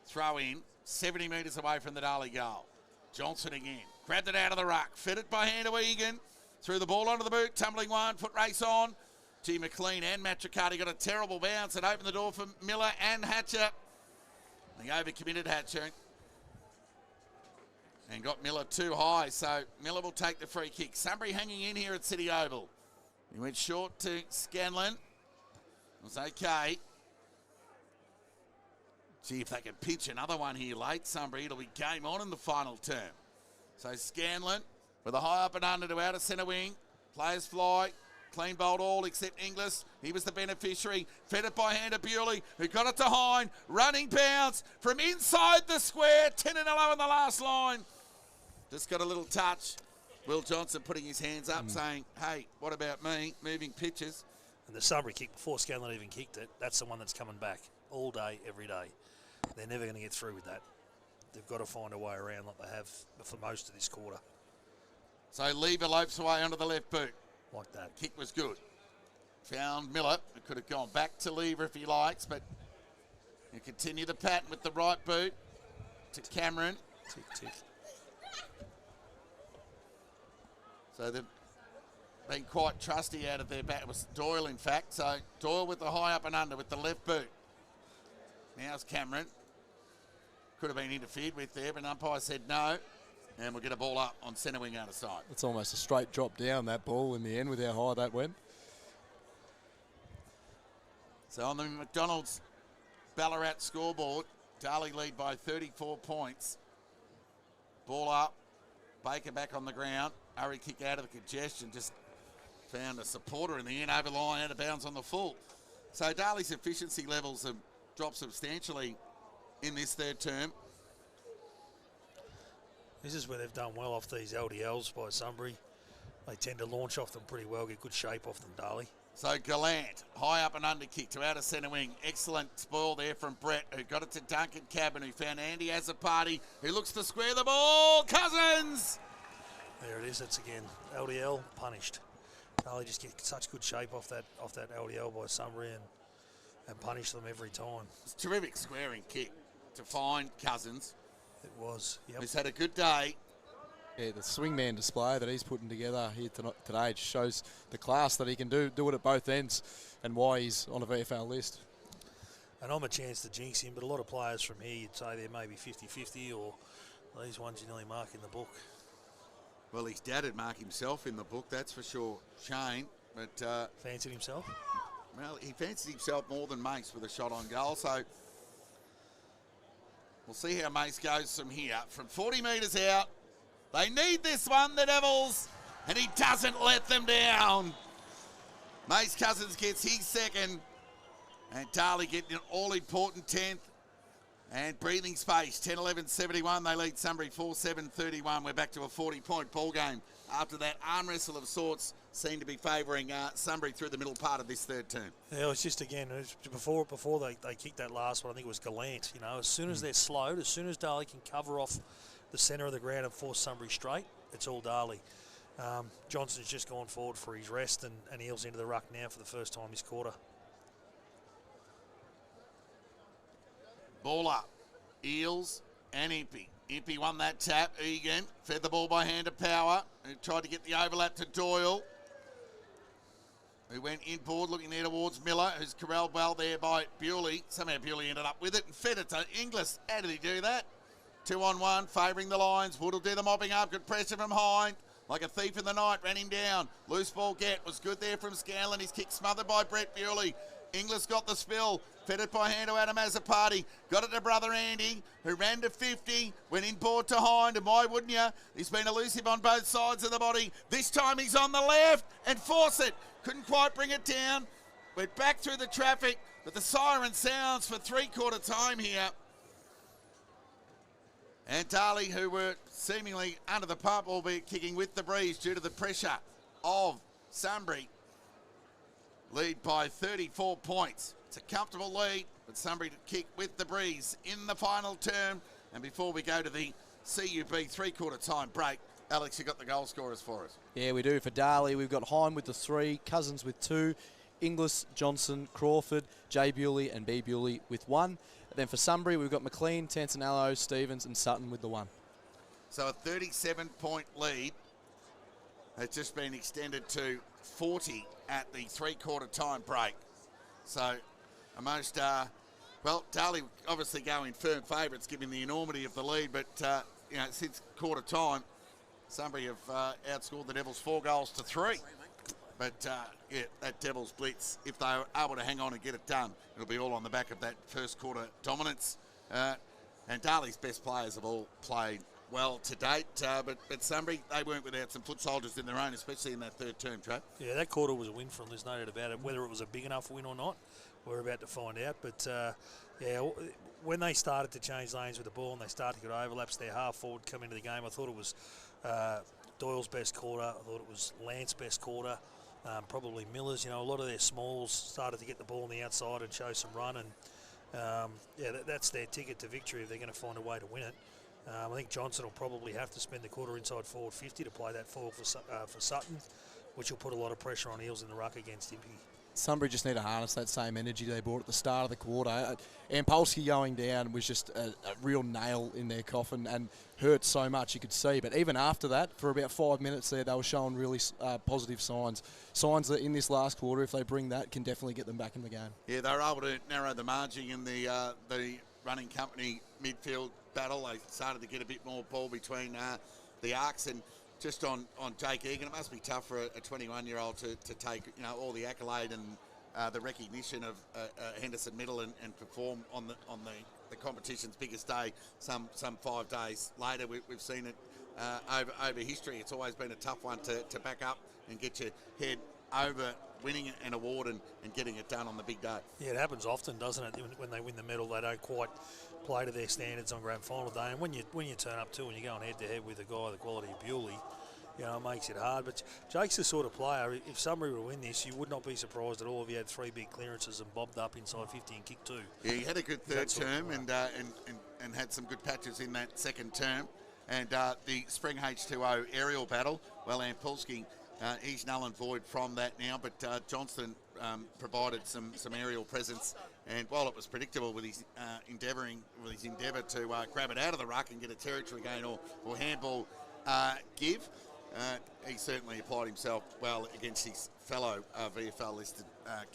Throw in, 70 metres away from the Darley goal. Johnson again, grabbed it out of the ruck, fed it by hand to Egan. Threw the ball onto the boot, tumbling one, foot race on. G. McLean and Matricardi got a terrible bounce and opened the door for Miller and Hatcher. They overcommitted Hatcher and got Miller too high, so Miller will take the free kick. Sunbury hanging in here at City Oval. He went short to Scanlon. It was okay. See if they can pitch another one here late, Sunbury. It'll be game on in the final term. So Scanlon with a high up and under to outer centre wing. Players fly. Clean bowled all except Inglis. He was the beneficiary. Fed it by hand to Bewley, who got it to Hine. Running bounce from inside the square. 10 and 0 in the last line. Just got a little touch. Will Johnson putting his hands up saying, hey, what about me? Moving pitches. And the Sunbury kick, before Scanlon even kicked it, that's the one that's coming back all day, every day. They're never going to get through with that. They've got to find a way around like they have for most of this quarter. So Lever lopes away onto the left boot. Like that. Kick was good. Found Miller, who could have gone back to Lever if he likes, but you continue the pattern with the right boot to Cameron. Tick, tick. So they've been quite trusty out of their bat. It was Doyle, in fact. So Doyle with the high up and under with the left boot. Now's Cameron. Could have been interfered with there, but umpire said no. And we'll get a ball up on centre wing out of sight. It's almost a straight drop down, that ball, in the end, with how high that went. So on the McDonald's Ballarat scoreboard, Darley lead by 34 points. Ball up. Baker back on the ground. Hurry kick out of the congestion. Just found a supporter in the end, over line, out of bounds on the full. So Darley's efficiency levels have dropped substantially in this third term. This is where they've done well off these LDLs by Sunbury. They tend to launch off them pretty well, get good shape off them, Darley. So Gallant, high up and under kick to outer centre wing. Excellent spoil there from Brett, who got it to Duncan Cabin, who found Andy as a party, who looks to square the ball. Cousins! There it is. That's again LDL punished. Darley just get such good shape off that LDL by Sunbury and punish them every time. It's a terrific squaring kick to find Cousins. It was. Yep. Who's had a good day. Yeah, the swingman display that he's putting together here today just shows the class that he can do it at both ends and why he's on a VFL list. And I'm a chance to jinx him, but a lot of players from here, you'd say they're maybe 50-50, or these ones you nearly mark in the book. Well, his dad would mark himself in the book, that's for sure, Shane. But Fancied himself? Well, he fancied himself more than Mace with a shot on goal, so we'll see how Mace goes from here. From 40 metres out, they need this one, the Devils, and he doesn't let them down. Mace Cousins gets his second, and Darley getting an all-important 10th. And breathing space, 10-11-71. They lead Sunbury 4-7-31. We're back to a 40-point ball game after that arm wrestle of sorts seemed to be favouring Sunbury through the middle part of this third term. Yeah, it was just, again, before they kicked that last one, I think it was Gallant. You know, as soon as they're slowed, as soon as Darley can cover off the centre of the ground and force Sunbury straight, it's all Darley. Johnson's just gone forward for his rest and heels into the ruck now for the first time this quarter. Ball up. Eels and Impey. Impey won that tap. Egan fed the ball by hand to Power, who tried to get the overlap to Doyle, who went inboard looking there towards Miller, who's corralled well there by Bewley. Somehow Bewley ended up with it and fed it to Inglis. How did he do that? 2-on-1, favouring the lines. Wood will do the mopping up. Good pressure from Hine. Like a thief in the night, ran him down. Loose ball get was good there from Scanlon. His kick smothered by Brett Bewley. Inglis got the spill, fed it by hand to Adam Azapati, got it to brother Andy, who ran to 50, went inboard to Hind, and why wouldn't you? He's been elusive on both sides of the body. This time he's on the left, and force it. Couldn't quite bring it down. Went back through the traffic, but the siren sounds for three-quarter time here. And Darley, who were seemingly under the pump, albeit kicking with the breeze due to the pressure of Sunbury, lead by 34 points. It's a comfortable lead, but Sunbury to kick with the breeze in the final term. And before we go to the CUB three-quarter time break, Alex, you got the goal scorers for us. Yeah, we do. For Darley, we've got Hine with the 3, Cousins with 2, Inglis, Johnson, Crawford, J. Bewley and B. Bewley with 1. And then for Sunbury, we've got McLean, Tansanello, Stevens and Sutton with the 1. So a 37-point lead has just been extended to 40 at the three-quarter time break. So almost, Darley obviously going firm favourites given the enormity of the lead, but since quarter time, Sunbury have outscored the Devils 4-3. But that Devils blitz, if they were able to hang on and get it done, it'll be all on the back of that first quarter dominance And Darley's best players have all played well to date, but Sunbury, they weren't without some foot soldiers in their own, especially in that third term, Trav. Yeah, that quarter was a win for them, there's no doubt about it. Whether it was a big enough win or not, we're about to find out. But, when they started to change lanes with the ball and they started to get overlaps, their half forward come into the game, I thought it was Doyle's best quarter. I thought it was Lance's best quarter. Probably Miller's. A lot of their smalls started to get the ball on the outside and show some run. And, that's their ticket to victory if they're going to find a way to win it. I think Johnson will probably have to spend the quarter inside forward 50 to play that forward for Sutton, which will put a lot of pressure on Eels in the ruck against Impey. Sunbury just need to harness that same energy they brought at the start of the quarter. Ampolsky going down was just a real nail in their coffin and hurt so much you could see. But even after that, for about 5 minutes there, they were showing really positive signs. Signs that in this last quarter, if they bring that, can definitely get them back in the game. Yeah, they were able to narrow the margin in the running company midfield battle. They started to get a bit more ball between the arcs, and just on Jake Egan, it must be tough for a 21-year-old to take all the accolade and the recognition of Henderson Middle and perform on the competition's biggest day. Some 5 days later, we've seen it over history. It's always been a tough one to back up and get your head over winning an award and getting it done on the big day. Yeah, it happens often, doesn't it? When they win the medal, they don't quite play to their standards on grand final day. And when you turn up too and you're going head-to-head with a guy the quality of Bewley, it makes it hard. But Jake's the sort of player, if somebody were to win this, you would not be surprised at all if he had 3 big clearances and bobbed up inside 50 and kicked 2. Yeah, he had a good third term and had some good patches in that second term. And the Spring H2O aerial battle, well, Ampolsky, he's null and void from that now, but Johnston provided some aerial presence, and while it was predictable with his endeavour to grab it out of the ruck and get a territory gain or handball give, he certainly applied himself well against his fellow VFL listed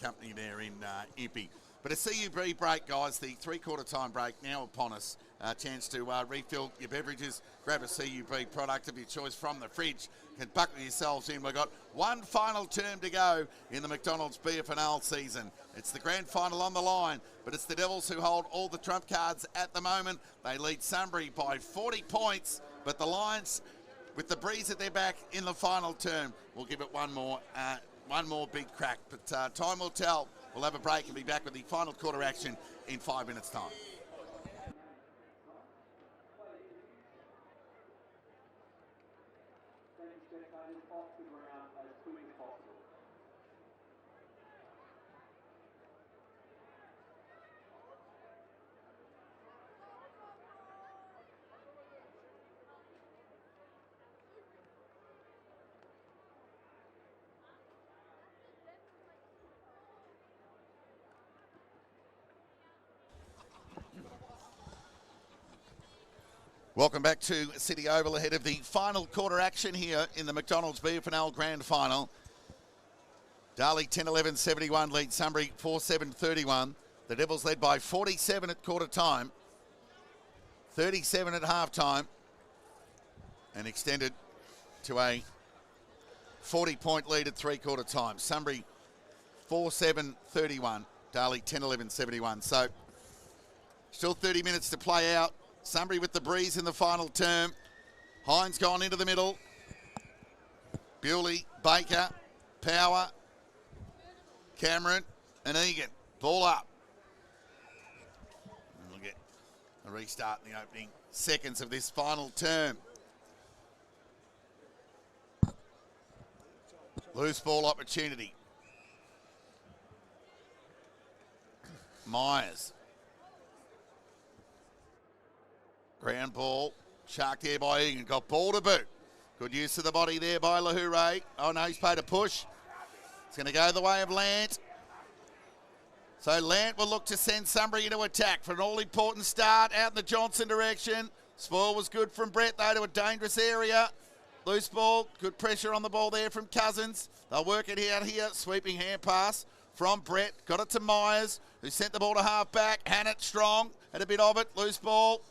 company there in Impey. But a CUB break, guys, the 3/4 time break now upon us. Chance to refill your beverages, grab a CUB product of your choice from the fridge, and buckle yourselves in. We've got one final term to go in the McDonald's BFNL season. It's the grand final on the line, but it's the Devils who hold all the trump cards at the moment. They lead Sunbury by 40 points, but the Lions, with the breeze at their back in the final term, will give it one more big crack. But time will tell. We'll have a break and be back with the final quarter action in 5 minutes' time. Welcome back to City Oval ahead of the final quarter action here in the McDonald's BFNL Grand Final. Darley 10-11-71 lead Sunbury 4-7-31. The Devils led by 47 at quarter time, 37 at half time, and extended to a 40-point lead at 3/4 time. Sunbury 4-7-31, Darley 10-11-71. So still 30 minutes to play out. Sunbury with the breeze in the final term. Hines gone into the middle. Bewley, Baker, Power, Cameron and Egan. Ball up. And we'll get a restart in the opening seconds of this final term. Loose ball opportunity. Myers. Ground ball, sharked there by Egan, got ball to boot. Good use of the body there by Lahoure. Oh no, he's paid a push. It's going to go the way of Lant. So Lant will look to send Sunbury into attack for an all-important start out in the Johnson direction. Spoil was good from Brett though to a dangerous area. Loose ball, good pressure on the ball there from Cousins. They'll work it out here, sweeping hand pass from Brett. Got it to Myers, who sent the ball to half back. Hannett strong, had a bit of it, loose ball.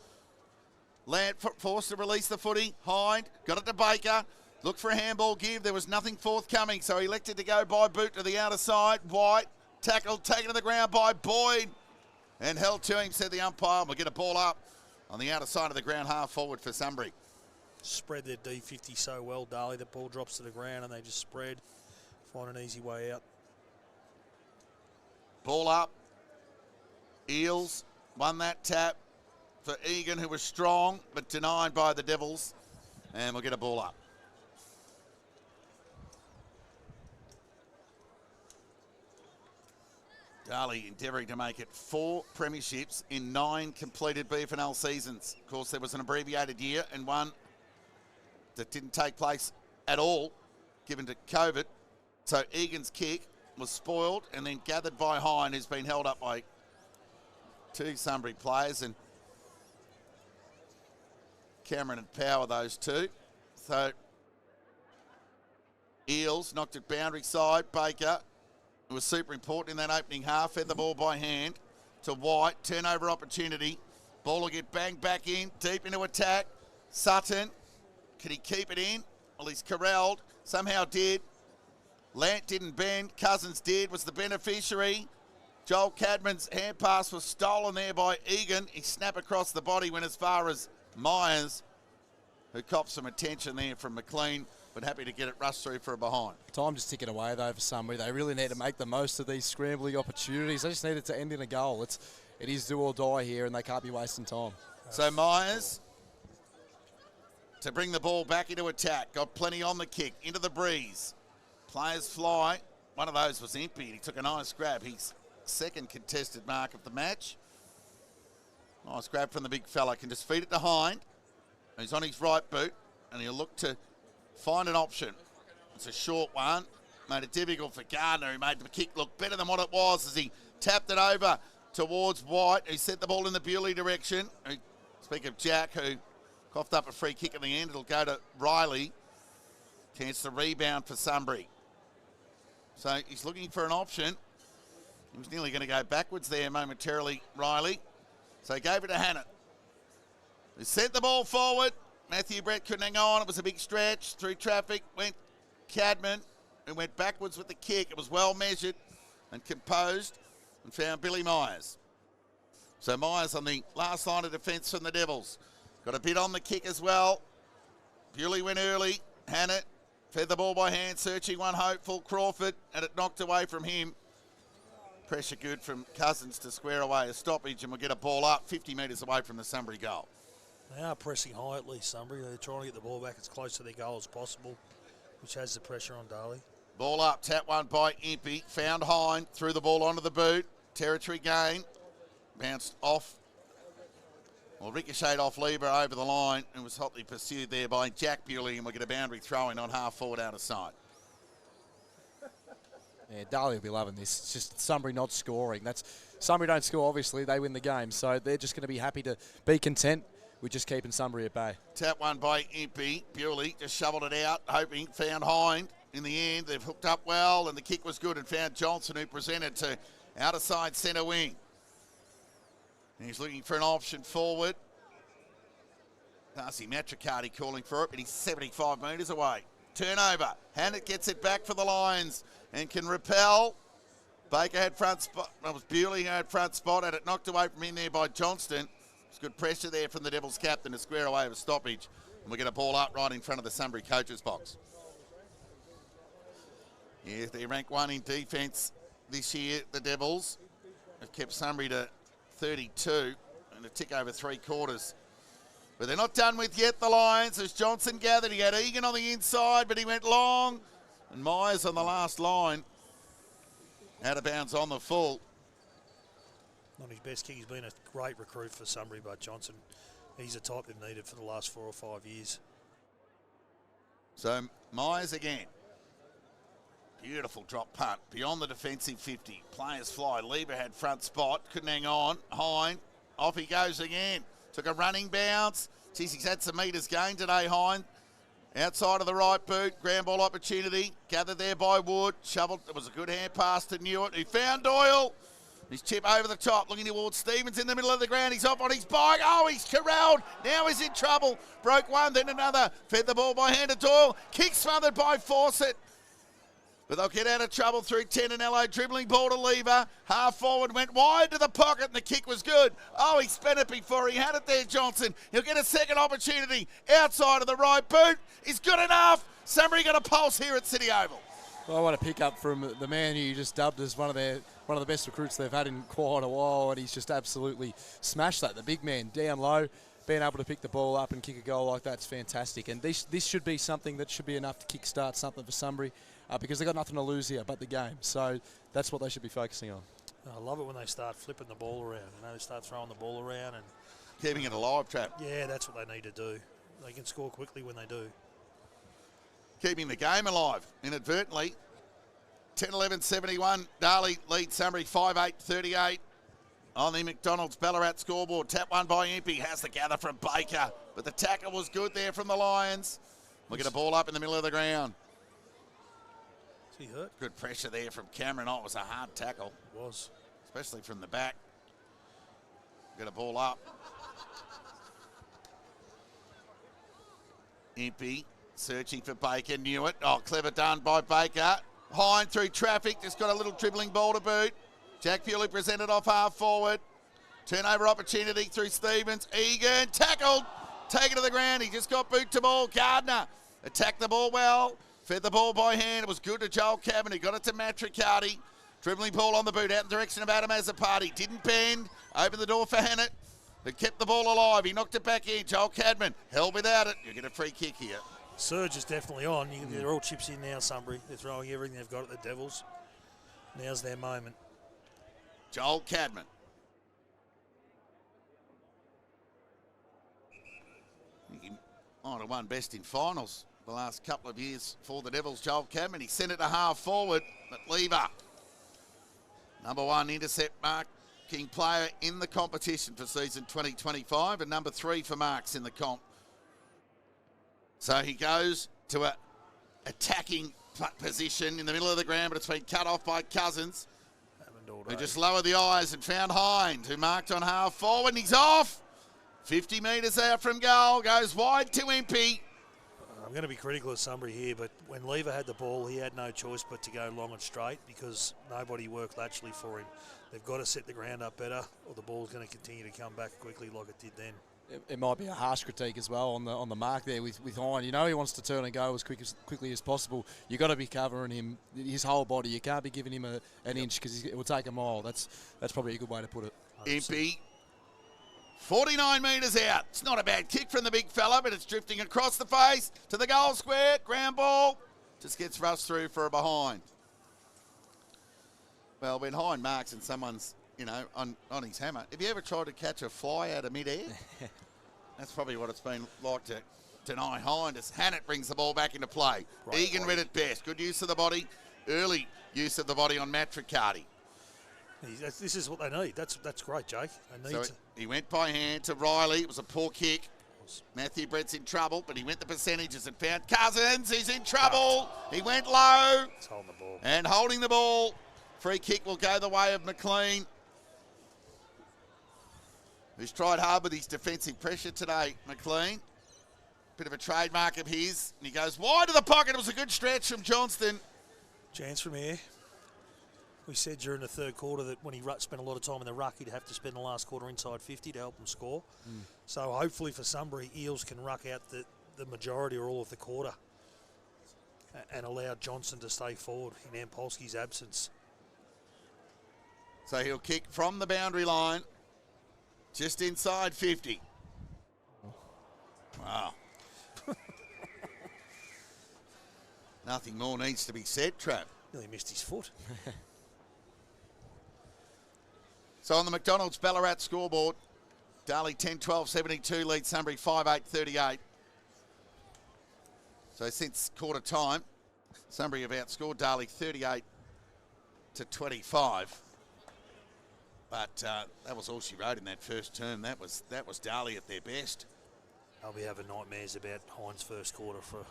Lant forced to release the footy. Hind got it to Baker. Looked for a handball give. There was nothing forthcoming, so he elected to go by boot to the outer side. White tackled, taken to the ground by Boyd. and held to him, said the umpire. We'll get a ball up on the outer side of the ground, half forward for Sunbury. Spread their D50 so well, Darley. The ball drops to the ground and they just spread, find an easy way out. Ball up. Eels won that tap for Egan, who was strong, but denied by the Devils. And we'll get a ball up. Darley endeavouring to make it 4 premierships in 9 completed BFNL seasons. Of course, there was an abbreviated year and one that didn't take place at all, given to COVID. So Egan's kick was spoiled and then gathered by Hine, who's been held up by 2 Sunbury players, and Cameron and Power, those 2. So Eels knocked it boundary side. Baker, who was super important in that opening half, fed the ball by hand to White. Turnover opportunity. Ball will get banged back in, deep into attack. Sutton, can he keep it in? Well, he's corralled. Somehow did. Lant didn't bend. Cousins did, was the beneficiary. Joel Cadman's hand pass was stolen there by Egan. He snapped across the body, went as far as Myers, who copped some attention there from McLean, but happy to get it rushed through for a behind. Time just ticking away, though, for Sunbury. They really need to make the most of these scrambling opportunities. They just need it to end in a goal. It is do or die here, and they can't be wasting time. So Myers to bring the ball back into attack. Got plenty on the kick, into the breeze. Players fly. One of those was empty. He took a nice grab. His second contested mark of the match. Nice grab from the big fella. Can just feed it to Hind. He's on his right boot, and he'll look to find an option. It's a short one. Made it difficult for Gardner, who made the kick look better than what it was as he tapped it over towards White, who sent the ball in the Bewley direction. Speak of Jack, who coughed up a free kick at the end. It'll go to Riley. Chance to rebound for Sunbury. So he's looking for an option. He was nearly going to go backwards there momentarily, Riley. So he gave it to Hannett. He sent the ball forward. Matthew Brett couldn't hang on. It was a big stretch. Through traffic went Cadman, who went backwards with the kick. It was well measured and composed, and found Billy Myers. So Myers on the last line of defence from the Devils. Got a bit on the kick as well. Bewley went early. Hannett fed the ball by hand, searching one hopeful. Crawford, and it knocked away from him. Pressure good from Cousins to square away a stoppage, and we'll get a ball up 50 metres away from the Sunbury goal. They are pressing high at least, Sunbury. They're trying to get the ball back as close to their goal as possible, which has the pressure on Darley. Ball up, tap one by Impey. Found Hind, threw the ball onto the boot. Territory gain. Bounced off. Well, ricocheted off Lieber over the line and was hotly pursued there by Jack Bewley, and we'll get a boundary throw-in on half forward out of sight. Yeah, Darley will be loving this. It's just Sunbury not scoring. Sunbury don't score, obviously. They win the game. So they're just going to be happy to be content with just keeping Sunbury at bay. Tap one by Impey. Bewley just shoveled it out, hoping, found Hind. In the end, they've hooked up well, and the kick was good, and found Johnson, who presented to outer side centre wing. And he's looking for an option forward. Darcy Matricardi calling for it, but he's 75 metres away. Turnover. Hannett gets it back for the Lions and can repel. Baker had front spot. It was Bewley who had front spot. Had it knocked away from him there by Johnston. There's good pressure there from the Devils captain to square away with a stoppage. And we'll get a ball up right in front of the Sunbury coaches box. Yeah, they rank 1 in defence this year, the Devils. Have kept Sunbury to 32 and a tick over 3 quarters. But they're not done with yet, the Lions, as Johnson gathered. He had Egan on the inside, but he went long. And Myers on the last line. Out of bounds on the full. Not his best kick. He's been a great recruit for Sunbury, but Johnson, he's the type they've needed for the last 4 or 5 years. So Myers again. Beautiful drop punt. Beyond the defensive 50. Players fly. Lieber had front spot. Couldn't hang on. Hind. Off he goes again. Took a running bounce. Geez, he's had some metres gained today, Hind. Outside of the right boot. Ground ball opportunity. Gathered there by Wood. Shoveled. It was a good hand pass to Newitt, who found Doyle. His chip over the top. Looking towards Stevens in the middle of the ground. He's off on his bike. Oh, he's corralled. Now he's in trouble. Broke one, then another. Fed the ball by hand to Doyle. Kick smothered by Fawcett. But they'll get out of trouble through 10 and Ello. Dribbling ball to Lever. Half forward, went wide to the pocket, and the kick was good. Oh, he spent it before he had it there, Johnson. He'll get a second opportunity outside of the right boot. He's good enough. Sunbury got a pulse here at City Oval. Well, I want to pick up from the man who you just dubbed as one of the best recruits they've had in quite a while, and he's just absolutely smashed that. The big man down low, being able to pick the ball up and kick a goal like that's fantastic. And this should be something that should be enough to kickstart something for Sunbury. Because they've got nothing to lose here but the game. So that's what they should be focusing on. I love it when they start flipping the ball around. They start throwing the ball around. And keeping it alive, Trap. Yeah, that's what they need to do. They can score quickly when they do. Keeping the game alive, inadvertently. 10-11-71. Darley leads Sunbury 5-8-38 on the McDonald's Ballarat scoreboard. Tap one by Impey. Has the gather from Baker. But the tackle was good there from the Lions. We'll get a ball up in the middle of the ground. Is he hurt? Good pressure there from Cameron. Oh, it was a hard tackle. It was. Especially from the back. Get a ball up. Impey searching for Baker. Knew it. Oh, clever done by Baker. Hind through traffic. Just got a little dribbling ball to boot. Jack Bewley presented off half forward. Turnover opportunity through Stevens. Egan tackled. Taken to the ground. He just got boot to ball. Gardner attacked the ball well. Fed the ball by hand. It was good to Joel Cabin. He got it to Matt Riccardi. Dribbling ball on the boot out in the direction of Adam Azzopardi. Didn't bend. Opened the door for Hannett. But kept the ball alive. He knocked it back in. Joel Cadman held without it. You get a free kick here. Surge is definitely on. They're all chips in now, Sunbury. They're throwing everything they've got at the Devils. Now's their moment. Joel Cadman. He might have won best in finals the last couple of years for the Devils, Joel Cadman. He sent it a half forward, but Lever, number one intercept marking player in the competition for season 2025 and number 3 for marks in the comp. So he goes to a attacking position in the middle of the ground, but it's been cut off by Cousins, who just lowered the eyes and found Hind, who marked on half forward, and he's off. 50 metres out from goal, goes wide to Impey. I'm going to be critical of Sunbury here, but when Lever had the ball, he had no choice but to go long and straight because nobody worked laterally for him. They've got to set the ground up better, or the ball's going to continue to come back quickly like it did then. It might be a harsh critique as well on the mark there with Hind. You know he wants to turn and go as quickly as possible. You've got to be covering him, his whole body. You can't be giving him an inch because it will take a mile. That's probably a good way to put it. Impey, 49 metres out. It's not a bad kick from the big fella, but it's drifting across the face to the goal square. Ground ball just gets rushed through for a behind. Well, when Hind marks and someone's, on his hammer, have you ever tried to catch a fly out of mid-air? That's probably what it's been like to deny Hind as Hannett brings the ball back into play. Right, Egan read it best. Good use of the body. Early use of the body on Matt Riccardi. This is what they need. That's great, Jake. He went by hand to Riley. It was a poor kick. Matthew Brett's in trouble, but he went the percentages and found Cousins. He's in trouble. He went low. He's holding the ball. And holding the ball. Free kick will go the way of McLean, who's tried hard with his defensive pressure today, McLean. Bit of a trademark of his. And he goes wide to the pocket. It was a good stretch from Johnston. Chance from here. We said during the third quarter that when he spent a lot of time in the ruck, he'd have to spend the last quarter inside 50 to help them score. So hopefully for Sunbury, Eels can ruck out the majority or all of the quarter and allow Johnson to stay forward in Ampolsky's absence. So he'll kick from the boundary line, just inside 50. Wow. Nothing more needs to be said, Trav. Nearly missed his foot. So on the McDonald's Ballarat scoreboard, Darley 10-12-72 leads Sunbury 5-8-38. So since quarter time, Sunbury have outscored Darley 38-25. But that was all she wrote in that first term. That was Darley at their best. They'll be having nightmares about Hind's first quarter for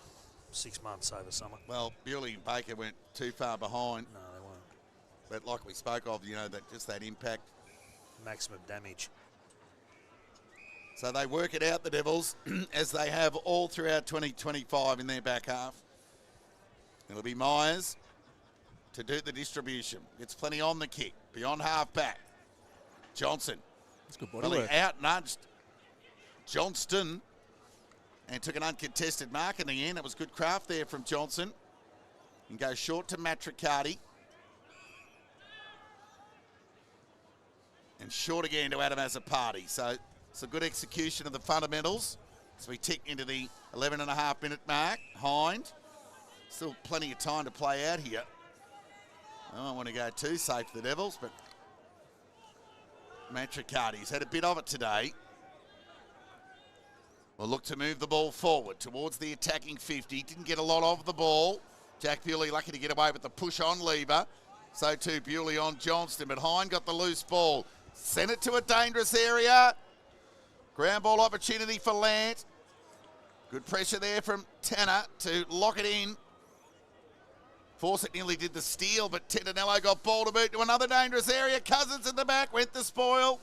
6 months over summer. Well, Bewley and Baker weren't too far behind. No, they weren't. But like we spoke of, that impact. Maximum damage. So they work it out, the Devils, as they have all throughout 2025 in their back half. It'll be Myers, to do the distribution. Gets plenty on the kick. Beyond half back. Johnson. That's good body work. Out-nudged Johnston and took an uncontested mark in the end. It was good craft there from Johnson. And goes short to Matricati. And short again to Adam Azzopardi. So it's a good execution of the fundamentals as we tick into the 11.5-minute mark. Hind. Still plenty of time to play out here. I don't want to go too safe for the Devils, but Matricati's had a bit of it today. Will look to move the ball forward towards the attacking 50. Didn't get a lot of the ball. Jack Bewley lucky to get away with the push on lever. So too Bewley on Johnston, but Hind got the loose ball. Sent it to a dangerous area. Ground ball opportunity for Lant. Good pressure there from Tanner to lock it in. Fawcett nearly did the steal, but Tendanello got ball to boot to another dangerous area. Cousins in the back, went the spoil.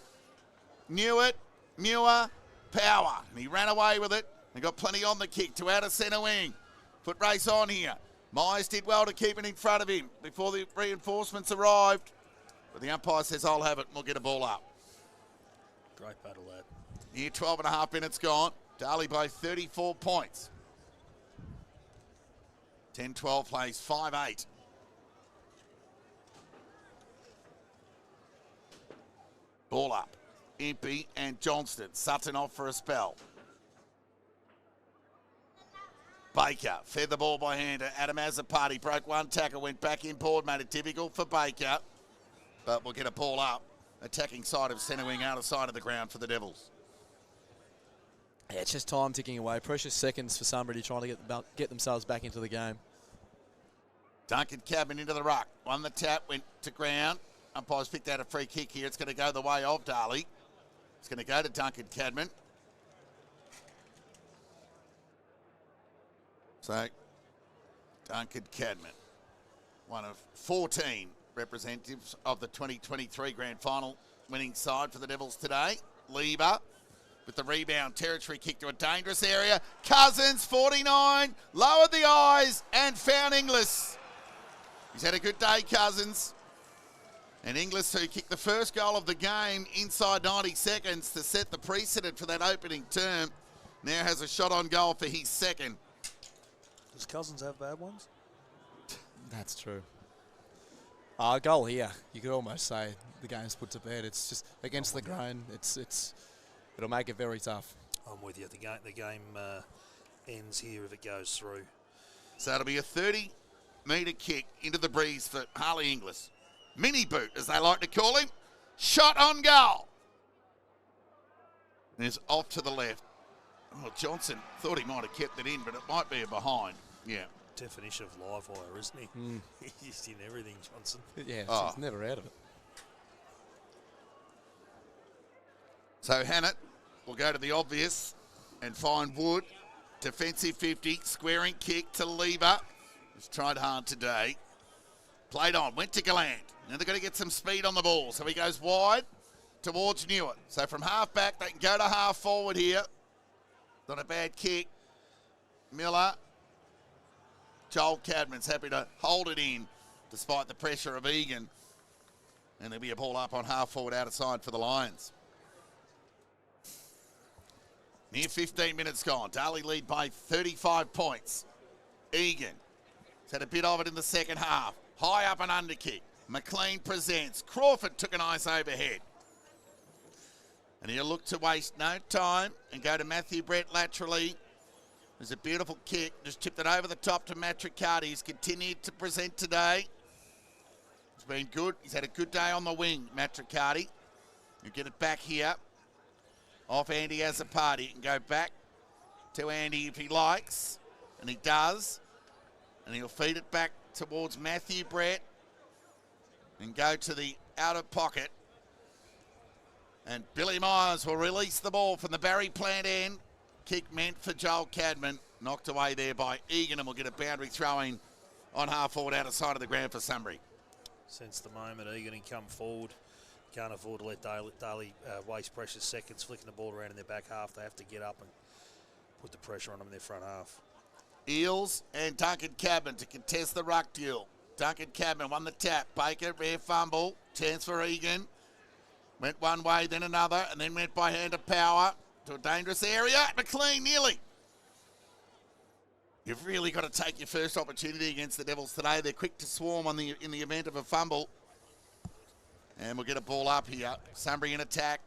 Knew it, Muir, power. And he ran away with it and got plenty on the kick to outer centre wing. Foot race on here. Myers did well to keep it in front of him before the reinforcements arrived. But the umpire says, I'll have it, and we'll get a ball up. Great battle, that. Here, 12.5 minutes gone. Darley by 34 points. 10-12 plays 5-8. Ball up. Impey and Johnston. Sutton off for a spell. Baker fed the ball by hand to Adam Azzopardi. Broke one tackle, went back in board, made it difficult for Baker. But we'll get a ball up. Attacking side of centre wing, outer side of the ground for the Devils. Yeah, it's just time ticking away. Precious seconds for somebody trying to get themselves back into the game. Duncan Cadman into the ruck. Won the tap, went to ground. Umpires picked out a free kick here. It's going to go the way of Darley. It's going to go to Duncan Cadman. So, Duncan Cadman, one of 14 representatives of the 2023 Grand Final winning side for the Devils today. Lieber with the rebound, territory kick to a dangerous area. Cousins, 49, lowered the eyes and found Inglis. He's had a good day, Cousins. And Inglis, who kicked the first goal of the game inside 90 seconds to set the precedent for that opening term, now has a shot on goal for his second. Does Cousins have bad ones? That's true. Goal here. You could almost say the game's put to bed. It's just against the grain. It'll make it very tough. I'm with you. The game ends here if it goes through. So it'll be a 30-metre kick into the breeze for Harley Inglis. Mini boot, as they like to call him. Shot on goal. And it's off to the left. Oh, Johnson thought he might have kept it in, but it might be a behind. Yeah. Definition of live wire, isn't he? Mm. He's in everything, Johnson. Yeah, he's never out of it. So Hannett will go to the obvious and find Wood. Defensive 50, squaring kick to Lieber. He's tried hard today. Played on, went to Gallant. Now they've got to get some speed on the ball. So he goes wide towards Newitt. So from half back, they can go to half forward here. Not a bad kick. Miller. Joel Cadman's happy to hold it in despite the pressure of Egan. And there'll be a ball up on half forward outer side for the Lions. Near 15 minutes gone. Darley lead by 35 points. Egan has had a bit of it in the second half. High up and under kick. McLean presents. Crawford took a nice overhead. And he'll look to waste no time and go to Matthew Brett laterally. There's a beautiful kick. Just tipped it over the top to Matricati. He's continued to present today. It's been good. He's had a good day on the wing, Matricati. He'll get it back here. Off Andy Azzopardi. And go back to Andy if he likes. And he does. And he'll feed it back towards Matthew Brett. And go to the outer pocket. And Billy Myers will release the ball from the Barry Plant end. Kick meant for Joel Cadman. Knocked away there by Egan, and we'll get a boundary throw-in on half forward outer side of the ground for Sunbury. Since the moment Egan can come forward, can't afford to let Darley waste precious seconds flicking the ball around in their back half. They have to get up and put the pressure on them in their front half. Eels and Duncan Cadman to contest the ruck duel. Duncan Cadman won the tap. Baker, rare fumble. Chance for Egan. Went one way, then another, and then went by hand to Power to a dangerous area. McLean nearly. You've really got to take your first opportunity against the Devils today. They're quick to swarm in the event of a fumble. And we'll get a ball up here. Sunbury in attack.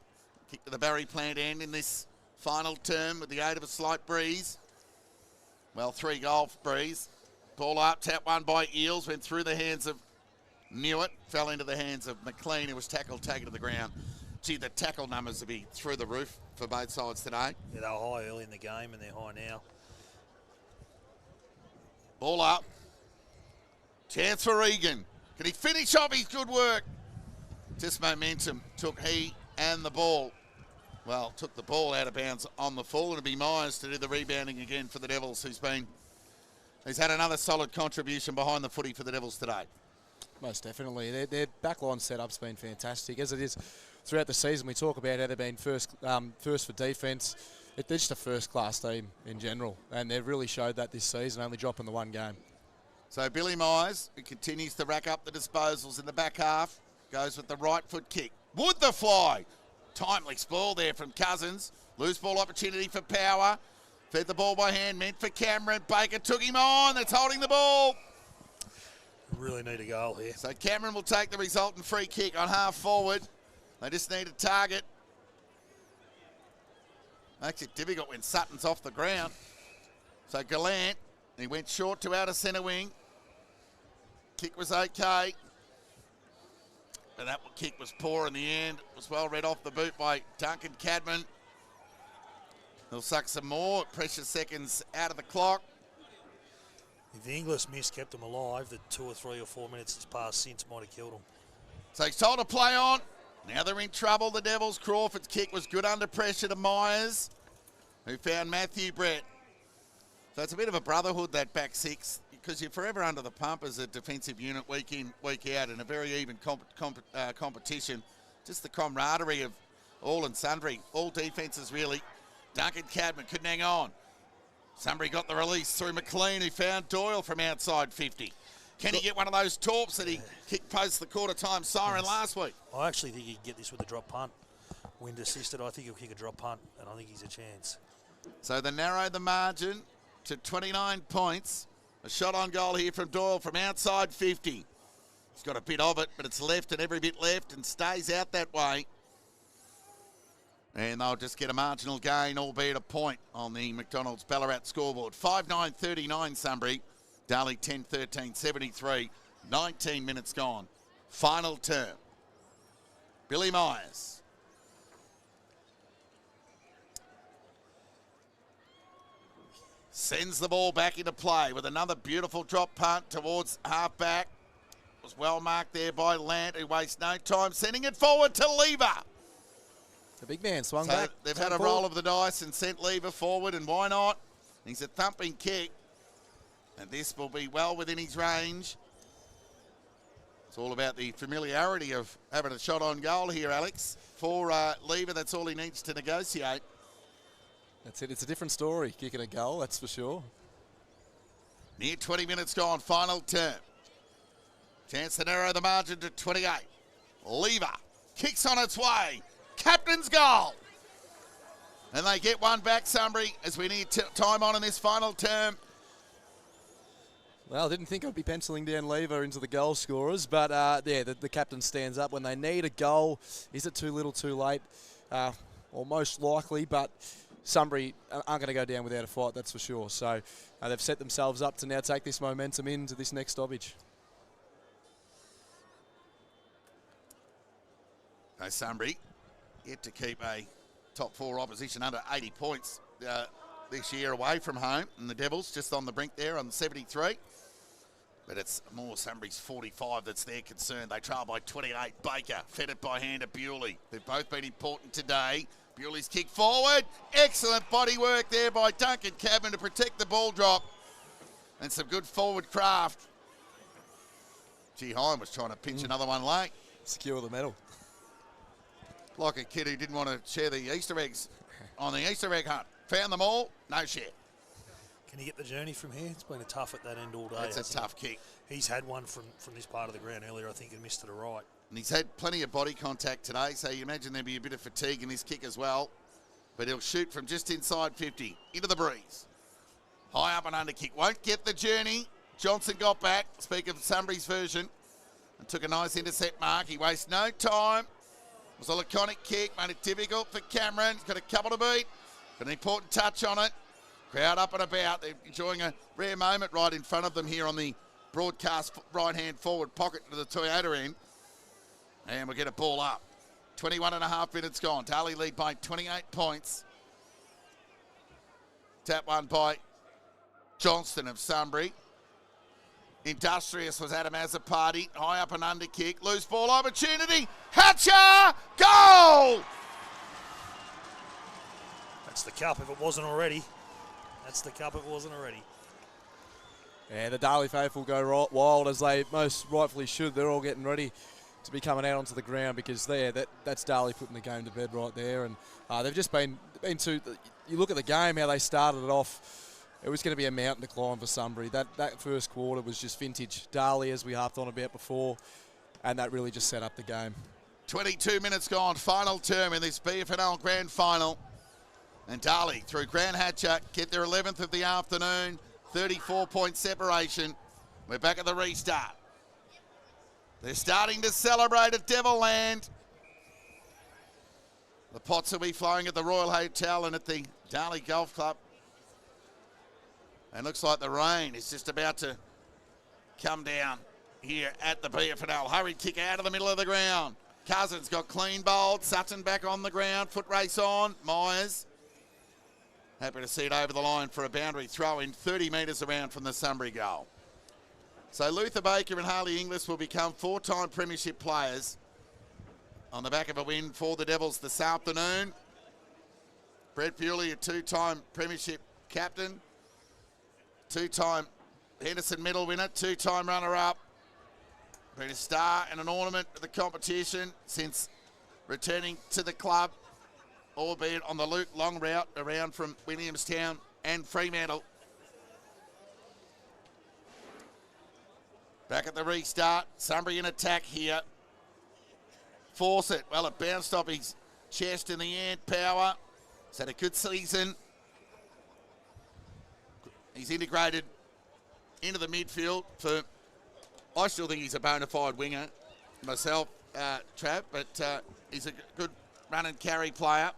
Kick to the Barry plant end in this final term with the aid of a slight breeze. Well, 3-goal breeze. Ball up, tap one by Eels, went through the hands of Newitt, fell into the hands of McLean, who was tackled, taken to the ground. Gee, the tackle numbers will be through the roof for both sides today. Yeah, they were high early in the game, and they're high now. Ball up. Chance for Egan. Can he finish off his good work? Just momentum took he and the ball. Well, took the ball out of bounds on the full. It'll be Myers to do the rebounding again for the Devils, He's had another solid contribution behind the footy for the Devils today. Most definitely. Their backline setup's been fantastic. As it is throughout the season, we talk about how they've been first for defence. They're just a first-class team in general, and they've really showed that this season, only dropping the one game. So Billy Myers, who continues to rack up the disposals in the back half, goes with the right foot kick. Would the fly? Timely spoil there from Cousins. Loose ball opportunity for Power. Fed the ball by hand, meant for Cameron. Baker took him on. That's holding the ball. Really need a goal here. So Cameron will take the resultant free kick on half forward. They just need a target. Makes it difficult when Sutton's off the ground. So Gallant, he went short to outer centre wing. Kick was okay. But that kick was poor in the end. It was well read off the boot by Duncan Cadman. He'll suck some more. Precious seconds out of the clock. If the English miss kept them alive, the 2 or 3 or 4 minutes that's passed since might have killed them. So he's told to play on. Now they're in trouble, the Devils. Crawford's kick was good under pressure to Myers, who found Matthew Brett. So it's a bit of a brotherhood, that back six, because you're forever under the pump as a defensive unit week in, week out in a very even competition. Just the camaraderie of all and sundry, all defences really. Duncan Cadman couldn't hang on. Sunbury got the release through McLean, who found Doyle from outside 50. Can he get one of those torps that he kicked post the quarter-time siren last week? I actually think he can get this with a drop punt. Wind assisted, I think he'll kick a drop punt, and I think he's a chance. So they narrow the margin to 29 points. A shot on goal here from Doyle from outside 50. He's got a bit of it, but it's left and every bit left and stays out that way. And they'll just get a marginal gain, albeit a point, on the McDonald's Ballarat scoreboard. 5-9-39 Sunbury. Darley 10-13-73. 19 minutes gone. Final term. Billy Myers. Sends the ball back into play with another beautiful drop punt towards half-back. Was well marked there by Lant, who wastes no time sending it forward to Lever. The big man swung So back. they've had a roll of the dice and sent Lever forward, and why not? He's a thumping kick, and this will be well within his range. It's all about the familiarity of having a shot on goal here, Alex. For Lever, that's all he needs to negotiate. That's it. It's a different story, kicking a goal, that's for sure. Near 20 minutes gone, final term. Chance to narrow the margin to 28. Lever kicks on its way. Captain's goal. And they get one back, Sunbury, as we need time on in this final term. Well, I didn't think I'd be penciling down Lever into the goal scorers, but the captain stands up when they need a goal. Is it too little, too late? Or most likely, but Sunbury aren't going to go down without a fight, that's for sure. So they've set themselves up to now take this momentum into this next stoppage. So Sunbury yet to keep a top four opposition under 80 points this year away from home. And the Devils just on the brink there on 73. But it's more Sunbury's 45 that's their concern. They trail by 28. Baker fed it by hand to Bewley. They've both been important today. Bewley's kick forward. Excellent body work there by Duncan Cadman to protect the ball drop. And some good forward craft. Gee, Hine was trying to pinch another one late. Secure the medal. Like a kid who didn't want to share the Easter eggs on the Easter egg hunt. Found them all, no share. Can he get the journey from here? It's been a tough at that end all day. It's a tough kick. He's had one from this part of the ground earlier. I think he missed to the right. And he's had plenty of body contact today, so you imagine there'll be a bit of fatigue in his kick as well. But he'll shoot from just inside 50, into the breeze. High up and under kick. Won't get the journey. Johnson got back, speak of Sunbury's version, and took a nice intercept mark. He wastes no time. It was a laconic kick, made it difficult for Cameron. He's got a couple to beat, but an important touch on it. Crowd up and about. They're enjoying a rare moment right in front of them here on the broadcast right-hand forward pocket to the Toyota end. And we'll get a ball up. 21 and a half minutes gone. Darley lead by 28 points. Tap one by Johnston of Sunbury. Industrious was Adam Azzopardi. High up and under kick. Loose ball opportunity. Hatcher! Goal! That's the cup if it wasn't already. That's the cup if it wasn't already. Yeah, the Darley faithful go wild as they most rightfully should. They're all getting ready to be coming out onto the ground because that's Darley putting the game to bed right there. And they've just been to, you look at the game, how they started it off, it was going to be a mountain to climb for Sunbury. That first quarter was just vintage Darley, as we harped on about before, and that really just set up the game. 22 minutes gone, final term in this BFNL Grand Final. And Darley, through Grant Hatcher, get their 11th of the afternoon, 34-point separation. We're back at the restart. They're starting to celebrate at Devilland. The pots will be flowing at the Royal Hotel and at the Darley Golf Club. And looks like the rain is just about to come down here at the BFNL. Hurried kick out of the middle of the ground. Cousins got clean bowled. Sutton back on the ground. Foot race on. Myers happy to see it over the line for a boundary throw in 30 metres around from the Sunbury goal. So Luther Baker and Harley Inglis will become 4-time premiership players on the back of a win for the Devils this afternoon. Brett Bewley, a 2-time premiership captain, 2-time Henderson medal winner, 2-time runner-up. Been a star and an ornament of the competition since returning to the club, albeit on the long route around from Williamstown and Fremantle. Back at the restart, Sunbury in attack here. Force it. Well, it bounced off his chest in the end. Power. He's had a good season. He's integrated into the midfield for, I still think he's a bona fide winger myself, Trav, but he's a good run and carry player.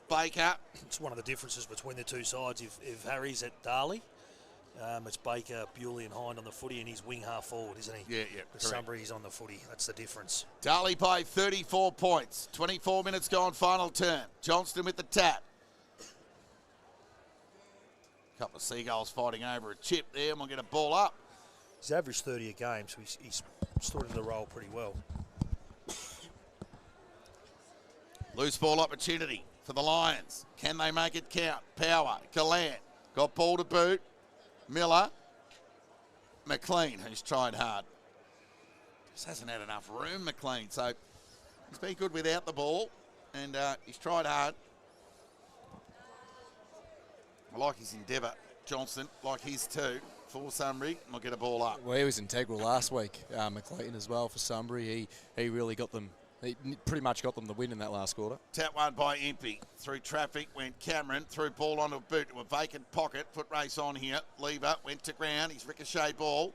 Baker. It's one of the differences between the two sides. If Harry's at Darley, it's Baker, Bewley and Hind on the footy, and he's wing half forward, isn't he? Yeah, Sunbury's on the footy. That's the difference. Darley by 34 points. 24 minutes gone, final term. Johnston with the tap. Couple of seagulls fighting over a chip there, and we'll get a ball up. He's averaged 30 a game, so he's stood in the role pretty well. Loose ball opportunity for the Lions. Can they make it count? Power. Gallant. Got ball to boot. Miller. McLean, who's tried hard. Just hasn't had enough room, McLean. So he's been good without the ball, and he's tried hard. I like his endeavour, Johnson, like his too, for Sunbury, and we'll get a ball up. Well, he was integral last week, McLean as well for Sunbury. He really got them, he pretty much got them the win in that last quarter. Tap one by Impey. Through traffic went Cameron, threw ball onto a boot to a vacant pocket. Foot race on here. Lever went to ground. His ricochet ball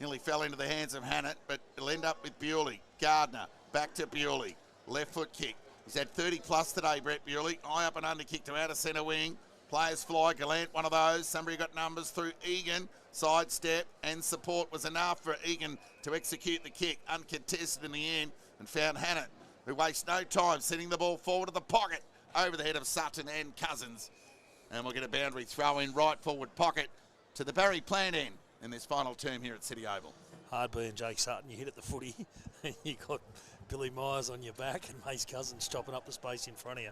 nearly fell into the hands of Hannett, but it'll end up with Bewley. Gardner, back to Bewley. Left foot kick. He's had 30 plus today, Brett Bewley. High up and under kick to outer centre wing. Players fly. Gallant, one of those. Somebody got numbers through Egan. Sidestep and support was enough for Egan to execute the kick. Uncontested in the end, and found Hannett, who wastes no time sending the ball forward to the pocket over the head of Sutton and Cousins. And we'll get a boundary throw in right forward pocket to the Barry Plant end in this final term here at City Oval. Hard being Jake Sutton. You hit at the footy and you got Billy Myers on your back and Mace Cousins chopping up the space in front of you.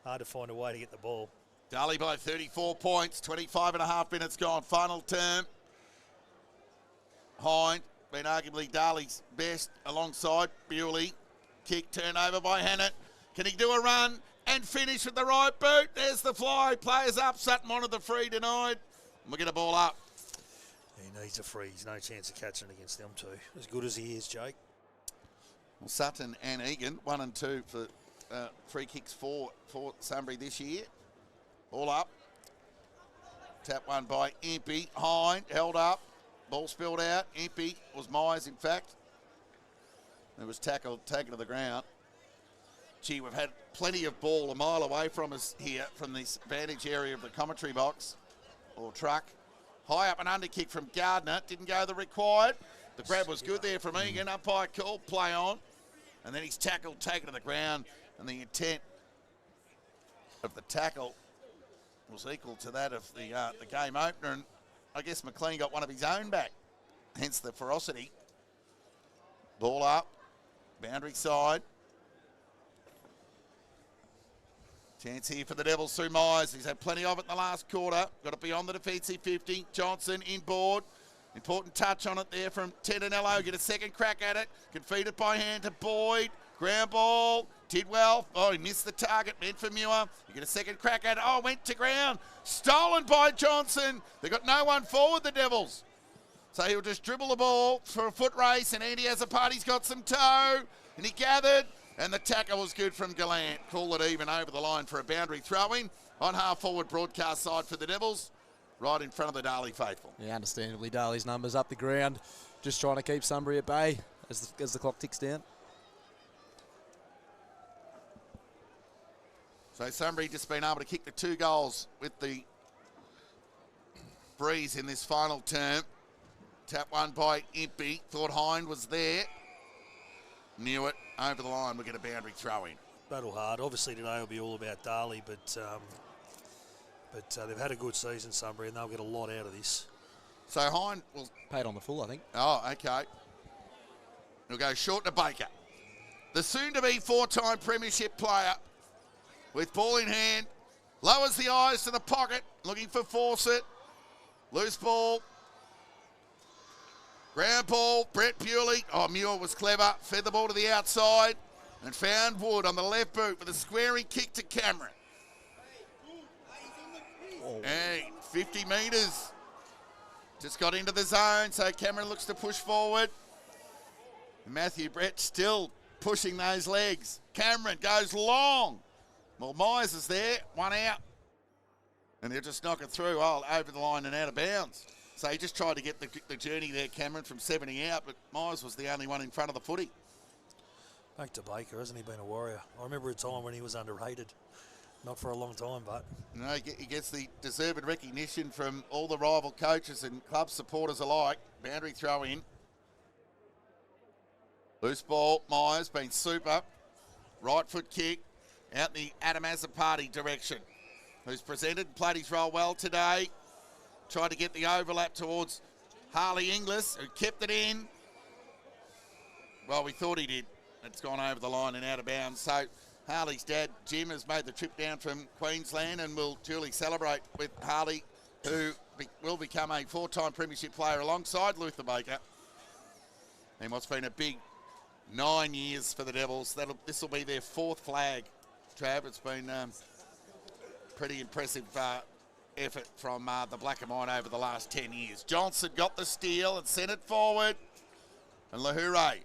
Hard to find a way to get the ball. Darley by 34 points, 25 and a half minutes gone. Final term. Hind, been arguably Darley's best alongside Bewley. Kick turnover by Hannett. Can he do a run and finish with the right boot? There's the fly. Players up. Sutton wanted the free, denied. We'll get a ball up. He needs a freeze. No chance of catching it against them two. As good as he is, Jake. Well, Sutton and Egan, 1 and 2 for free kicks for Sunbury this year. Ball up. Tap one by Impey. Hind held up. Ball spilled out. Impey was Myers, in fact. It was tackled, taken to the ground. Gee, we've had plenty of ball a mile away from us here from this vantage area of the commentary box or truck. High up and under kick from Gardner. Didn't go the required. The grab was good there from Egan. Umpire call, play on. And then he's tackled, taken to the ground. And the intent of the tackle was equal to that of the game opener. And I guess McLean got one of his own back. Hence the ferocity. Ball up. Boundary side. Chance here for the Devils through Myers. He's had plenty of it in the last quarter. Got it beyond the defensive 50. Johnson inboard. Important touch on it there from Tendanello. Get a second crack at it. Can feed it by hand to Boyd. Ground ball. Did well. Oh, he missed the target. Meant for Muir. You get a second crack at it. Oh, went to ground. Stolen by Johnson. They got no one forward, the Devils. So he'll just dribble the ball for a foot race, and Andy Azzopardi's got some toe. And he gathered. And the tackle was good from Gallant. Call it even over the line for a boundary throw-in. On half-forward broadcast side for the Devils. Right in front of the Darley faithful. Yeah, understandably, Darley's numbers up the ground. Just trying to keep Sunbury at bay as the clock ticks down. So Sunbury just been able to kick the 2 goals with the breeze in this final term. Tap one by Impey. Thought Hind was there. Knew it. Over the line, we'll get a boundary throw-in. Battle hard. Obviously today will be all about Darley, but they've had a good season, Sunbury, and they'll get a lot out of this. So Hind will... Paid on the full, I think. Oh, okay. He'll go short to Baker. The soon-to-be 4-time premiership player with ball in hand. Lowers the eyes to the pocket, looking for Fawcett. Loose ball. Ground ball, Brett Bewley. Oh, Muir was clever. Fed the ball to the outside and found Wood on the left boot with a squaring kick to Cameron. Oh. Hey, 50 metres. Just got into the zone, so Cameron looks to push forward. Matthew Brett still pushing those legs. Cameron goes long. Well, Myers is there, one out. And he'll just knock it through, over the line and out of bounds. So he just tried to get the journey there, Cameron, from 70 out, but Myers was the only one in front of the footy. Back to Baker, hasn't he been a warrior? I remember a time when he was underrated. Not for a long time, but... No, he gets the deserved recognition from all the rival coaches and club supporters alike. Boundary throw in. Loose ball, Myers been super. Right foot kick out in the Adam Azzopardi direction, who's presented and played his role well today. Tried to get the overlap towards Harley Inglis, who kept it in. Well, we thought he did. It's gone over the line and out of bounds. So Harley's dad, Jim, has made the trip down from Queensland and will duly celebrate with Harley, who will become a 4-time premiership player alongside Luther Baker. And what's been a big 9 years for the Devils. This will be their 4th flag, Trav. It's been pretty impressive effort from the Black and White over the last 10 years. Johnson got the steal and sent it forward. And Lahure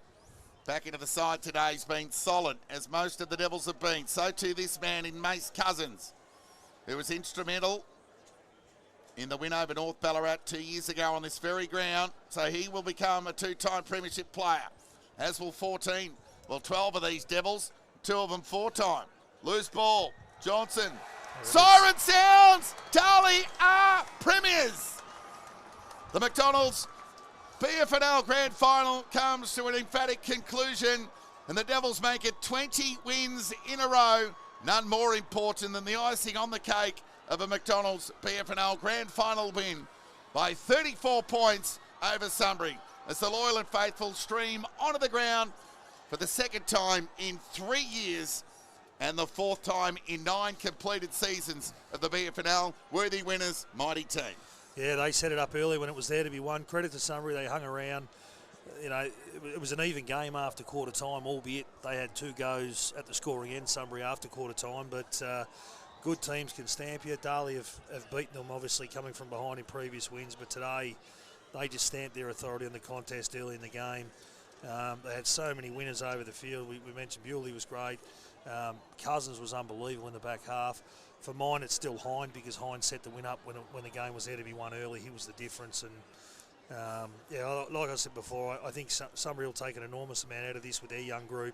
back into the side today. He's been solid, as most of the Devils have been. So too this man in Mace Cousins, who was instrumental in the win over North Ballarat 2 years ago on this very ground. So he will become a 2-time premiership player, as will 12 of these Devils, 2 of them 4-time. Loose ball, Johnson. Siren sounds! Darley are premiers! The McDonald's BFNL Grand Final comes to an emphatic conclusion, and the Devils make it 20 wins in a row. None more important than the icing on the cake of a McDonald's BFNL Grand Final win by 34 points over Sunbury, as the loyal and faithful stream onto the ground for the 2nd time in 3 years and the 4th time in 9 completed seasons of the BFNL. Worthy winners, mighty team. Yeah, they set it up early when it was there to be won. Credit to Sunbury, they hung around. You know, it was an even game after quarter time, albeit they had 2 goes at the scoring end, Sunbury, after quarter time. But good teams can stamp you. Darley have beaten them, obviously, coming from behind in previous wins, but today they just stamped their authority on the contest early in the game. They had so many winners over the field. We mentioned Bewley was great. Cousins was unbelievable in the back half. For mine, it's still Hind, because Hind set the win up when the game was there to be won early. He was the difference. And like I said before, I think Sunbury will take an enormous amount out of this with their young group.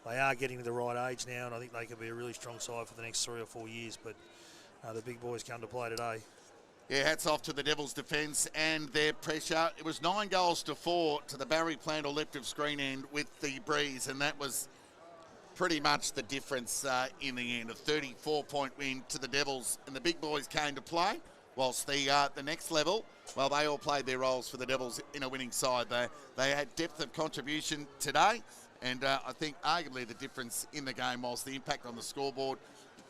They are getting to the right age now, and I think they can be a really strong side for the next 3 or 4 years. But the big boys come to play today. Yeah, hats off to the Devils' defence and their pressure. It was 9 goals to 4 to the Barry Plant or left of screen end with the Breeze, and that was pretty much the difference in the end. A 34-point win to the Devils, and the big boys came to play, whilst the next level, well, they all played their roles for the Devils in a winning side. They had depth of contribution today, and I think arguably the difference in the game, whilst the impact on the scoreboard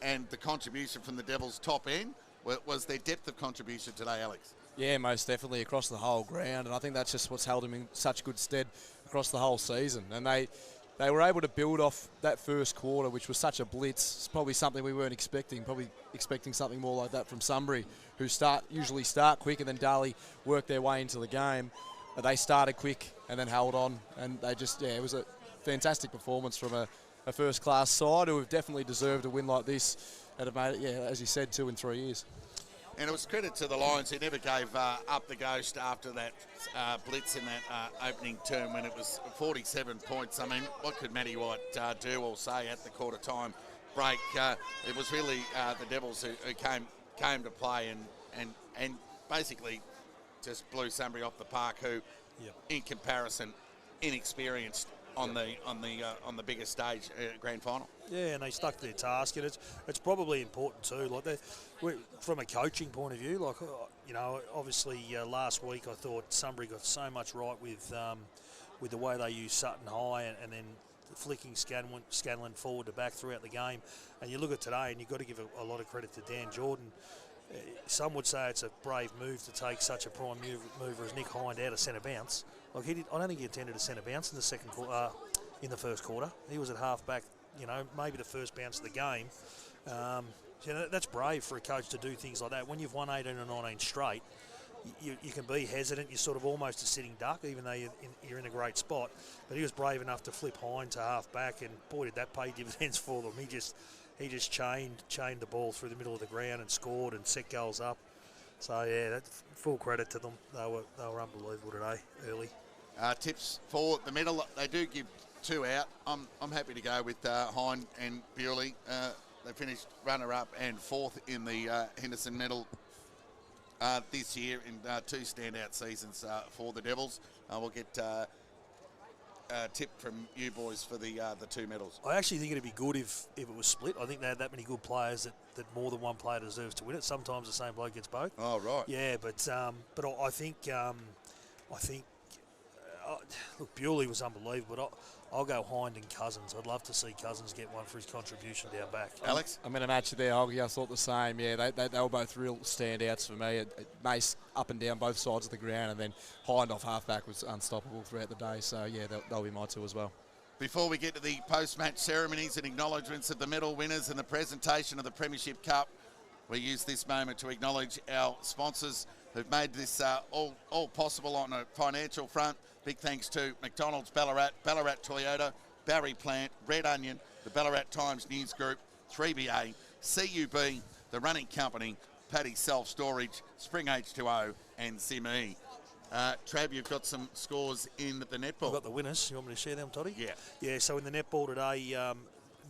and the contribution from the Devils' top end was their depth of contribution today, Alex. Yeah, most definitely across the whole ground, and I think that's just what's held them in such good stead across the whole season. And they were able to build off that first quarter, which was such a blitz. It's probably something we weren't expecting, probably expecting something more like that from Sunbury, who usually start quick and then Darley work their way into the game. But they started quick and then held on, and they just, it was a fantastic performance from a first-class side who have definitely deserved a win like this and have made it, as you said, 2 in 3 years. And it was credit to the Lions who never gave up the ghost after that blitz in that opening term when it was 47 points. I mean, what could Matty White do or say at the quarter-time break? It was really the Devils who came to play and basically just blew Sunbury off the park, who, in comparison, inexperienced on the biggest stage, grand final. Yeah, and they stuck to their task, and it's probably important too. Like from a coaching point of view, like obviously last week I thought Sunbury got so much right with the way they used Sutton High and then flicking Scanlon forward to back throughout the game. And you look at today, and you've got to give a lot of credit to Dan Jordan. Some would say it's a brave move to take such a prime mover as Nick Hind out of centre bounce. Like I don't think he intended a centre bounce in the first quarter. He was at half back, maybe the first bounce of the game. That's brave for a coach to do things like that. When you've won 18 or 19 straight, you can be hesitant. You're sort of almost a sitting duck, even though you're in a great spot. But he was brave enough to flip Hind to half back, and boy, did that pay dividends for them. He just chained the ball through the middle of the ground and scored and set goals up. So that's full credit to them. They were unbelievable today, early. Tips for the medal, they do give 2 out. I'm happy to go with Hind and Bewley. They finished runner-up and 4th in the Henderson medal this year in 2 standout seasons for the Devils. We'll get a tip from you boys for the 2 medals. I actually think it'd be good if it was split. I think they had that many good players that more than one player deserves to win it. Sometimes the same bloke gets both. Oh, right. Yeah, but I think look, Bewley was unbelievable, but I'll go Hind and Cousins. I'd love to see Cousins get one for his contribution down back. Alex? I'm going to match you there, Holgie. I thought the same. Yeah, they were both real standouts for me. Mace up and down both sides of the ground, and then Hind off half-back was unstoppable throughout the day. So, yeah, they'll be my 2 as well. Before we get to the post-match ceremonies and acknowledgements of the medal winners and the presentation of the Premiership Cup, we use this moment to acknowledge our sponsors who've made this all possible on a financial front. Big thanks to McDonald's Ballarat, Ballarat Toyota, Barry Plant, Red Onion, the Ballarat Times News Group, 3BA, CUB, the Running Company, Paddy Self Storage, Spring H2O, and SimE. Trav, you've got some scores in the netball. I've got the winners. You want me to share them, Toddy? Yeah. Yeah, so in the netball today,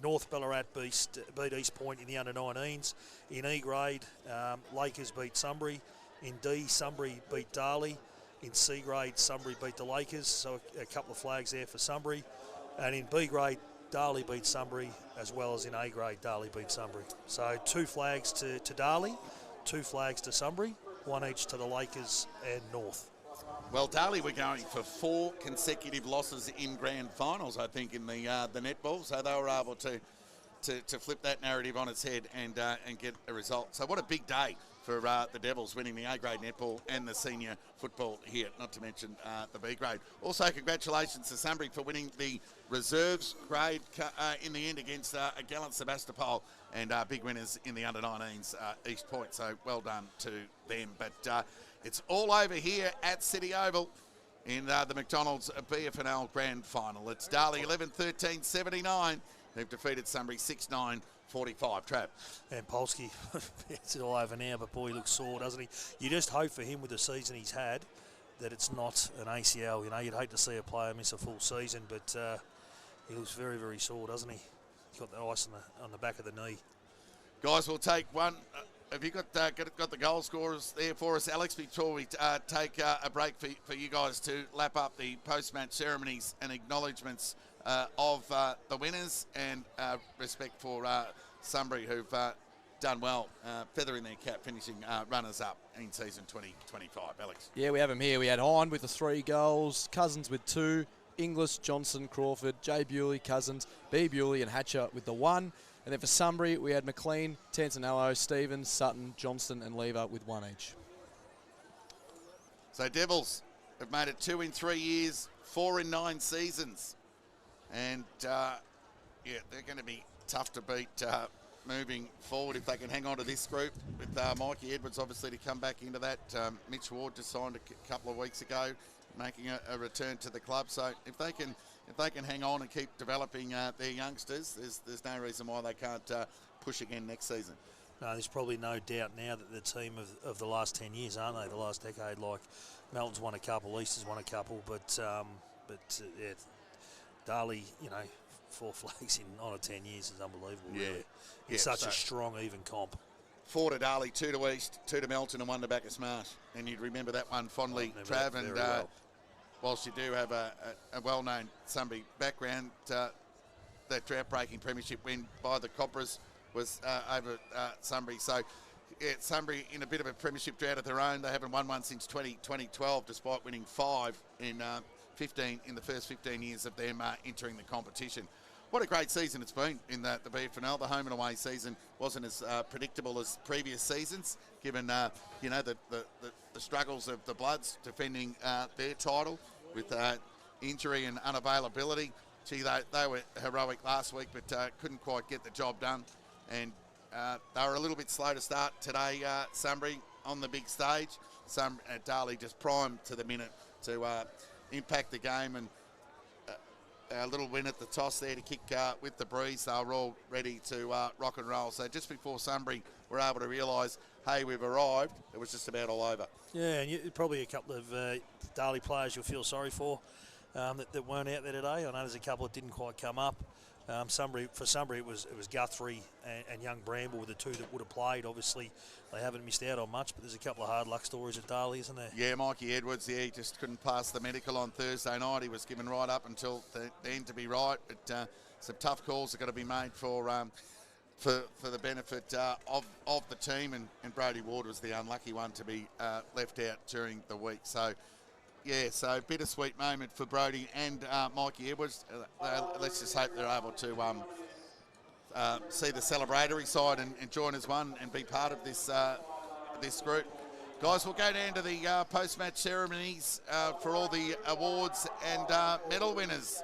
North Ballarat beat East Point in the under-19s. In E grade, Lakers beat Sunbury. In D, Sunbury beat Darley. In C grade, Sunbury beat the Lakers, so a couple of flags there for Sunbury. And in B grade, Darley beat Sunbury, as well as in A grade, Darley beat Sunbury. So 2 flags to Darley, 2 flags to Sunbury, 1 each to the Lakers and North. Well, Darley were going for 4 consecutive losses in grand finals, I think, in the netball, so they were able to flip that narrative on its head and get a result. So what a big day for the Devils, winning the A-grade netball and the senior football here, not to mention the B-grade. Also, congratulations to Sunbury for winning the reserves grade in the end against a gallant Sebastopol, and big winners in the under-19s East Point. So well done to them. But it's all over here at City Oval in the McDonald's BFNL Grand Final. It's Darley 11-13-79. They've defeated Sunbury 6-9. 45, Trav. And Polsky, it's all over now, but boy, he looks sore, doesn't he? You just hope for him with the season he's had that it's not an ACL. You know, you'd hate to see a player miss a full season, but he looks very, very sore, doesn't he? He's got the ice on the back of the knee. Guys, we'll take one. Have you got the goal scorers there for us, Alex, before we take a break for you guys to lap up the post-match ceremonies and acknowledgements of the winners, and respect for Sunbury, who've done well, feathering their cap, finishing runners-up in season 2025. Alex? Yeah, we have them here. We had Hind with the 3 goals, Cousins with 2, Inglis, Johnson, Crawford, J. Bewley, Cousins, B. Bewley and Hatcher with the 1. And then for Sunbury, we had McLean, Tantanello, Stevens, Sutton, Johnston and Lever with 1 each. So Devils have made it 2 in 3 years, 4 in 9 seasons. And, yeah, they're going to be tough to beat moving forward if they can hang on to this group, with Mikey Edwards obviously to come back into that. Mitch Ward just signed a couple of weeks ago, making a return to the club. So if they can hang on and keep developing their youngsters, there's no reason why they can't push again next season. No, there's probably no doubt now that the team of the last 10 years, aren't they? The last decade, like Melton's won a couple, Easter's won a couple, but yeah, Darley, you know, 4 flags in 9 or 10 years is unbelievable. Yeah, really. It's such a strong, even comp. 4 to Darley, 2 to East, 2 to Melton, and 1 to Bacchus Marsh. And you'd remember that one fondly, Trav. And well. Whilst you do have a well-known Sunbury background, that drought-breaking premiership win by the Cobras was over Sunbury. So, yeah, Sunbury in a bit of a premiership drought of their own. They haven't won one since 2012, despite winning 5 in the first 15 years of them entering the competition. What a great season it's been in the BFNL. The home and away season wasn't as predictable as previous seasons, given you know, the struggles of the Bloods defending their title with injury and unavailability. Gee, they were heroic last week, but couldn't quite get the job done. And they were a little bit slow to start today, Sunbury, on the big stage. Darley just primed to the minute to impact the game, and a little win at the toss there to kick with the breeze. They were all ready to rock and roll. So just before Sunbury were able to realise, hey, we've arrived, it was just about all over. Yeah, and probably a couple of Darley players you'll feel sorry for that weren't out there today. I know there's a couple that didn't quite come up. For Sunbury, it was Guthrie and young Bramble were the 2 that would have played. Obviously, they haven't missed out on much, but there's a couple of hard luck stories at Darley, isn't there? Yeah, Mikey Edwards, he just couldn't pass the medical on Thursday night. He was given right up until the end to be right, but some tough calls are going to be made for the benefit of the team, and Brody Ward was the unlucky one to be left out during the week. So, yeah, so bittersweet moment for Brody and Mikey Edwards. Let's just hope they're able to see the celebratory side and join as one and be part of this this group. Guys, we'll go down to the post-match ceremonies for all the awards and medal winners.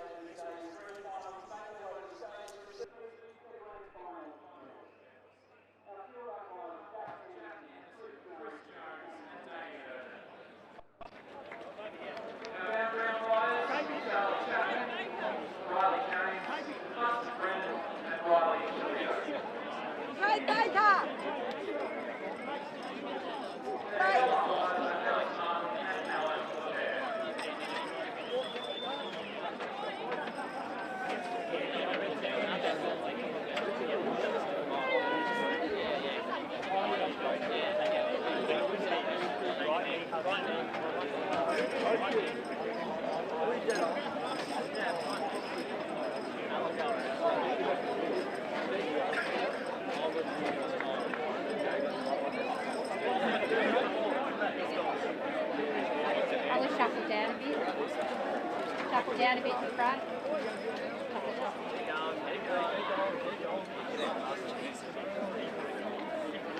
Down a bit to front.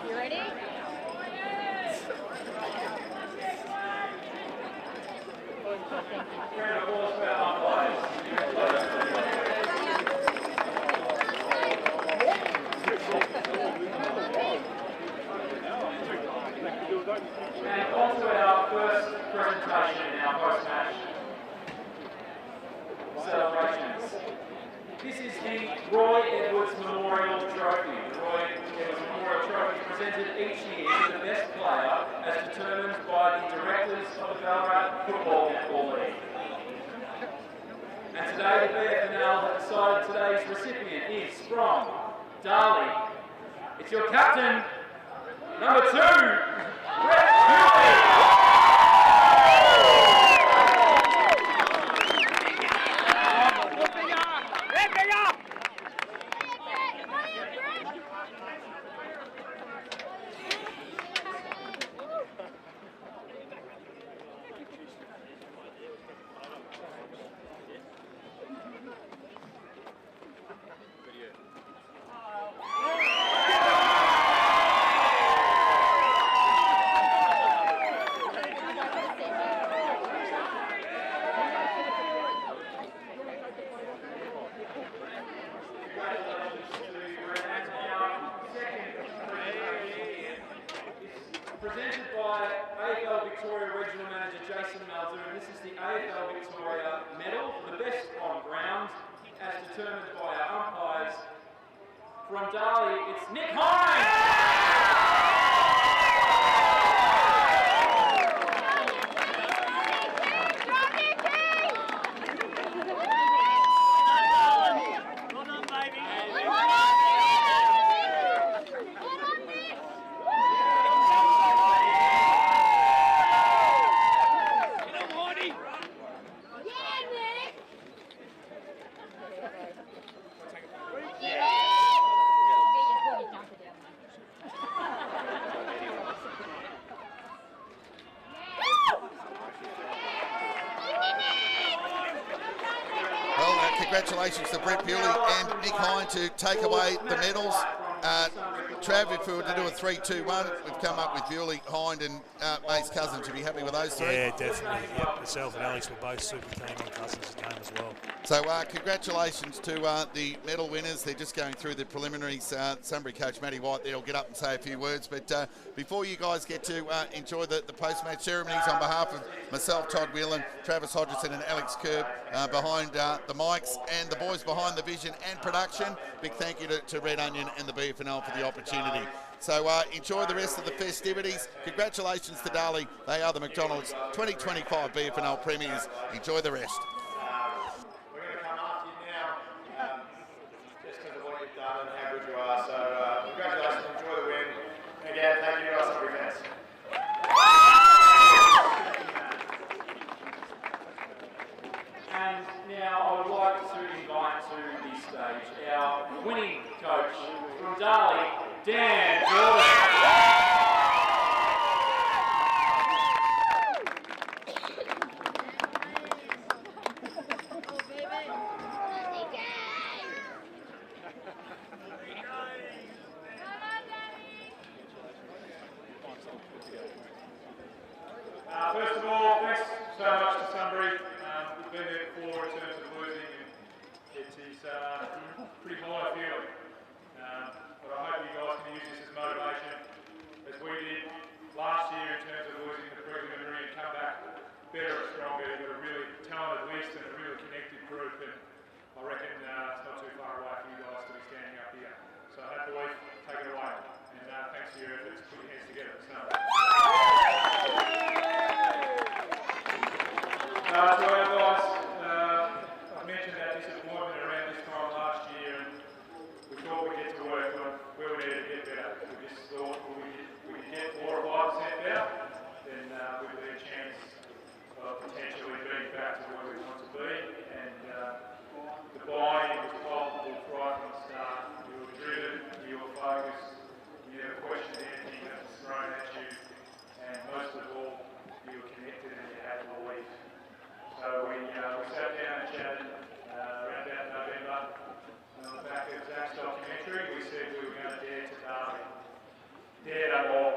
You ready? This is the Roy Edwards Memorial Trophy. The Roy Edwards Memorial Trophy is presented each year to the best player as determined by the directors of the Ballarat Football Netball League. And today the FNL have decided today's recipient is from Darley. It's your captain, number 2, Brett Hewley. Presented by AFL Victoria Regional Manager Jason Maldoon. This is the AFL Victoria Medal for the best on ground, as determined by our umpires. From Darley, it's Nick Hines! Congratulations to Brett Bewley and Nick Hine to take away the medals. Trav, if we were to do a 3-2-1, we've come up with Bewley, Hind and Mace Cousins. Would you be happy with those three? Yeah, definitely. Yep. Myself and Alex were both super keen on Cousins' game as well. So congratulations to the medal winners. They're just going through the preliminaries. Sunbury coach Matty White there will get up and say a few words. But before you guys get to enjoy the post-match ceremonies, on behalf of myself, Todd Whelan, Travis Hodgson and Alex Kerb behind the mics and the boys behind the vision and production, big thank you to Red Onion and the BFNL for the opportunity. So enjoy the rest of the festivities. Congratulations to Darley. They are the McDonald's 2025 BFNL Premiers. Enjoy the rest. We're going to come after you now, just because of what you've done and how good you are. So congratulations, enjoy the win. And again, thank you guys for your fans. And now I would like to invite to the stage our winning coach from Darley, Dan Jordan. First of all, thanks so much to Sunbury. We've been there before in terms of losing, and it is pretty high feeling. But I hope you guys can use this as motivation, as we did last year in terms of losing the preliminary and come back better and stronger. You've got a really talented list and a really connected group, and I reckon it's not too far away for you guys to be standing up here. So hopefully, take it away. And thanks for your efforts. Put your hands together. To our guys, I've mentioned our disappointment around this time last year, and we thought we'd get to work on where we needed to get better. We just thought we could get 4 or 5% better, then we'd be a chance of potentially being back to where we want to be. And the buy-in was palpable right from the start. You were driven, you were focused, you never questioned anything that was thrown at you, and most of all, you were connected and you had belief. So we sat down and chatted around about November, and on the back of Zach's documentary, we said we were going to dare to Darley. Dare no more.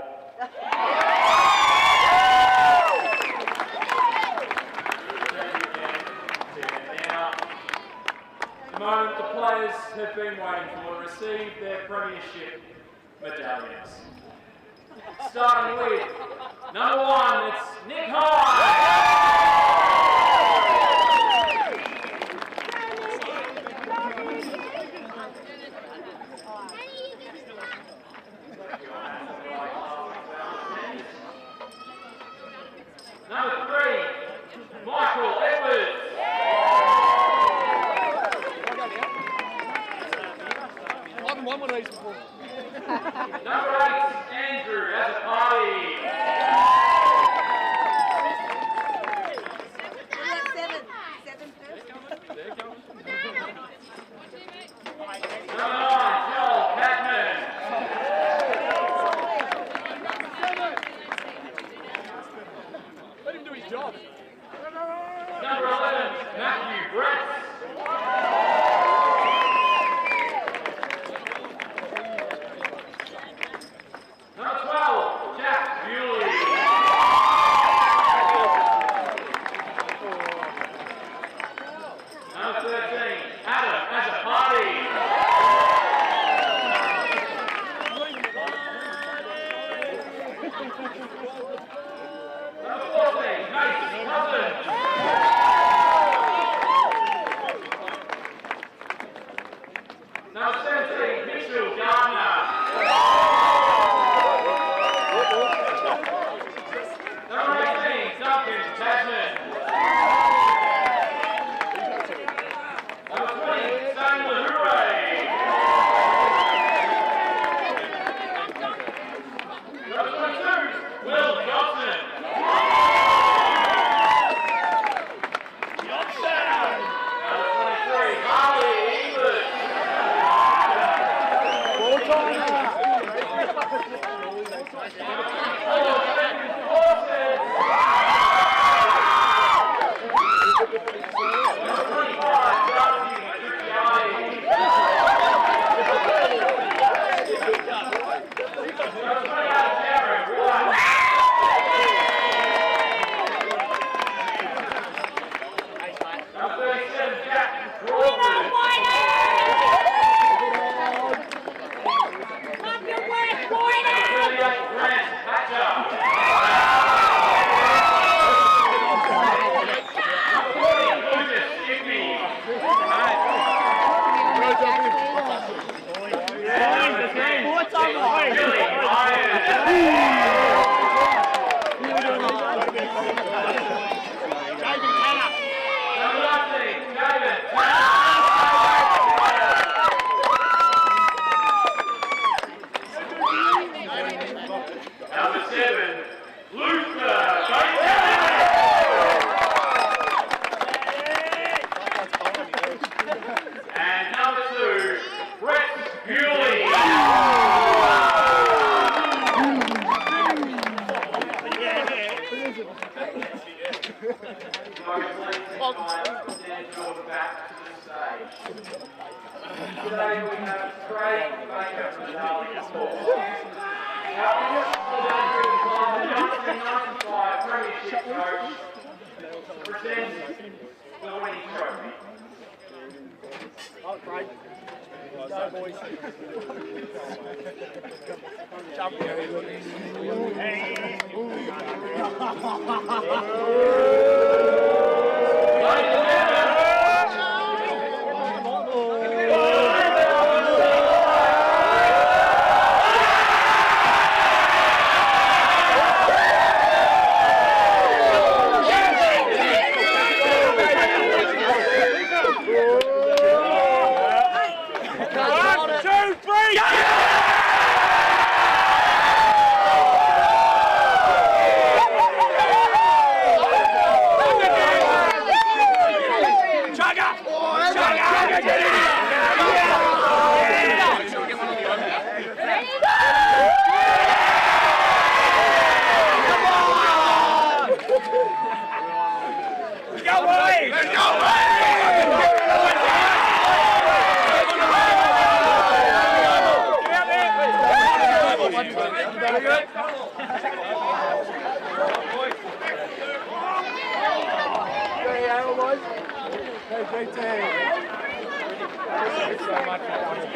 Now, the moment the players have been waiting for to receive their premiership medallions. Starting with number 1, it's Nick Hine. won one of these before. Number 8, Andrew, as a party. Number 9, Joel Cadman. Let him do his job. Number 11, Matthew Brett. Number 12, Jack Bewley. Number 13, Adam as a party. Number 14, Nate Cousins. Number 17, Mitchell Gardner. Number 18, Duncan Tasman. Number 20, Zane Lahure. Number 22, Will Johnson. Number 23, Harley English. Number 7, Luther Baker. And number 2, Brett Bewley. Today we have Craig Baker from Darling Sport. The 1995 Premiership coach presents the winning trophy. Oh, great. Go, boys.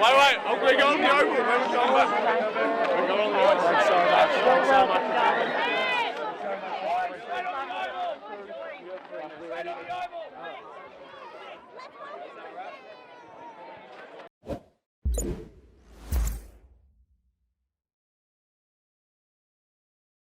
Wait, I'm going to go on the open. We're going on the open. Thanks so much. Thanks so much.